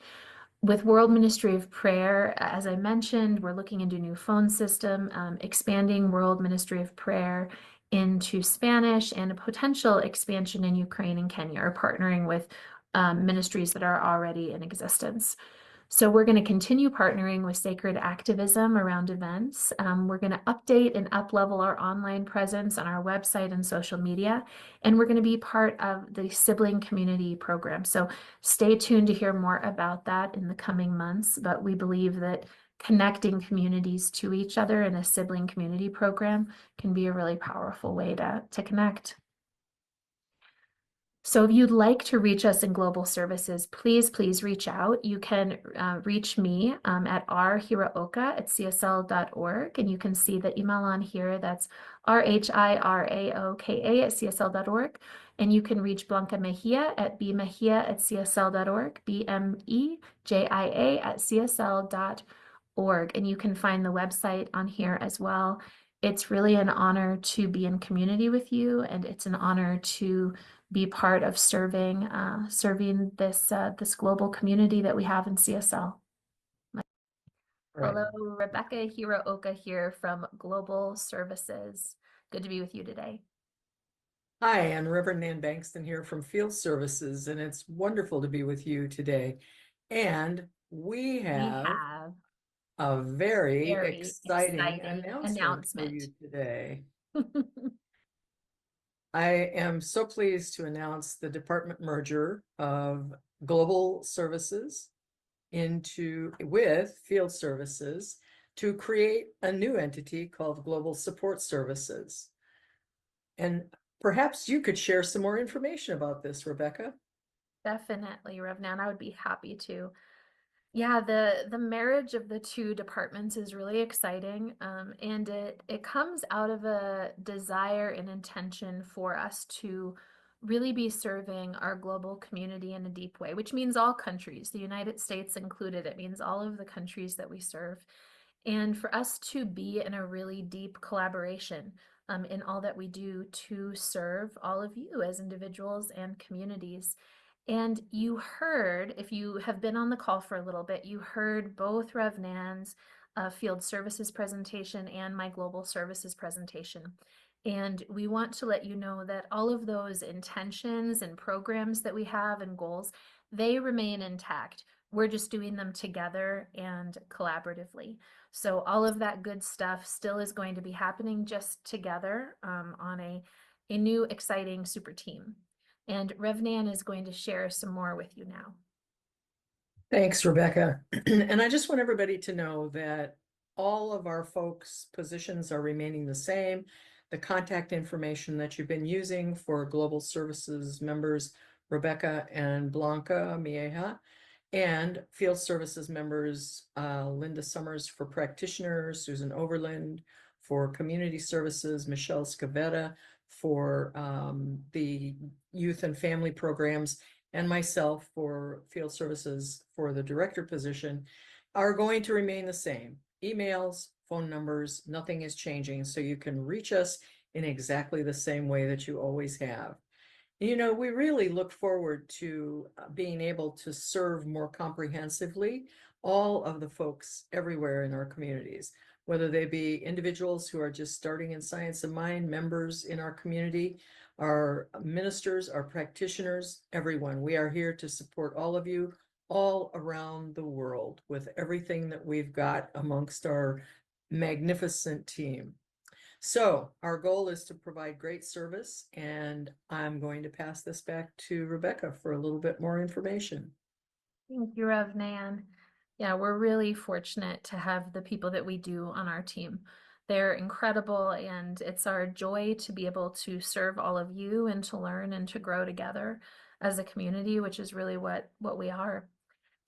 With World Ministry of Prayer, as I mentioned, we're looking into a new phone system, expanding World Ministry of Prayer into Spanish, and a potential expansion in Ukraine and Kenya, or partnering with ministries that are already in existence. So we're going to continue partnering with Sacred Activism around events. We're going to update and up-level our online presence on our website and social media, and we're going to be part of the sibling community program. So stay tuned to hear more about that in the coming months, but we believe that connecting communities to each other in a sibling community program can be a really powerful way to connect. So if you'd like to reach us in global services, please reach out. You can reach me at rhiraoka@csl.org, and you can see the email on here. That's rhiraoka@csl.org. And you can reach Blanca Mejia at bmejia@csl.org, bmejia@csl.org. And you can find the website on here as well. It's really an honor to be in community with you, and it's an honor to be part of serving this global community that we have in CSL. Right. Hello, Rebecca Hiraoka here from Global Services. Good to be with you today. Hi, and Reverend Nan Bankston here from Field Services, and it's wonderful to be with you today. And we have a very exciting announcement for you today. I am so pleased to announce the department merger of Global Services with Field Services to create a new entity called Global Support Services. And perhaps you could share some more information about this, Rebecca. Definitely, Rev Nan, I would be happy to. Yeah, the marriage of the 2 departments is really exciting, and it comes out of a desire and intention for us to really be serving our global community in a deep way, which means all countries, the United States included. It means all of the countries that we serve, and for us to be in a really deep collaboration in all that we do to serve all of you as individuals and communities. And you heard, if you have been on the call for a little bit, you heard both Rev Nan's field services presentation and my global services presentation. And we want to let you know that all of those intentions and programs that we have and goals, they remain intact. We're just doing them together and collaboratively. So all of that good stuff still is going to be happening just together on a new exciting super team. And Revnan is going to share some more with you now. Thanks, Rebecca. And I just want everybody to know that all of our folks' positions are remaining the same. The contact information that you've been using for Global Services members, Rebecca and Blanca Mieja, and Field Services members, Linda Summers for practitioners, Susan Overland for community services, Michelle Scavetta for the youth and family programs, and myself for field services for the director position are going to remain the same. Emails, phone numbers, nothing is changing. So you can reach us in exactly the same way that you always have. You know, we really look forward to being able to serve more comprehensively all of the folks everywhere in our communities, whether they be individuals who are just starting in Science of Mind, members in our community, our ministers, our practitioners, everyone. We are here to support all of you all around the world with everything that we've got amongst our magnificent team. So our goal is to provide great service, and I'm going to pass this back to Rebecca for a little bit more information. Thank you, Revnan. Yeah, we're really fortunate to have the people that we do on our team. They're incredible, and it's our joy to be able to serve all of you and to learn and to grow together as a community, which is really what we are.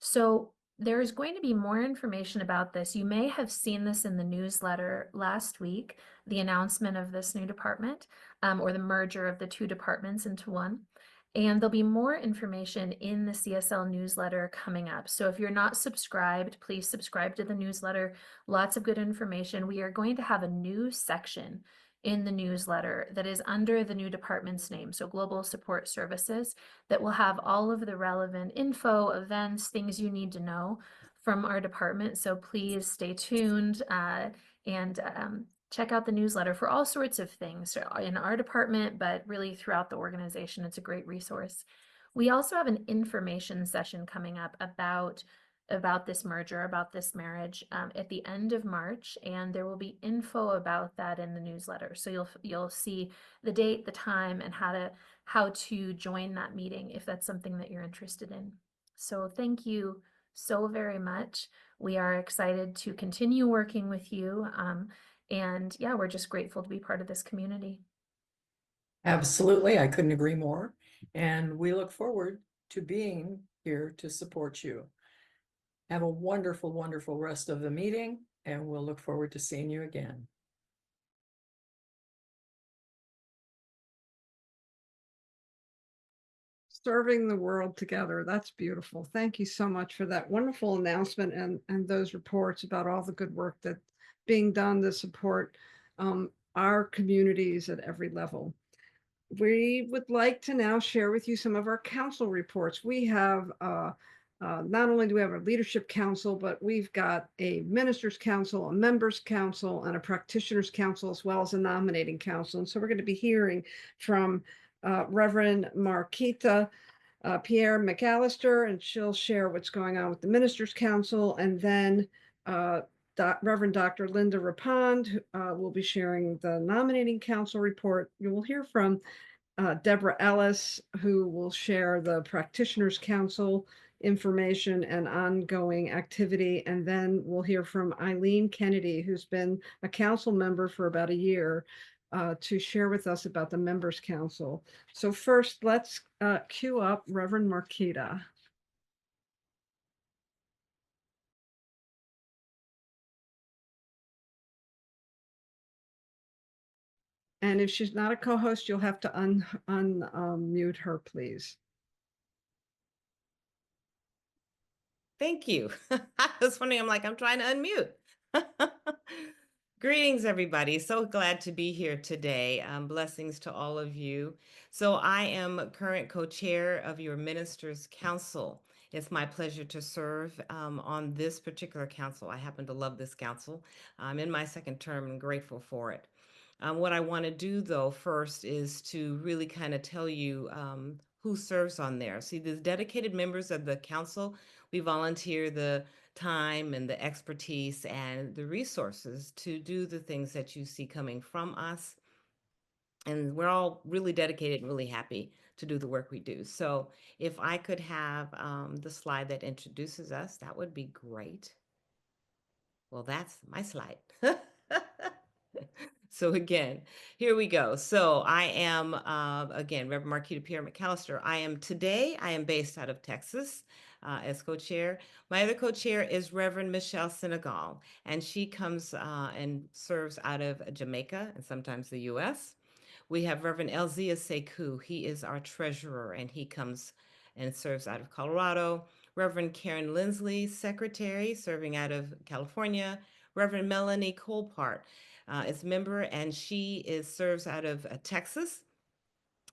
So there's going to be more information about this. You may have seen this in the newsletter last week, the announcement of this new department, or the merger of the two departments into one. And there'll be more information in the CSL newsletter coming up. So if you're not subscribed, please subscribe to the newsletter. Lots of good information. We are going to have a new section in the newsletter that is under the new department's name, so Global Support Services, that will have all of the relevant info, events, things you need to know from our department. So please stay tuned and check out the newsletter for all sorts of things in our department, but really throughout the organization. It's a great resource. We also have an information session coming up about this merger, about this marriage at the end of March, and there will be info about that in the newsletter. So you'll see the date, the time, and how to join that meeting if that's something that you're interested in. So thank you so very much. We are excited to continue working with you. And yeah, we're just grateful to be part of this community. Absolutely, I couldn't agree more. And we look forward to being here to support you. Have a wonderful, wonderful rest of the meeting, and we'll look forward to seeing you again. Serving the world together. That's beautiful. Thank you so much for that wonderful announcement and those reports about all the good work that's being done to support our communities at every level. We would like to now share with you some of our council reports. We have not only do we have a leadership council, but we've got a ministers council, a members council, and a practitioners council, as well as a nominating council. And so we're going to be hearing from Reverend Marquita Pierre McAllister, and she'll share what's going on with the ministers council. And then Reverend Dr. Linda Rapond will be sharing the nominating council report. You will hear from Deborah Ellis, who will share the practitioners council information and ongoing activity. And then we'll hear from Eileen Kennedy, who's been a council member for about a year, to share with us about the members council. So first, let's cue up Reverend Marquita. And if she's not a co-host, you'll have to unmute her, please. Thank you. I was wondering, I'm trying to unmute. Greetings, everybody. So glad to be here today. Blessings to all of you. So I am current co-chair of your Ministers Council. It's my pleasure to serve on this particular council. I happen to love this council. I'm in my second term and grateful for it. What I want to do, though, first is to really kind of tell you who serves on there. See, the dedicated members of the council, we volunteer the time and the expertise and the resources to do the things that you see coming from us. And we're all really dedicated and really happy to do the work we do. So if I could have the slide that introduces us, that would be great. Well, that's my slide. So again, here we go. So I am, again, Reverend Marquita Pierre McAllister. I am based out of Texas as co-chair. My other co-chair is Reverend Michelle Senegal, and she comes and serves out of Jamaica and sometimes the U.S. We have Reverend Elzia Sekou. He is our treasurer, and he comes and serves out of Colorado. Reverend Karen Lindsley, secretary, serving out of California. Reverend Melanie Colpart is member, and she serves out of Texas.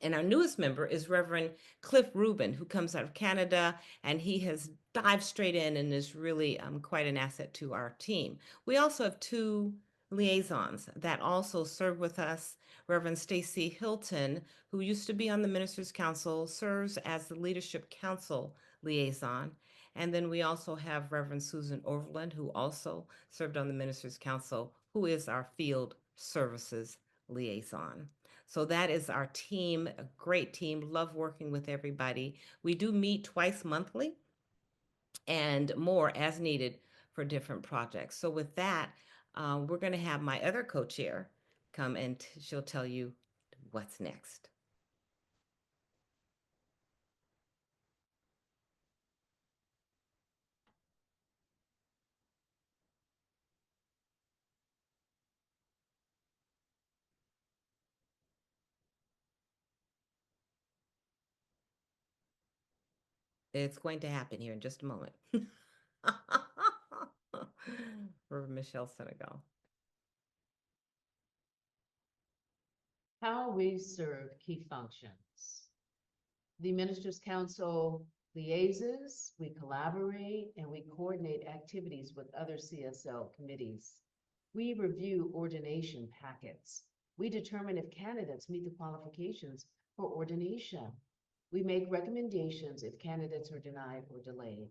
And our newest member is Reverend Cliff Rubin, who comes out of Canada, and he has dived straight in and is really quite an asset to our team. We also have two liaisons that also serve with us. Reverend Stacy Hilton, who used to be on the Ministers Council, serves as the Leadership Council liaison. And then we also have Reverend Susan Overland, who also served on the Ministers Council, who is our Field Services liaison. So that is our team, a great team. Love working with everybody. We do meet twice monthly and more as needed for different projects. So with that, we're going to have my other co-chair come and she'll tell you what's next. It's going to happen here in just a moment. For Michelle Senegal. How we serve key functions. The Ministers' Council liaises, we collaborate, and we coordinate activities with other CSL committees. We review ordination packets. We determine if candidates meet the qualifications for ordination. We make recommendations if candidates are denied or delayed.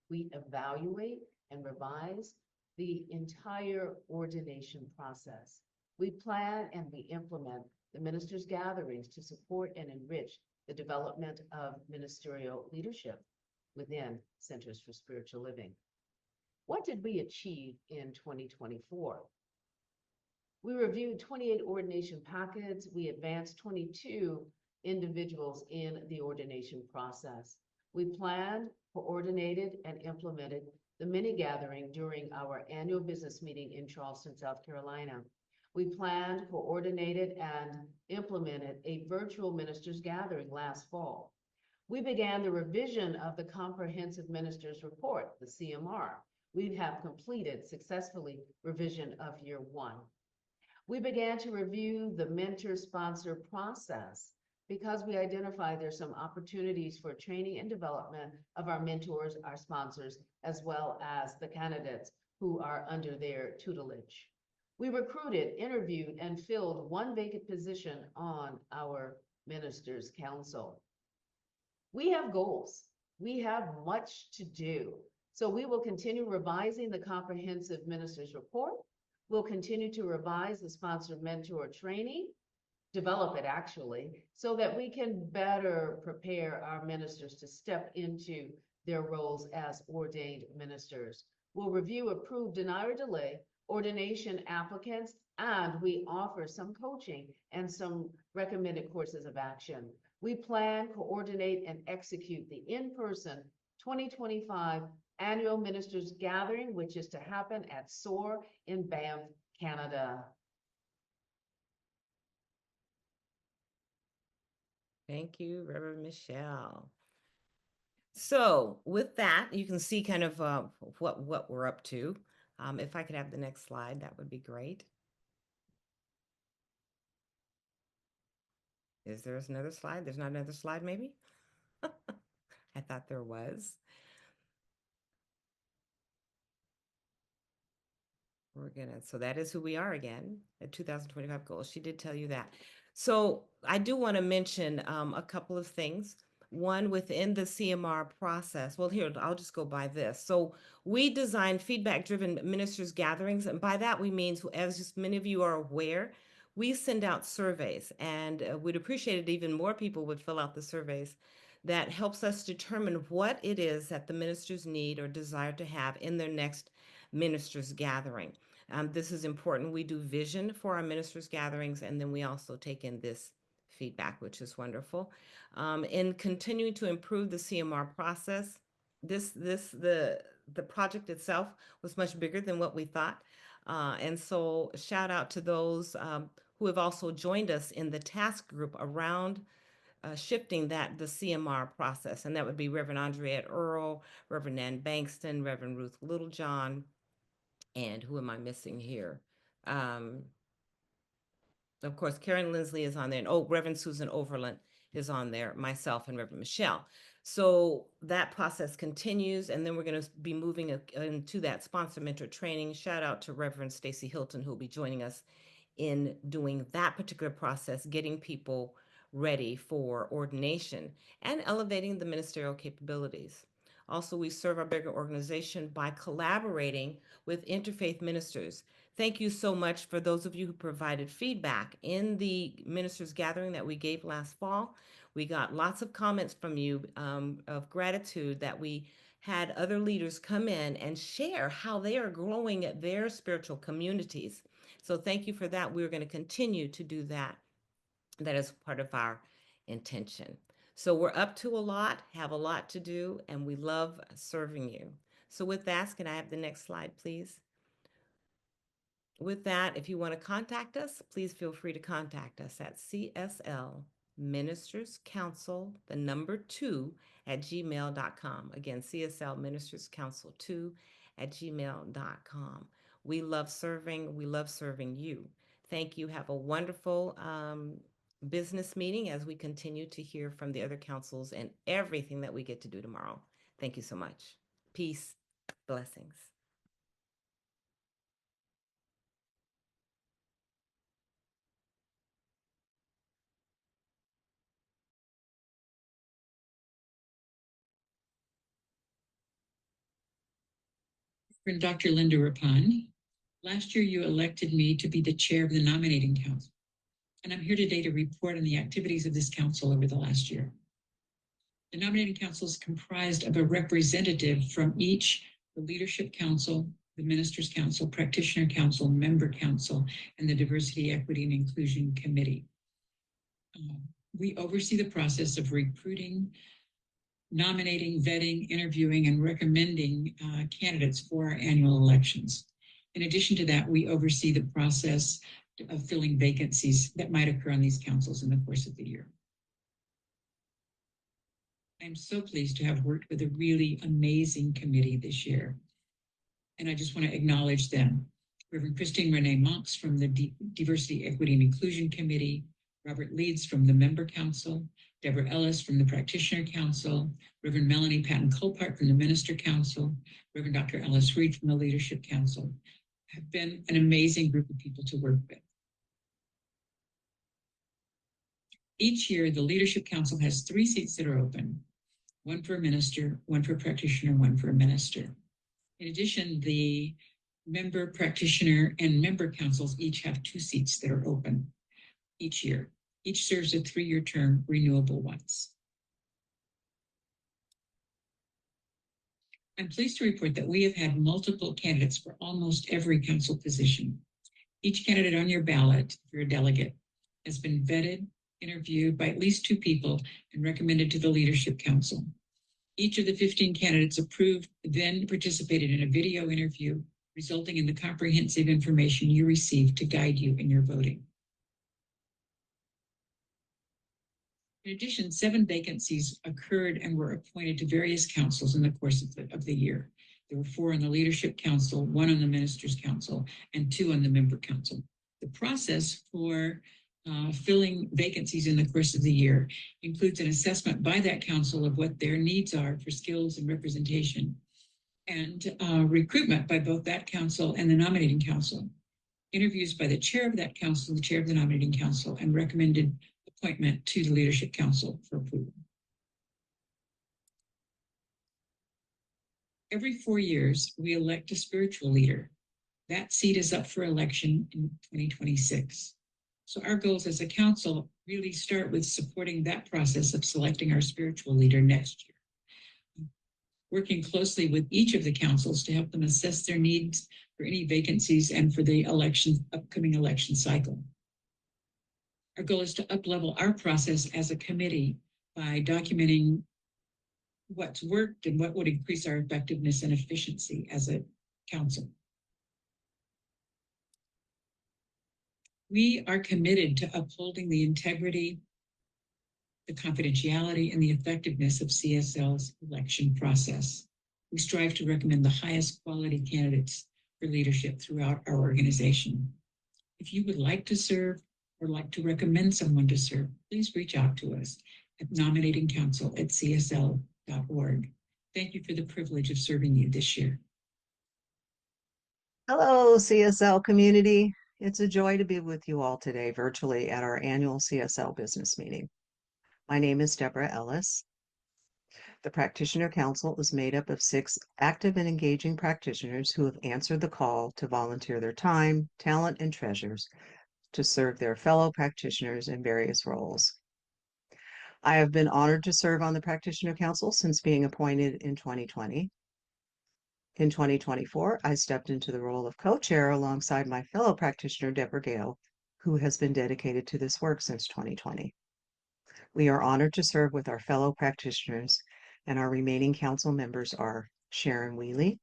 We evaluate and revise the entire ordination process. We plan and we implement the ministers' gatherings to support and enrich the development of ministerial leadership within Centers for Spiritual Living. What did we achieve in 2024? We reviewed 28 ordination packets. We advanced 22 individuals in the ordination process. We planned, coordinated, and implemented the mini gathering during our annual business meeting in Charleston, South Carolina. We planned, coordinated, and implemented a virtual ministers gathering last fall. We began the revision of the Comprehensive Ministers Report, the CMR. We have completed successfully revision of year 1. We began to review the mentor-sponsor process because we identified there's some opportunities for training and development of our mentors, our sponsors, as well as the candidates who are under their tutelage. We recruited, interviewed, and filled 1 vacant position on our Ministers' Council. We have goals. We have much to do. So we will continue revising the Comprehensive Ministers Report. We'll continue to revise the sponsored mentor training, develop it actually, so that we can better prepare our ministers to step into their roles as ordained ministers. We'll review, approve, deny, or delay ordination applicants, and we offer some coaching and some recommended courses of action. We plan, coordinate, and execute the in-person 2025 annual ministers gathering, which is to happen at SOAR in Banff, Canada. Thank you, Reverend Michelle. So with that, you can see kind of what we're up to. If I could have the next slide, that would be great. Is there another slide? There's not another slide, maybe? I thought there was. So that is who we are again, the 2025 goals. She did tell you that. So I do want to mention a couple of things. one within the CMR process. Well, here, I'll just go by this. So we design feedback-driven ministers gatherings, and by that we mean, as just many of you are aware, we send out surveys, and we'd appreciate it even more people would fill out the surveys. That helps us determine what it is that the ministers need or desire to have in their next ministers gathering. This is important. We do vision for our ministers gatherings, and then we also take in this feedback, which is wonderful. In continuing to improve the CMR process, the project itself was much bigger than what we thought. And so shout out to those who have also joined us in the task group around shifting the CMR process. And that would be Reverend Andriette Earl, Reverend Nan Bankston, Reverend Ruth Littlejohn, and who am I missing here? Of course, Karen Lindsley is on there, and Reverend Susan Overland is on there, myself and Reverend Michelle. So that process continues, and then we're going to be moving into that sponsor mentor training. Shout out to Reverend Stacy Hilton, who will be joining us in doing that particular process, getting people ready for ordination and elevating the ministerial capabilities. Also, we serve our bigger organization by collaborating with interfaith ministers. Thank you so much for those of you who provided feedback in the ministers gathering that we gave last fall. We got lots of comments from you of gratitude that we had other leaders come in and share how they are growing their spiritual communities. So thank you for that. We're going to continue to do that. That is part of our intention. So we're up to a lot, have a lot to do, and we love serving you. So with that, can I have the next slide, please? With that, if you want to contact us, please feel free to contact us at CSL Ministers Council, 2 at gmail.com. Again, CSL Ministers Council 2 at gmail.com. We love serving. We love serving you. Thank you. Have a wonderful business meeting as we continue to hear from the other councils and everything that we get to do tomorrow. Thank you so much. Peace. Blessings. Dr. Linda Rapon. Last year, you elected me to be the chair of the nominating council, and I'm here today to report on the activities of this council over the last year. The nominating council is comprised of a representative from each, the leadership council, the ministers council, practitioner council, member council, and the diversity, equity, and inclusion committee. We oversee the process of recruiting, nominating, vetting, interviewing, and recommending candidates for our annual elections. In addition to that, we oversee the process of filling vacancies that might occur on these councils in the course of the year. I'm so pleased to have worked with a really amazing committee this year. And I just want to acknowledge them. Reverend Christine Renee Monks from the Diversity, Equity, and Inclusion Committee, Robert Leeds from the Member Council, Deborah Ellis from the Practitioner Council, Reverend Melanie Patton Colpart from the Minister Council, Reverend Dr. Alice Reed from the Leadership Council, have been an amazing group of people to work with. Each year, the Leadership Council has 3 seats that are open, 1 for a minister, 1 for a practitioner, 1 for a minister. In addition, the member, practitioner, and member councils each have 2 seats that are open each year. Each serves a 3-year term, renewable once. I'm pleased to report that we have had multiple candidates for almost every council position. Each candidate on your ballot, if you're a delegate, has been vetted, interviewed by at least 2 people, and recommended to the Leadership Council. Each of the 15 candidates approved then participated in a video interview, resulting in the comprehensive information you received to guide you in your voting. In addition, 7 vacancies occurred and were appointed to various councils in the course of the year. There were 4 on the Leadership Council, 1 on the Ministers Council, and 2 on the Member Council. The process for filling vacancies in the course of the year includes an assessment by that council of what their needs are for skills and representation, and recruitment by both that council and the nominating council, interviews by the chair of that council, the chair of the nominating council, and recommended appointment to the Leadership Council for approval. Every 4 years, we elect a spiritual leader. That seat is up for election in 2026. So our goals as a council really start with supporting that process of selecting our spiritual leader next year, working closely with each of the councils to help them assess their needs for any vacancies and for the upcoming election cycle. Our goal is to uplevel our process as a committee by documenting what's worked and what would increase our effectiveness and efficiency as a council. We are committed to upholding the integrity, the confidentiality, and the effectiveness of CSL's election process. We strive to recommend the highest quality candidates for leadership throughout our organization. If you would like to serve or like to recommend someone to serve, please reach out to us at nominatingcouncil@csl.org. Thank you for the privilege of serving you this year. Hello, CSL community. It's a joy to be with you all today virtually at our annual CSL business meeting. My name is Deborah Ellis. The Practitioner Council is made up of 6 active and engaging practitioners who have answered the call to volunteer their time, talent, and treasures to serve their fellow practitioners in various roles. I have been honored to serve on the Practitioner Council since being appointed in 2020. In 2024, I stepped into the role of co-chair alongside my fellow practitioner, Deborah Gale, who has been dedicated to this work since 2020. We are honored to serve with our fellow practitioners, and our remaining council members are Sharon Wheely,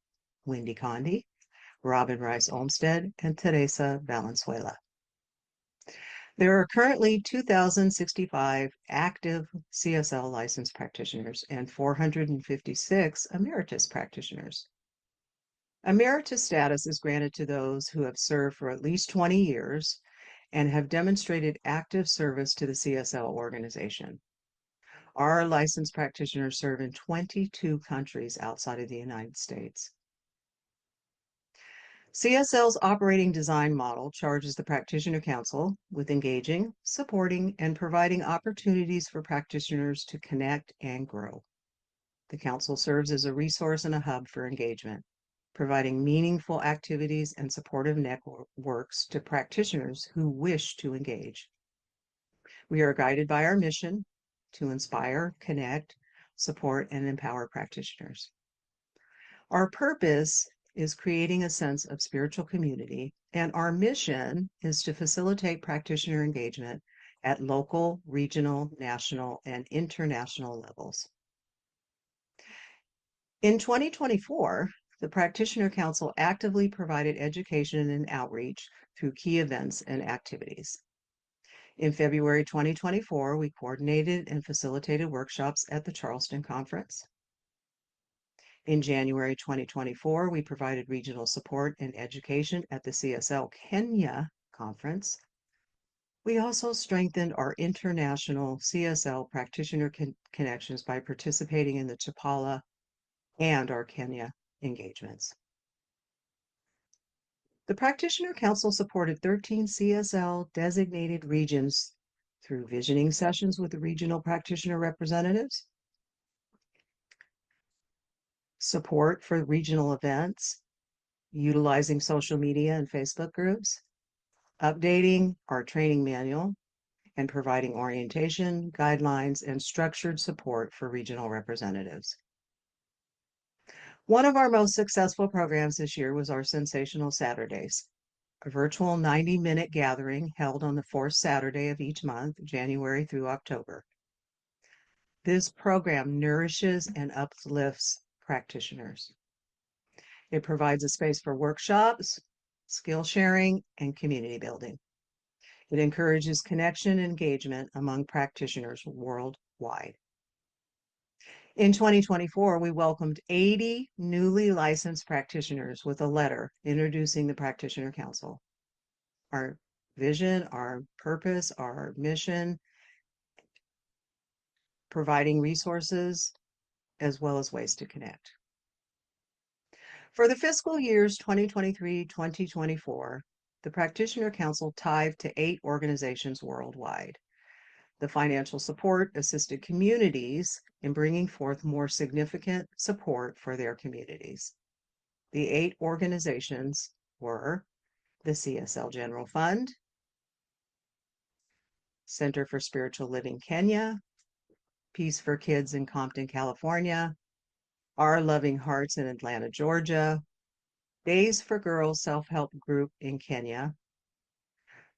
Wendy Condi, Robin Rice Olmsted, and Teresa Valenzuela. There are currently 2,065 active CSL licensed practitioners and 456 emeritus practitioners. Emeritus status is granted to those who have served for at least 20 years and have demonstrated active service to the CSL organization. Our licensed practitioners serve in 22 countries outside of the United States. CSL's operating design model charges the Practitioner Council with engaging, supporting, and providing opportunities for practitioners to connect and grow. The Council serves as a resource and a hub for engagement, providing meaningful activities and supportive networks to practitioners who wish to engage. We are guided by our mission to inspire, connect, support, and empower practitioners. Our purpose is creating a sense of spiritual community, and our mission is to facilitate practitioner engagement at local, regional, national, and international levels. In 2024, the Practitioner Council actively provided education and outreach through key events and activities. In February 2024, we coordinated and facilitated workshops at the Charleston Conference. In January 2024, we provided regional support and education at the CSL Kenya Conference. We also strengthened our international CSL practitioner connections by participating in the Chapala and our Kenya engagements. The Practitioner Council supported 13 CSL designated regions through visioning sessions with the regional practitioner representatives, support for regional events, utilizing social media and Facebook groups, updating our training manual, and providing orientation, guidelines, and structured support for regional representatives. One of our most successful programs this year was our Sensational Saturdays, a virtual 90-minute gathering held on the 4th Saturday of each month, January through October. This program nourishes and uplifts practitioners. It provides a space for workshops, skill sharing, and community building. It encourages connection and engagement among practitioners worldwide. In 2024, we welcomed 80 newly licensed practitioners with a letter introducing the Practitioner Council, our vision, our purpose, our mission, providing resources, as well as ways to connect. For the fiscal years 2023-2024, the Practitioner Council tithed to 8 organizations worldwide. The financial support assisted communities in bringing forth more significant support for their communities. The 8 organizations were the CSL General Fund, Center for Spiritual Living Kenya, Peace for Kids in Compton, California, Our Loving Hearts in Atlanta, Georgia, Days for Girls Self-Help Group in Kenya,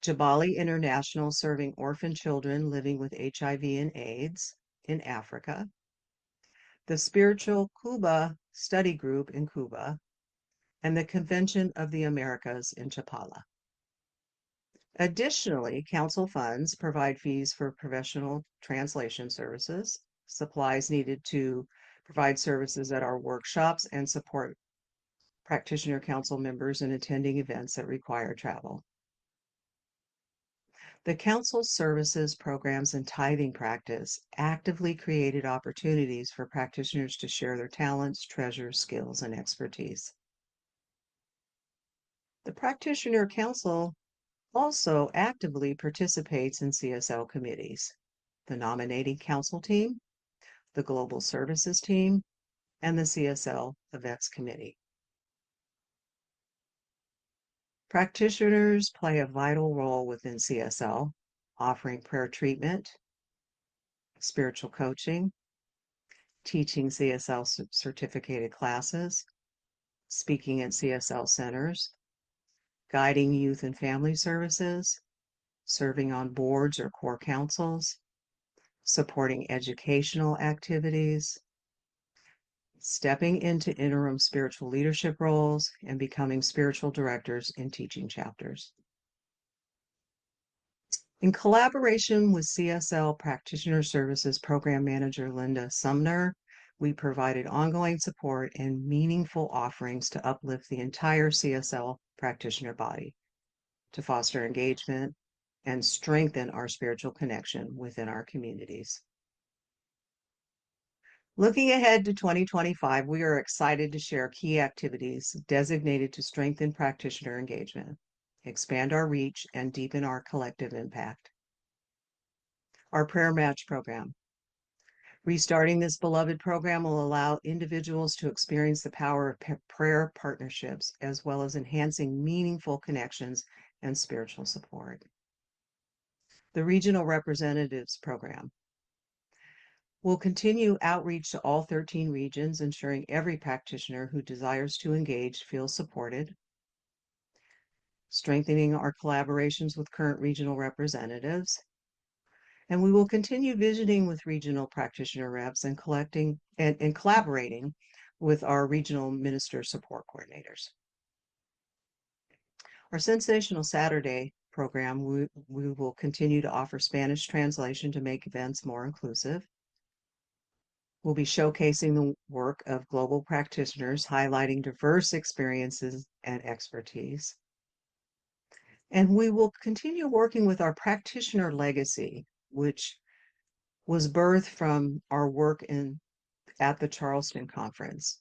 Jabali International serving orphan children living with HIV and AIDS in Africa, the Spiritual Cuba Study Group in Cuba, and the Convention of the Americas in Chapala. Additionally, council funds provide fees for professional translation services, supplies needed to provide services at our workshops, and support practitioner council members in attending events that require travel. The council's services, programs, and tithing practice actively created opportunities for practitioners to share their talents, treasures, skills, and expertise. The Practitioner Council also actively participates in CSL committees, the Nominating Council Team, the Global Services Team, and the CSL Events Committee. Practitioners play a vital role within CSL, offering prayer treatment, spiritual coaching, teaching CSL certificated classes, speaking at CSL centers, guiding youth and family services, serving on boards or core councils, supporting educational activities, stepping into interim spiritual leadership roles, and becoming spiritual directors in teaching chapters. In collaboration with CSL Practitioner Services Program Manager Linda Sumner, we provided ongoing support and meaningful offerings to uplift the entire CSL practitioner body, to foster engagement and strengthen our spiritual connection within our communities. Looking ahead to 2025, we are excited to share key activities designated to strengthen practitioner engagement, expand our reach, and deepen our collective impact. Our prayer match program. Restarting this beloved program will allow individuals to experience the power of prayer partnerships, as well as enhancing meaningful connections and spiritual support. The Regional Representatives Program will continue outreach to all 13 regions, ensuring every practitioner who desires to engage feels supported, strengthening our collaborations with current regional representatives. And we will continue visiting with regional practitioner reps and collecting and collaborating with our regional minister support coordinators. Our Sensational Saturday program, we will continue to offer Spanish translation to make events more inclusive. We'll be showcasing the work of global practitioners, highlighting diverse experiences and expertise. And we will continue working with our practitioner legacy, which was birthed from our work at the Charleston Conference.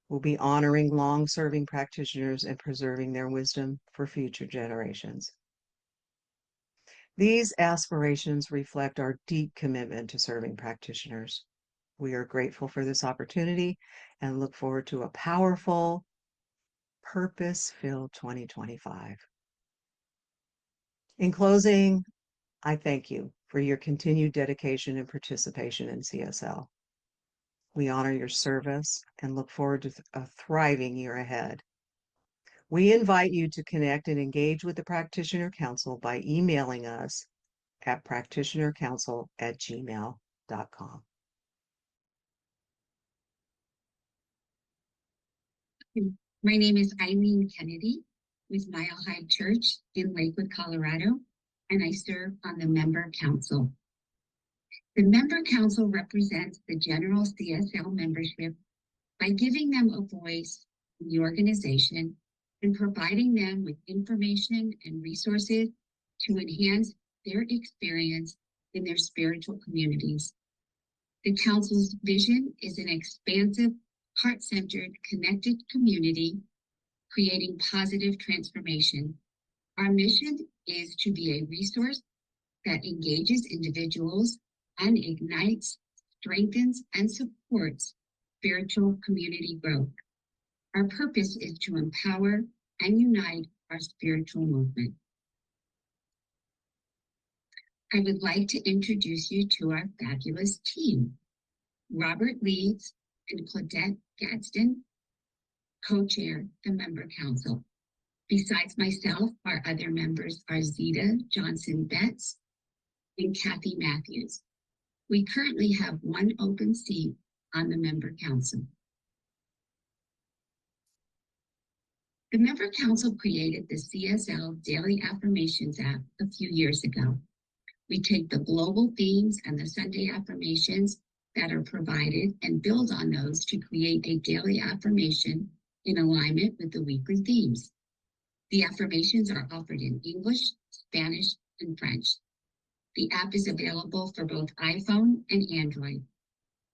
We'll be honoring long-serving practitioners and preserving their wisdom for future generations. These aspirations reflect our deep commitment to serving practitioners. We are grateful for this opportunity and look forward to a powerful, purpose-filled 2025. In closing, I thank you for your continued dedication and participation in CSL. We honor your service and look forward to a thriving year ahead. We invite you to connect and engage with the Practitioner Council by emailing us at practitionercouncil@gmail.com. My name is Eileen Kennedy with Mile High Church in Lakewood, Colorado, and I serve on the Member Council. The Member Council represents the general CSL membership by giving them a voice in the organization and providing them with information and resources to enhance their experience in their spiritual communities. The Council's vision is an expansive, heart-centered, connected community, creating positive transformation. Our mission is to be a resource that engages individuals and ignites, strengthens, and supports spiritual community growth. Our purpose is to empower and unite our spiritual movement. I would like to introduce you to our fabulous team. Robert Leeds and Claudette Gadsden co-chair the member council. Besides myself, our other members are Zita Johnson-Betts and Kathy Matthews. We currently have one open seat on the member council. The member council created the CSL Daily Affirmations app a few years ago. We take the global themes and the Sunday affirmations that are provided and build on those to create a daily affirmation in alignment with the weekly themes. The affirmations are offered in English, Spanish, and French. The app is available for both iPhone and Android.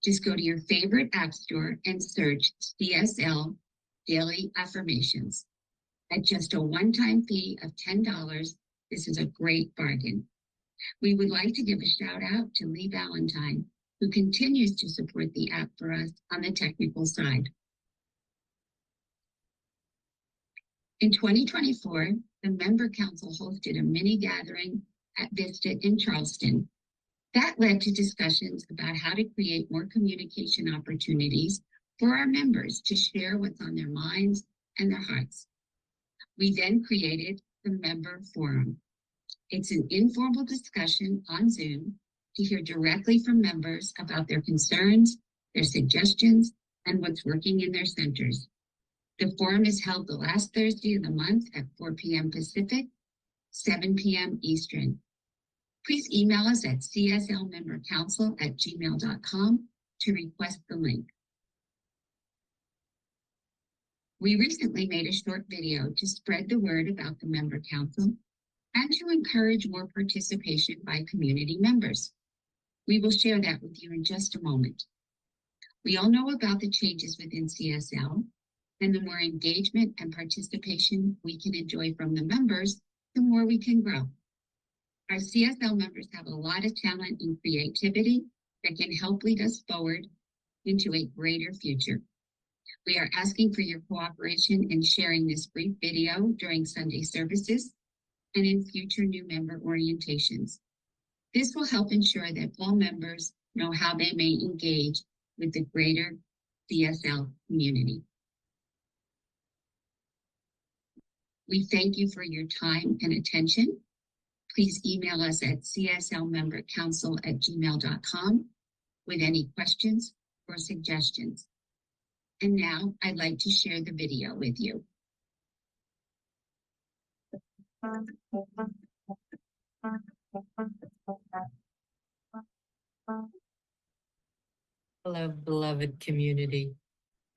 Just go to your favorite app store and search CSL Daily Affirmations. At just a one-time fee of $10, this is a great bargain. We would like to give a shout out to Lee Valentine, who continues to support the app for us on the technical side. In 2024, the member council hosted a mini gathering at Vista in Charleston. That led to discussions about how to create more communication opportunities for our members to share what's on their minds and their hearts. We then created the Member Forum. It's an informal discussion on Zoom to hear directly from members about their concerns, their suggestions, and what's working in their centers. The forum is held the last Thursday of the month at 4 p.m. Pacific, 7 p.m. Eastern. Please email us at cslmembercouncil@gmail.com to request the link. We recently made a short video to spread the word about the member council and to encourage more participation by community members. We will share that with you in just a moment. We all know about the changes within CSL, and the more engagement and participation we can enjoy from the members, the more we can grow. Our CSL members have a lot of talent and creativity that can help lead us forward into a greater future. We are asking for your cooperation in sharing this brief video during Sunday services and in future new member orientations. This will help ensure that all members know how they may engage with the greater CSL community. We thank you for your time and attention. Please email us at cslmembercouncil@gmail.com with any questions or suggestions. And now I'd like to share the video with you. Hello, beloved community.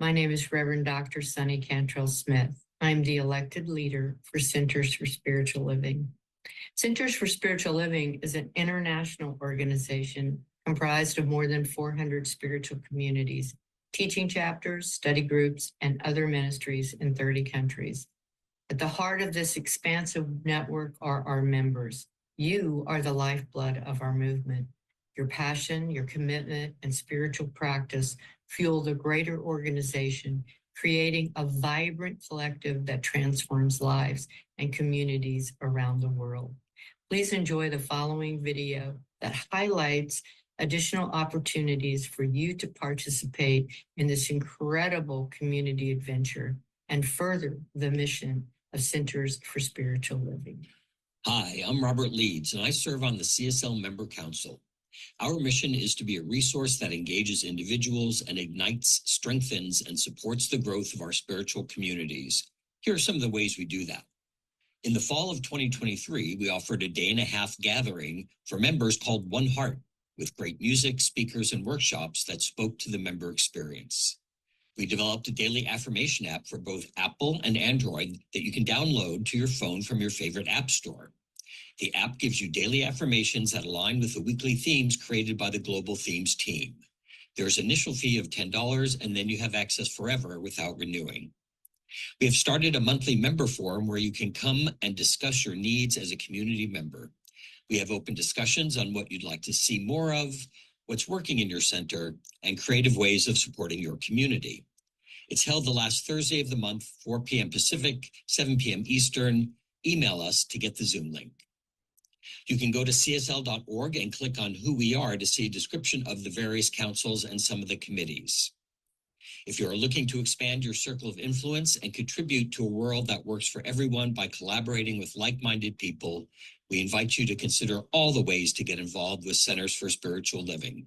My name is Reverend Dr. Sunny Cantrell Smith. I'm the elected leader for Centers for Spiritual Living. Centers for Spiritual Living is an international organization comprised of more than 400 spiritual communities, teaching chapters, study groups, and other ministries in 30 countries. At the heart of this expansive network are our members. You are the lifeblood of our movement. Your passion, your commitment, and spiritual practice fuel the greater organization, creating a vibrant collective that transforms lives and communities around the world. Please enjoy the following video that highlights additional opportunities for you to participate in this incredible community adventure and further the mission of Centers for Spiritual Living. Hi, I'm Robert Leeds, and I serve on the CSL Member Council. Our mission is to be a resource that engages individuals and ignites, strengthens, and supports the growth of our spiritual communities. Here are some of the ways we do that. In the fall of 2023, we offered a day-and-a-half gathering for members called One Heart, with great music, speakers, and workshops that spoke to the member experience. We developed a daily affirmation app for both Apple and Android that you can download to your phone from your favorite app store. The app gives you daily affirmations that align with the weekly themes created by the Global Themes team. There's an initial fee of $10, and then you have access forever without renewing. We have started a monthly member forum where you can come and discuss your needs as a community member. We have open discussions on what you'd like to see more of, what's working in your center, and creative ways of supporting your community. It's held the last Thursday of the month, 4 p.m. Pacific, 7 p.m. Eastern. Email us to get the Zoom link. You can go to csl.org and click on Who We Are to see a description of the various councils and some of the committees. If you are looking to expand your circle of influence and contribute to a world that works for everyone by collaborating with like-minded people, we invite you to consider all the ways to get involved with Centers for Spiritual Living.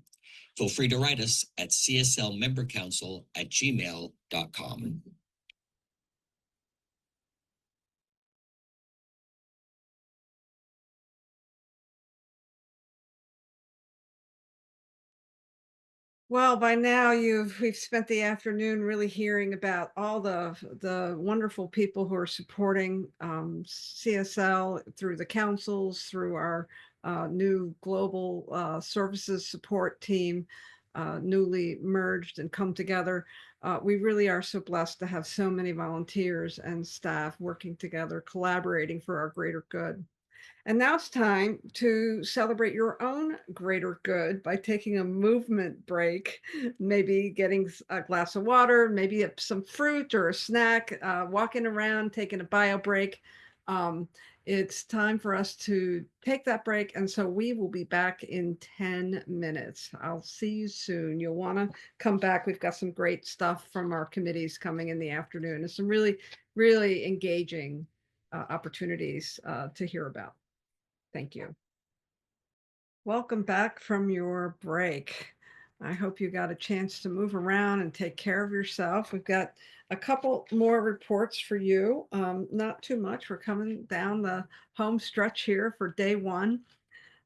Feel free to write us at cslmembercouncil@gmail.com. Well, by now we've spent the afternoon really hearing about all the wonderful people who are supporting CSL through the councils, through our new global services support team, newly merged and come together. We really are so blessed to have so many volunteers and staff working together, collaborating for our greater good. And now it's time to celebrate your own greater good by taking a movement break, maybe getting a glass of water, maybe some fruit or a snack, walking around, taking a bio break. It's time for us to take that break. And so we will be back in 10 minutes. I'll see you soon. You'll want to come back. We've got some great stuff from our committees coming in the afternoon and some really, really engaging opportunities to hear about. Thank you. Welcome back from your break. I hope you got a chance to move around and take care of yourself. We've got a couple more reports for you. Not too much. We're coming down the home stretch here for day one.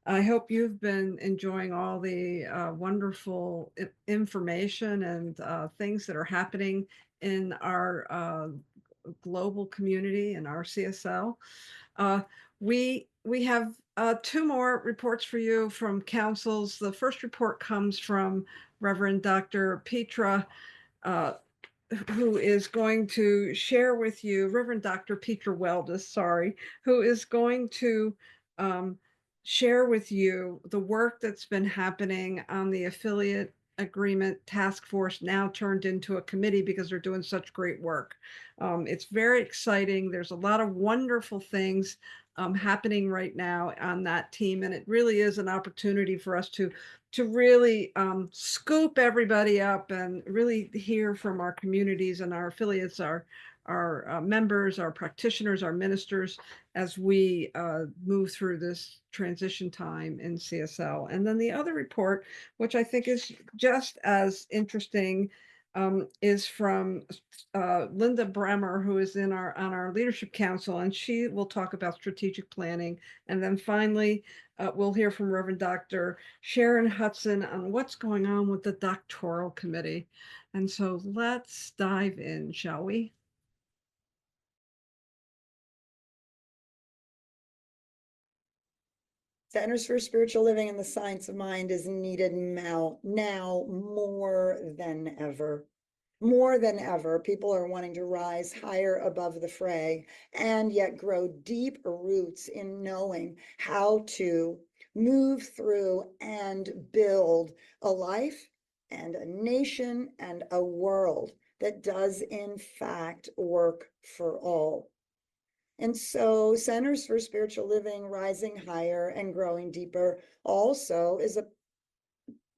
I hope you've been enjoying all the wonderful information and things that are happening in our global community and our CSL. We have two more reports for you from councils. The first report comes from Reverend Dr. Petra, who is going to share with you, Reverend Dr. Petra Weldis, sorry, who is going to share with you the work that's been happening on the affiliate agreement task force, now turned into a committee because they're doing such great work. It's very exciting. There's a lot of wonderful things happening right now on that team, and it really is an opportunity for us to really scoop everybody up and really hear from our communities and our affiliates, our members, our practitioners, our ministers, as we move through this transition time in CSL. And then the other report, which I think is just as interesting, is from Linda Bremer, who is on our leadership council, and she will talk about strategic planning. And then finally, we'll hear from Reverend Dr. Sharon Hudson on what's going on with the doctoral committee. And so let's dive in, shall we? Centers for Spiritual Living and the Science of Mind is needed now more than ever. More than ever, people are wanting to rise higher above the fray and yet grow deep roots in knowing how to move through and build a life and a nation and a world that does in fact work for all. And so Centers for Spiritual Living, Rising Higher and Growing Deeper also is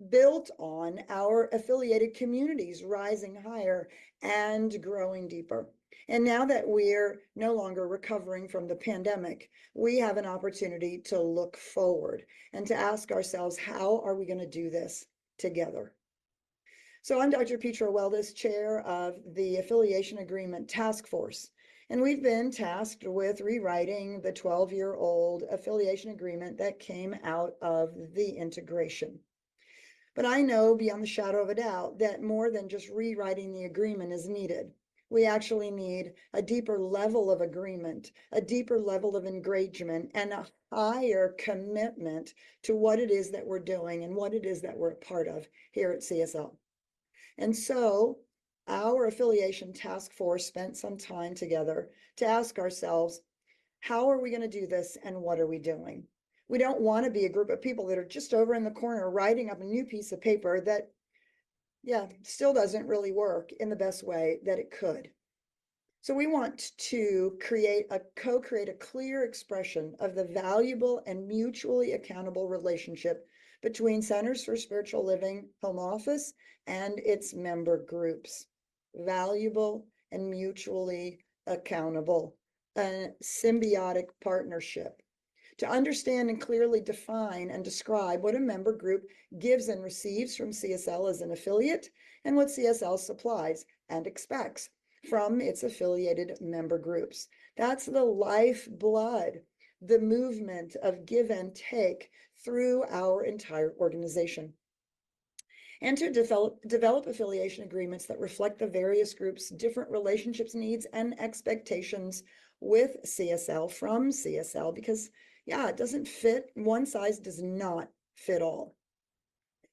built on our affiliated communities, Rising Higher and Growing Deeper. And now that we're no longer recovering from the pandemic, we have an opportunity to look forward and to ask ourselves, how are we going to do this together? So I'm Dr. Petra Weldis, chair of the Affiliation Agreement Task Force. And we've been tasked with rewriting the 12-year-old affiliation agreement that came out of the integration. But I know beyond the shadow of a doubt that more than just rewriting the agreement is needed. We actually need a deeper level of agreement, a deeper level of engagement, and a higher commitment to what it is that we're doing and what it is that we're a part of here at CSL. And so our affiliation task force spent some time together to ask ourselves, how are we going to do this and what are we doing? We don't want to be a group of people that are just over in the corner writing up a new piece of paper that, yeah, still doesn't really work in the best way that it could. So we want to co-create a clear expression of the valuable and mutually accountable relationship between Centers for Spiritual Living Home Office and its member groups. Valuable and mutually accountable, a symbiotic partnership. To understand and clearly define and describe what a member group gives and receives from CSL as an affiliate, and what CSL supplies and expects from its affiliated member groups. That's the lifeblood, the movement of give and take through our entire organization. And to develop affiliation agreements that reflect the various groups' different relationships, needs, and expectations with CSL from CSL, because yeah, it doesn't fit. One size does not fit all.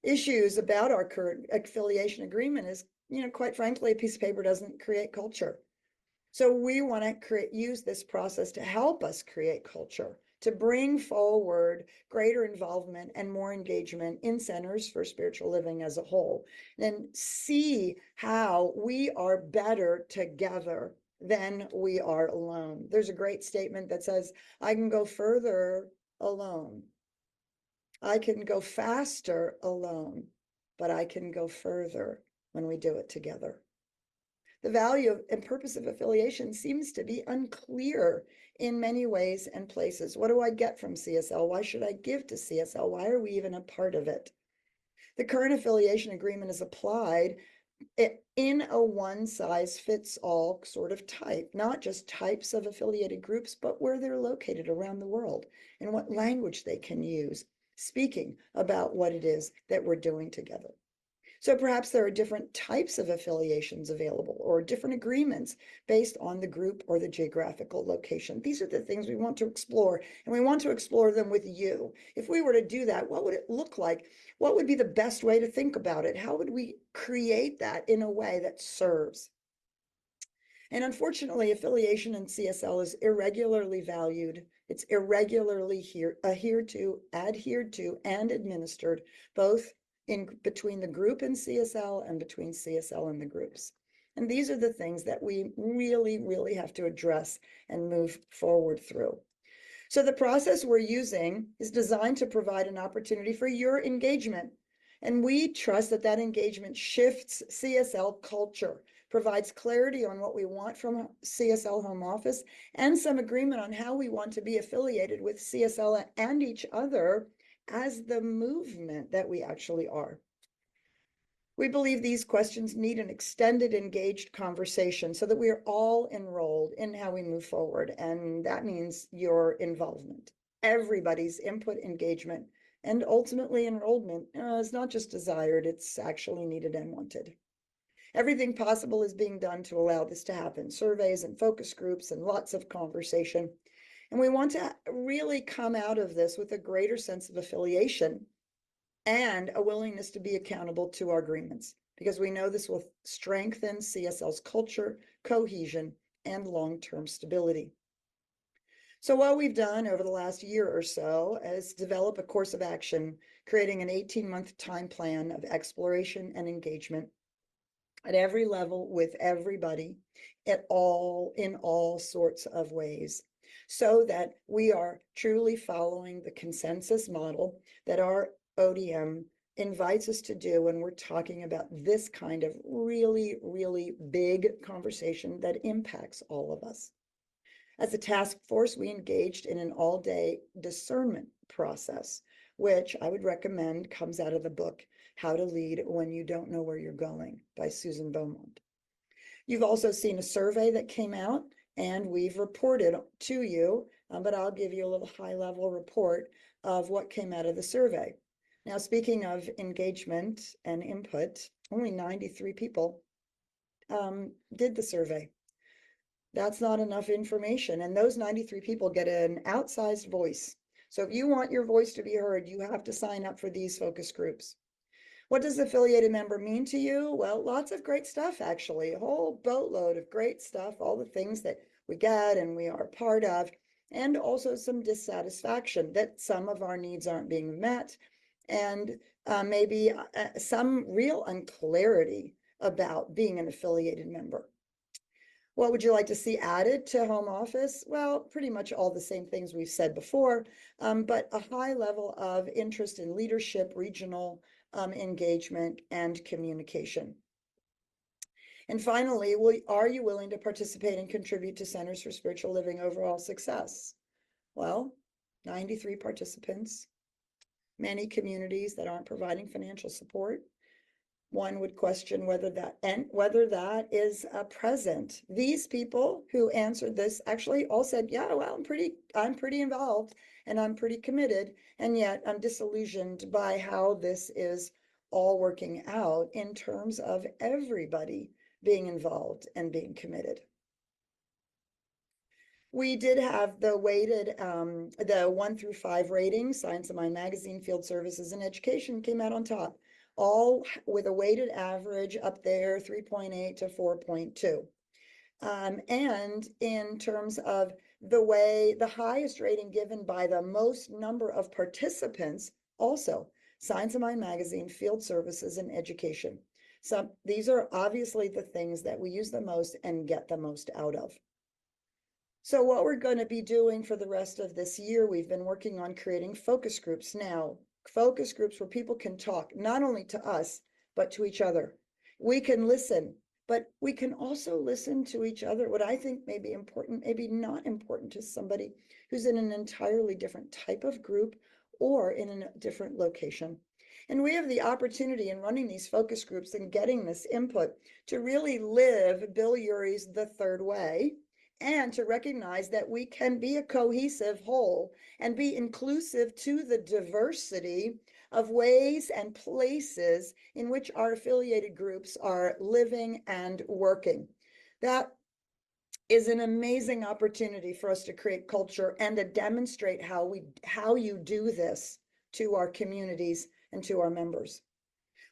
Issues about our current affiliation agreement is, quite frankly, a piece of paper doesn't create culture. So we want to use this process to help us create culture, to bring forward greater involvement and more engagement in Centers for Spiritual Living as a whole, and see how we are better together than we are alone. There's a great statement that says, I can go further alone. I can go faster alone, but I can go further when we do it together. The value and purpose of affiliation seems to be unclear in many ways and places. What do I get from CSL? Why should I give to CSL? Why are we even a part of it? The current affiliation agreement is applied in a one-size-fits-all sort of type, not just types of affiliated groups, but where they're located around the world and what language they can use, speaking about what it is that we're doing together. So perhaps there are different types of affiliations available, or different agreements based on the group or the geographical location. These are the things we want to explore, and we want to explore them with you. If we were to do that, what would it look like? What would be the best way to think about it? How would we create that in a way that serves? And unfortunately, affiliation in CSL is irregularly valued. It's irregularly adhered to, and administered, both in between the group and CSL and between CSL and the groups. And these are the things that we really, really have to address and move forward through. So the process we're using is designed to provide an opportunity for your engagement. And we trust that that engagement shifts CSL culture, provides clarity on what we want from CSL Home Office, and some agreement on how we want to be affiliated with CSL and each other as the movement that we actually are. We believe these questions need an extended, engaged conversation so that we are all enrolled in how we move forward. And that means your involvement, everybody's input, engagement, and ultimately enrollment is not just desired, it's actually needed and wanted. Everything possible is being done to allow this to happen. Surveys and focus groups and lots of conversation. And we want to really come out of this with a greater sense of affiliation and a willingness to be accountable to our agreements, because we know this will strengthen CSL's culture, cohesion, and long-term stability. So what we've done over the last year or so is develop a course of action, creating an 18-month time plan of exploration and engagement at every level with everybody in all sorts of ways, so that we are truly following the consensus model that our ODM invites us to do when we're talking about this kind of really, really big conversation that impacts all of us. As a task force, we engaged in an all-day discernment process, which I would recommend comes out of the book, How to Lead When You Don't Know Where You're Going by Susan Beaumont. You've also seen a survey that came out, and we've reported to you, but I'll give you a little high-level report of what came out of the survey. Now, speaking of engagement and input, only 93 people did the survey. That's not enough information, and those 93 people get an outsized voice. So if you want your voice to be heard, you have to sign up for these focus groups. What does affiliated member mean to you? Well, lots of great stuff, actually, a whole boatload of great stuff, all the things that we get and we are part of. and also some dissatisfaction that some of our needs aren't being met, and maybe some real unclarity about being an affiliated member. What would you like to see added to home office? Well, pretty much all the same things we've said before, but a high level of interest in leadership, regional engagement, and communication. And finally, are you willing to participate and contribute to Centers for Spiritual Living overall success? Well, 93 participants, many communities that aren't providing financial support. One would question whether that is present. These people who answered this actually all said, yeah, well, I'm pretty involved and I'm pretty committed, and yet I'm disillusioned by how this is all working out in terms of everybody being involved and being committed. We did have the weighted, the 1 through 5 ratings. Science of Mind magazine, Field Services, and Education came out on top, all with a weighted average up there, 3.8 to 4.2. And in terms of the highest rating given by the most number of participants, also Science of Mind magazine, Field Services, and Education. So these are obviously the things that we use the most and get the most out of. So what we're going to be doing for the rest of this year, we've been working on creating focus groups now. Focus groups where people can talk, not only to us, but to each other. We can listen, but we can also listen to each other. What I think may be important, maybe not important to somebody who's in an entirely different type of group or in a different location. And we have the opportunity in running these focus groups and getting this input to really live Bill Urey's The Third Way, and to recognize that we can be a cohesive whole and be inclusive to the diversity of ways and places in which our affiliated groups are living and working. That is an amazing opportunity for us to create culture and to demonstrate how you do this to our communities and to our members.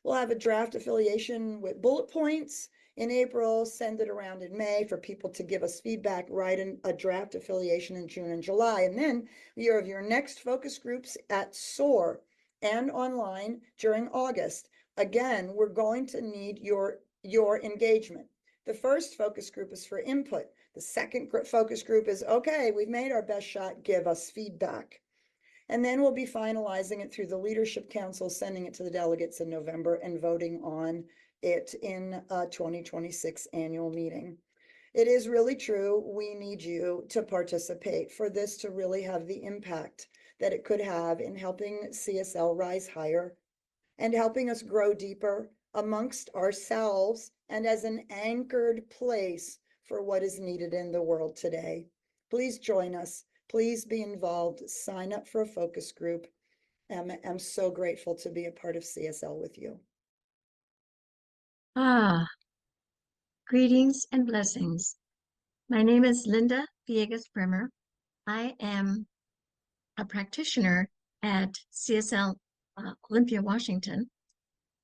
We'll have a draft affiliation with bullet points in April, send it around in May for people to give us feedback, write in a draft affiliation in June and July. And then you have your next focus groups at SOAR and online during August. Again, we're going to need your engagement. The first focus group is for input. The second focus group is, okay, we've made our best shot, give us feedback. And then we'll be finalizing it through the Leadership Council, sending it to the delegates in November and voting on it in 2026 annual meeting. It is really true. We need you to participate for this to really have the impact that it could have in helping CSL rise higher and helping us grow deeper amongst ourselves and as an anchored place for what is needed in the world today. Please join us. Please be involved. Sign up for a focus group. I'm so grateful to be a part of CSL with you. Greetings and blessings. My name is Linda Villegas Bremer. I am a practitioner at CSL Olympia, Washington,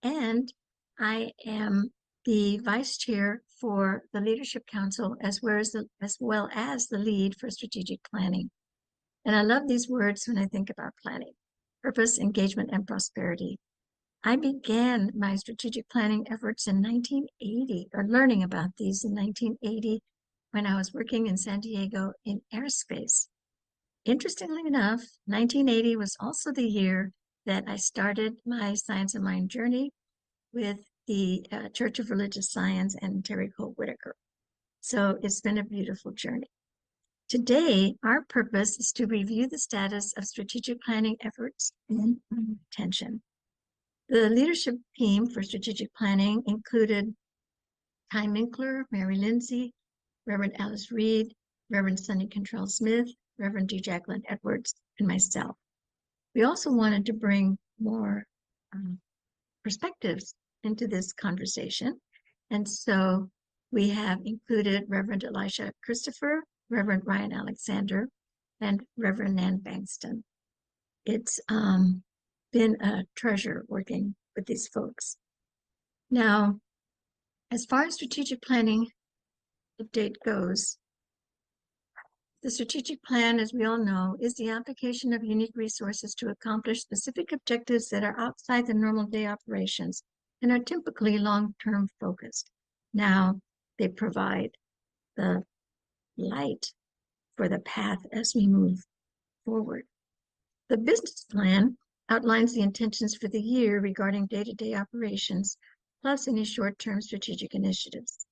and I am the vice chair for the Leadership Council as well as the lead for strategic planning. And I love these words when I think about planning: purpose, engagement, and prosperity. I began my strategic planning efforts in 1980, or learning about these in 1980, when I was working in San Diego in aerospace. Interestingly enough, 1980 was also the year that I started my Science of Mind journey with the Church of Religious Science and Terry Cole Whitaker. So it's been a beautiful journey. Today, our purpose is to review the status of strategic planning efforts and attention. The leadership team for strategic planning included Ty Minkler, Mary Lindsay, Reverend Alice Reed, Reverend Sonny Cantrell Smith, Reverend D. Jacqueline Edwards, and myself. We also wanted to bring more perspectives into this conversation. And so we have included Reverend Elisha Christopher, Reverend Ryan Alexander, and Reverend Nan Bankston. It's been a treasure working with these folks. Now, as far as strategic planning update goes, The strategic plan, as we all know, is the application of unique resources to accomplish specific objectives that are outside the normal day operations and are typically long-term focused. Now, they provide the light for the path as we move forward. The business plan outlines the intentions for the year regarding day-to-day operations, plus any short-term strategic initiatives.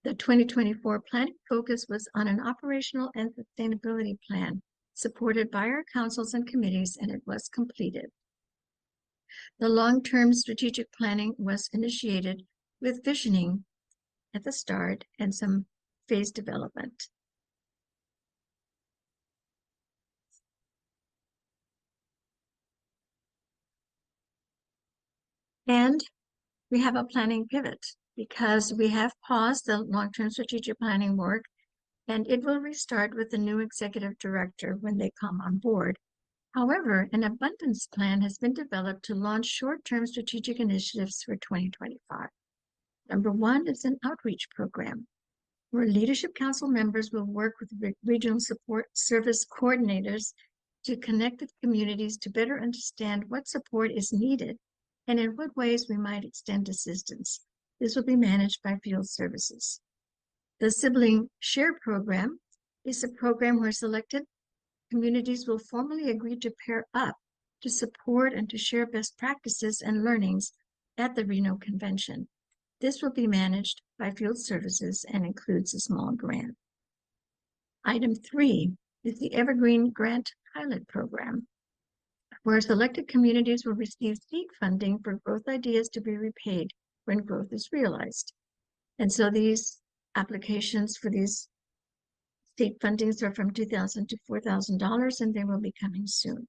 The 2024 planning focus was on an operational and sustainability plan supported by our councils and committees, and it was completed. The long-term strategic planning was initiated with visioning at the start and some phase development. And we have a planning pivot because we have paused the long-term strategic planning work, and it will restart with the new executive director when they come on board. However, an abundance plan has been developed to launch short-term strategic initiatives for 2025. Number one is an outreach program where leadership council members will work with regional support service coordinators to connect with communities to better understand what support is needed and in what ways we might extend assistance. This will be managed by field services. The sibling share program is a program where selected communities will formally agree to pair up to support and to share best practices and learnings at the Reno Convention. This will be managed by field services and includes a small grant. Item 3 is the Evergreen Grant Pilot Program, where selected communities will receive seed funding for growth ideas to be repaid when growth is realized. And so these applications for these state fundings are from $2,000 to $4,000, and they will be coming soon.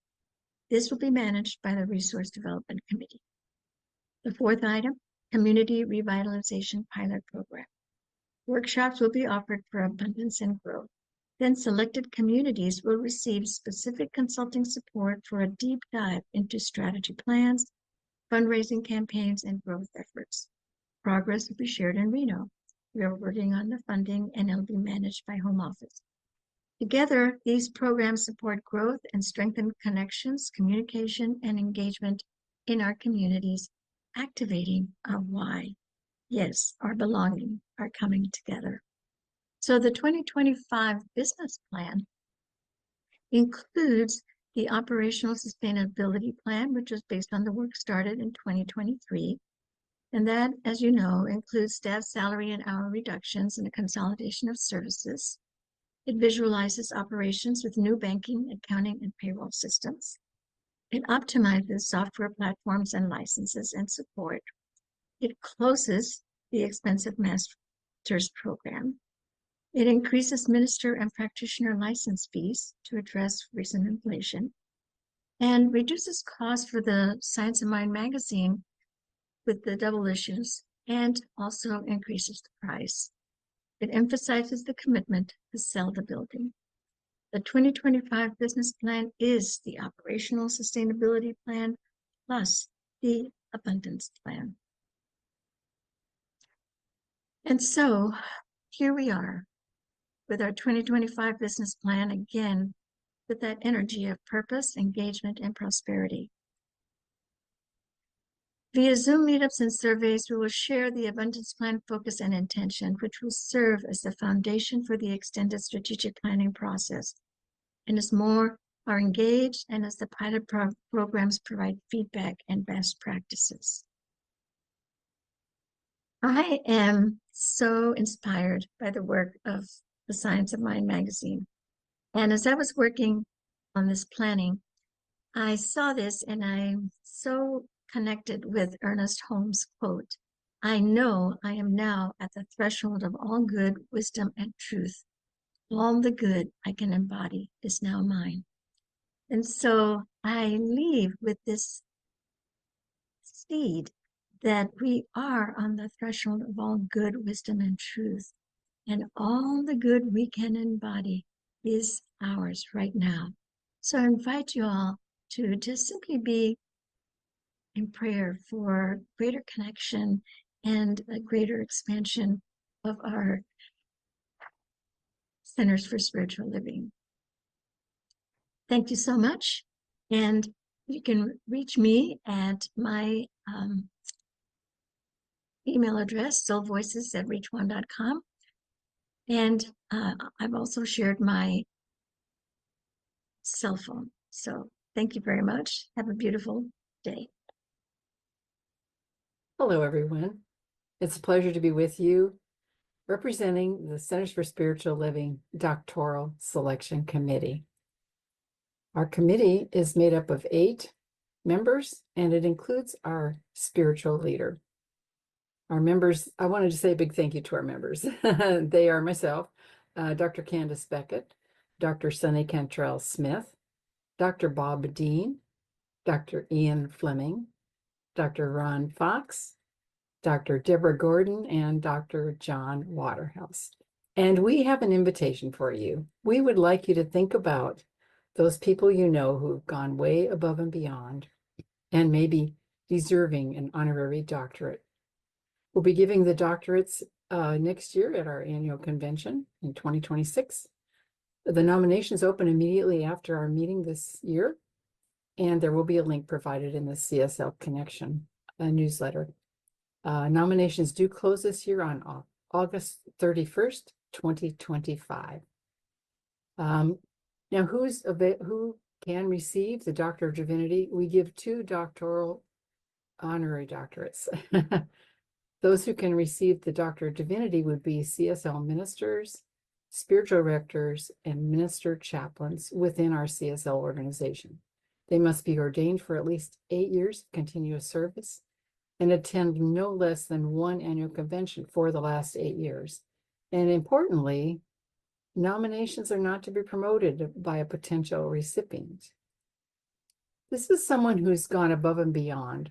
This will be managed by the Resource Development Committee. The fourth item, Community Revitalization Pilot Program. Workshops will be offered for abundance and growth. Then selected communities will receive specific consulting support for a deep dive into strategy plans, fundraising campaigns, and growth efforts. Progress will be shared in Reno. We are working on the funding, and it'll be managed by Home Office. Together, these programs support growth and strengthen connections, communication, and engagement in our communities, activating our why. Yes, our belonging, our coming together. So the 2025 business plan includes the operational sustainability plan, which is based on the work started in 2023. And that, as you know, includes staff salary and hour reductions and a consolidation of services. It visualizes operations with new banking, accounting, and payroll systems. It optimizes software platforms and licenses and support. It closes the expensive master's program. It increases minister and practitioner license fees to address recent inflation and reduces costs for the Science of Mind magazine with the double issues and also increases the price. It emphasizes the commitment to sell the building. The 2025 business plan is the operational sustainability plan plus the abundance plan. And so here we are with our 2025 business plan again, with that energy of purpose, engagement, and prosperity. Via Zoom meetups and surveys, we will share the abundance plan focus and intention, which will serve as the foundation for the extended strategic planning process. And as more are engaged and as the pilot programs provide feedback and best practices. I am so inspired by the work of the Science of Mind magazine. And as I was working on this planning, I saw this and I'm so connected with Ernest Holmes' quote, "I know I am now at the threshold of all good, wisdom, and truth. All the good I can embody is now mine." And so I leave with this seed that we are on the threshold of all good, wisdom, and truth. And all the good we can embody is ours right now. So I invite you all to just simply be in prayer for greater connection and a greater expansion of our Centers for Spiritual Living. Thank you so much. And you can reach me at my email address, soulvoices@reachone.com. And I've also shared my cell phone. So thank you very much. Have a beautiful day. Hello, everyone. It's a pleasure to be with you, representing the Centers for Spiritual Living Doctoral Selection Committee. Our committee is made up of 8 members, and it includes our spiritual leader. Our members, I wanted to say a big thank you to our members. They are myself, Dr. Candace Beckett, Dr. Sunny Cantrell Smith, Dr. Bob Dean, Dr. Ian Fleming, Dr. Ron Fox, Dr. Deborah Gordon, and Dr. John Waterhouse. And we have an invitation for you. We would like you to think about those people you know who've gone way above and beyond and maybe deserving an honorary doctorate. We'll be giving the doctorates next year at our annual convention in 2026. The nominations open immediately after our meeting this year, and there will be a link provided in the CSL Connection newsletter. Nominations do close this year on August 31st, 2025. Now, who can receive the Doctor of Divinity? We give 2 doctoral honorary doctorates. Those who can receive the Doctor of Divinity would be CSL ministers, spiritual rectors, and minister chaplains within our CSL organization. They must be ordained for at least 8 years of continuous service and attend no less than 1 annual convention for the last 8 years. And importantly, nominations are not to be promoted by a potential recipient. This is someone who's gone above and beyond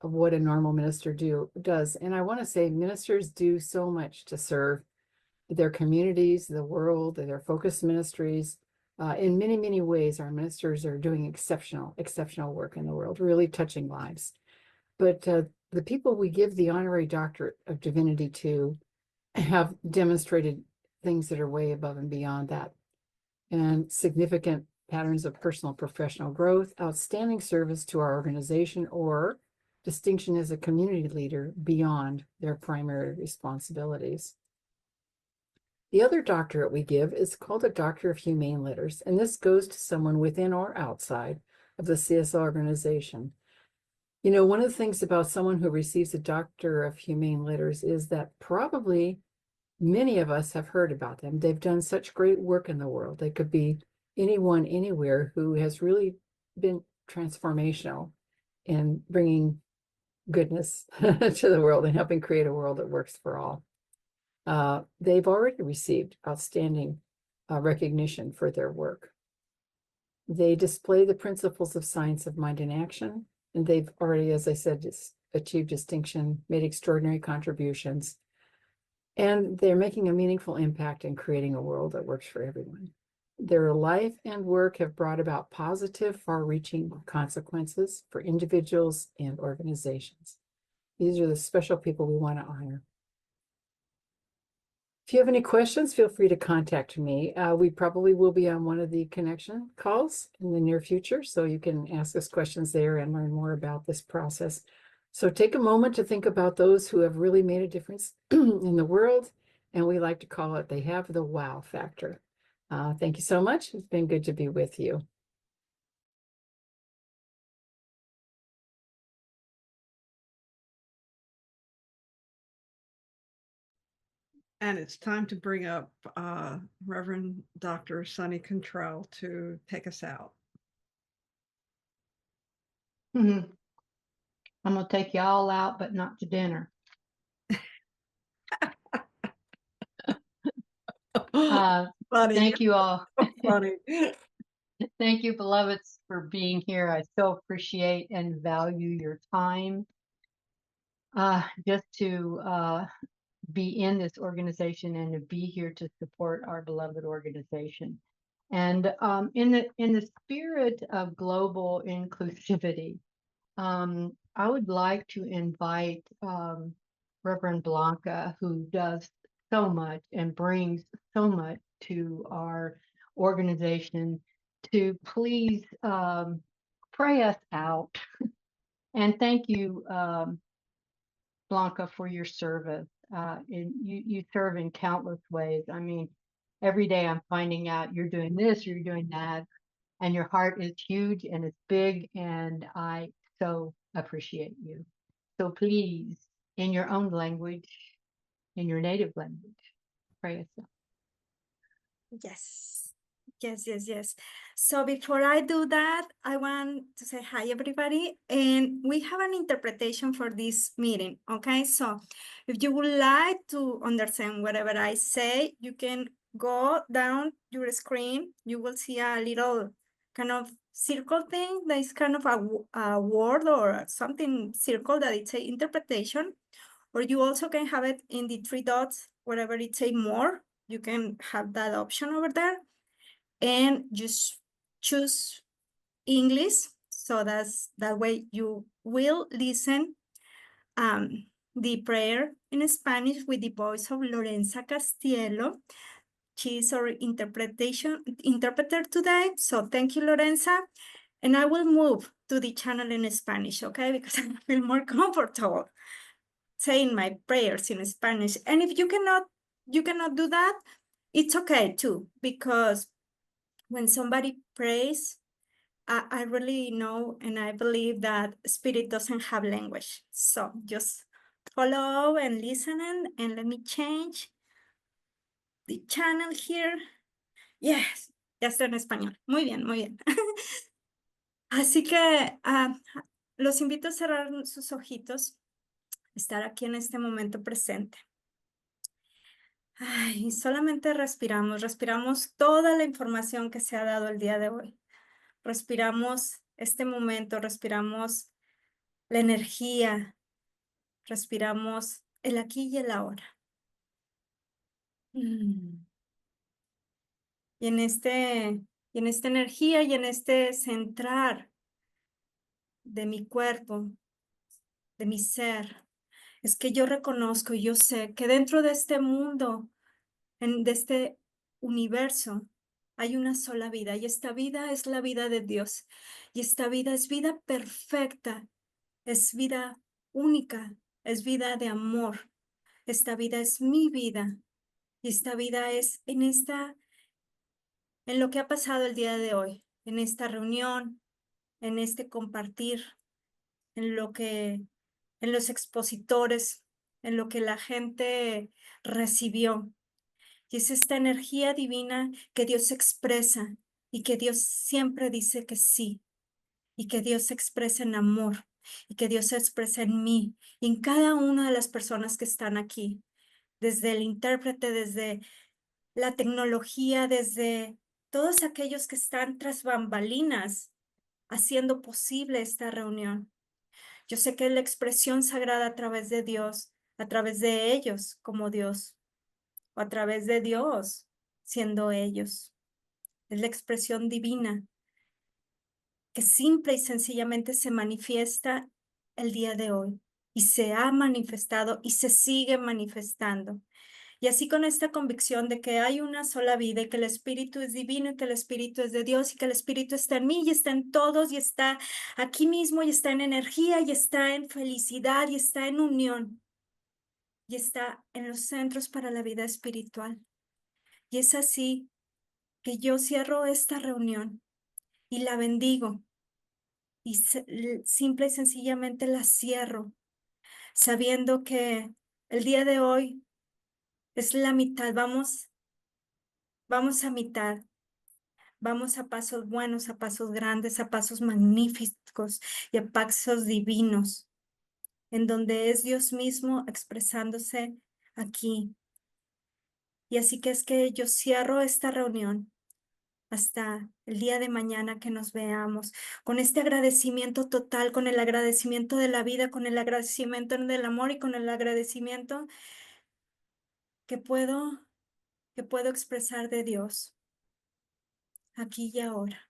of what a normal minister does. And I want to say ministers do so much to serve their communities, the world, their focused ministries. In many, many ways, our ministers are doing exceptional work in the world, really touching lives. But the people we give the honorary doctorate of divinity to have demonstrated things that are way above and beyond that, and significant patterns of personal and professional growth, outstanding service to our organization, or distinction as a community leader beyond their primary responsibilities. The other doctorate we give is called a Doctor of Humane Letters, and this goes to someone within or outside of the CSL organization. You know, one of the things about someone who receives a Doctor of Humane Letters is that probably many of us have heard about them. They've done such great work in the world. They could be anyone, anywhere who has really been transformational in bringing goodness to the world and helping create a world that works for all. They've already received outstanding recognition for their work. They display the principles of science of mind and action, and they've already, as I said, achieved distinction, made extraordinary contributions, and they're making a meaningful impact in creating a world that works for everyone. Their life and work have brought about positive, far-reaching consequences for individuals and organizations. These are the special people we want to honor. If you have any questions, feel free to contact me. We probably will be on one of the connection calls in the near future, so you can ask us questions there and learn more about this process. So take a moment to think about those who have really made a difference in the world, and we like to call it, they have the wow factor. Thank you so much. It's been good to be with you. And it's time to bring up Reverend Dr. Sunny Cantrell to take us out. I'm going to take you all out, but not to dinner. Thank you all. Funny. Thank you, beloveds, for being here. I so appreciate and value your time. Just to be in this organization and to be here to support our beloved organization. And in the spirit of global inclusivity, I would like to invite Reverend Blanca, who does so much and brings so much to our organization to please pray us out. And thank you, Blanca, for your service. You serve in countless ways. I mean, every day I'm finding out you're doing this, you're doing that, and your heart is huge and it's big, and I so appreciate you. So please, in your own language, in your native language, pray us out. Yes, yes, yes, yes. So before I do that, I want to say hi, everybody. And we have an interpretation for this meeting, okay? So if you would like to understand whatever I say, you can go down your screen. You will see a little kind of circle thing that is kind of a word or something circle that it's a interpretation. Or you also can have it in the three dots, wherever it say more. You can have that option over there and just choose English. So that way you will listen the prayer in Spanish with the voice of Lorenza Castiello. She is our interpreter today. So thank you, Lorenza. And I will move to the channel in Spanish, okay? Because I feel more comfortable saying my prayers in Spanish. And if you cannot do that, it's okay too, because when somebody prays, I really know and I believe that spirit doesn't have language. So just follow and listen, and let me change the channel here. Yes, ya está en español. Muy bien, muy bien. Así que los invito a cerrar sus ojitos, estar aquí en este momento presente. Ay, solamente respiramos toda la información que se ha dado el día de hoy. Respiramos este momento, respiramos la energía, respiramos el aquí y el ahora. Y en esta energía y en este centrar de mi cuerpo, de mi ser, es que yo reconozco y yo sé que dentro de este mundo, de este universo, hay una sola vida, y esta vida es la vida de Dios. Y esta vida es vida perfecta, es vida única, es vida de amor. Esta vida es mi vida. Y esta vida es en lo que ha pasado el día de hoy, en esta reunión, en este compartir, en los expositores, en lo que la gente recibió. Y es esta energía divina que Dios expresa y que Dios siempre dice que sí, y que Dios se expresa en amor, y que Dios se expresa en mí y en cada una de las personas que están aquí, desde el intérprete, desde la tecnología, desde todos aquellos que están tras bambalinas haciendo posible esta reunión. Yo sé que es la expresión sagrada a través de Dios, a través de ellos como Dios, o a través de Dios siendo ellos. Es la expresión divina que simple y sencillamente se manifiesta el día de hoy, y se ha manifestado y se sigue manifestando. Y así, con esta convicción de que hay una sola vida y que el Espíritu es divino y que el Espíritu es de Dios y que el Espíritu está en mí y está en todos y está aquí mismo y está en energía y está en felicidad y está en unión y está en los centros para la vida espiritual. Y es así que yo cierro esta reunión y la bendigo, y simple y sencillamente la cierro, sabiendo que el día de hoy es la mitad. Vamos a mitad. Vamos a pasos buenos, a pasos grandes, a pasos magníficos y a pasos divinos, en donde es Dios mismo expresándose aquí. Y así que es que yo cierro esta reunión hasta el día de mañana que nos veamos, con este agradecimiento total, con el agradecimiento de la vida, con el agradecimiento del amor y con el agradecimiento que puedo expresar de Dios aquí y ahora.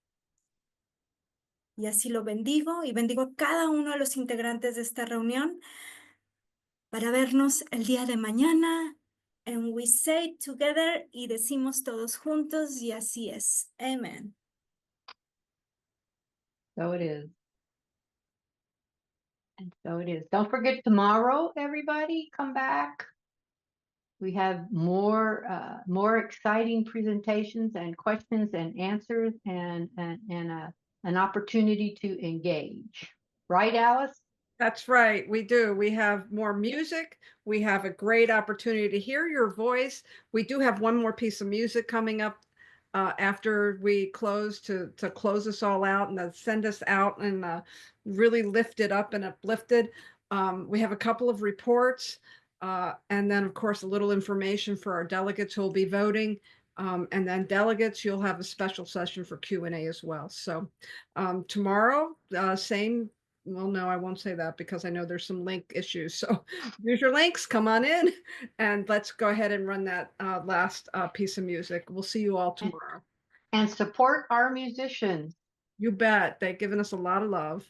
Y así lo bendigo, y bendigo a cada uno de los integrantes de esta reunión para vernos el día de mañana And we say it together y decimos todos juntos y así es. Amen. So it is. And so it is. Don't forget tomorrow, everybody, come back. We have more exciting presentations and questions and answers and an opportunity to engage. Right, Alice? That's right, we do. We have more music. We have a great opportunity to hear your voice. We do have one more piece of music coming up after we close to close us all out and send us out and really lift it up and uplifted. We have a couple of reports and then, of course, a little information for our delegates who will be voting. And then delegates, you'll have a special session for Q&A as well. So tomorrow, same. Well, no, I won't say that because I know there's some link issues. So here's your links. Come on in and let's go ahead and run that last piece of music. We'll see you all tomorrow. And support our musicians. You bet. They've given us a lot of love.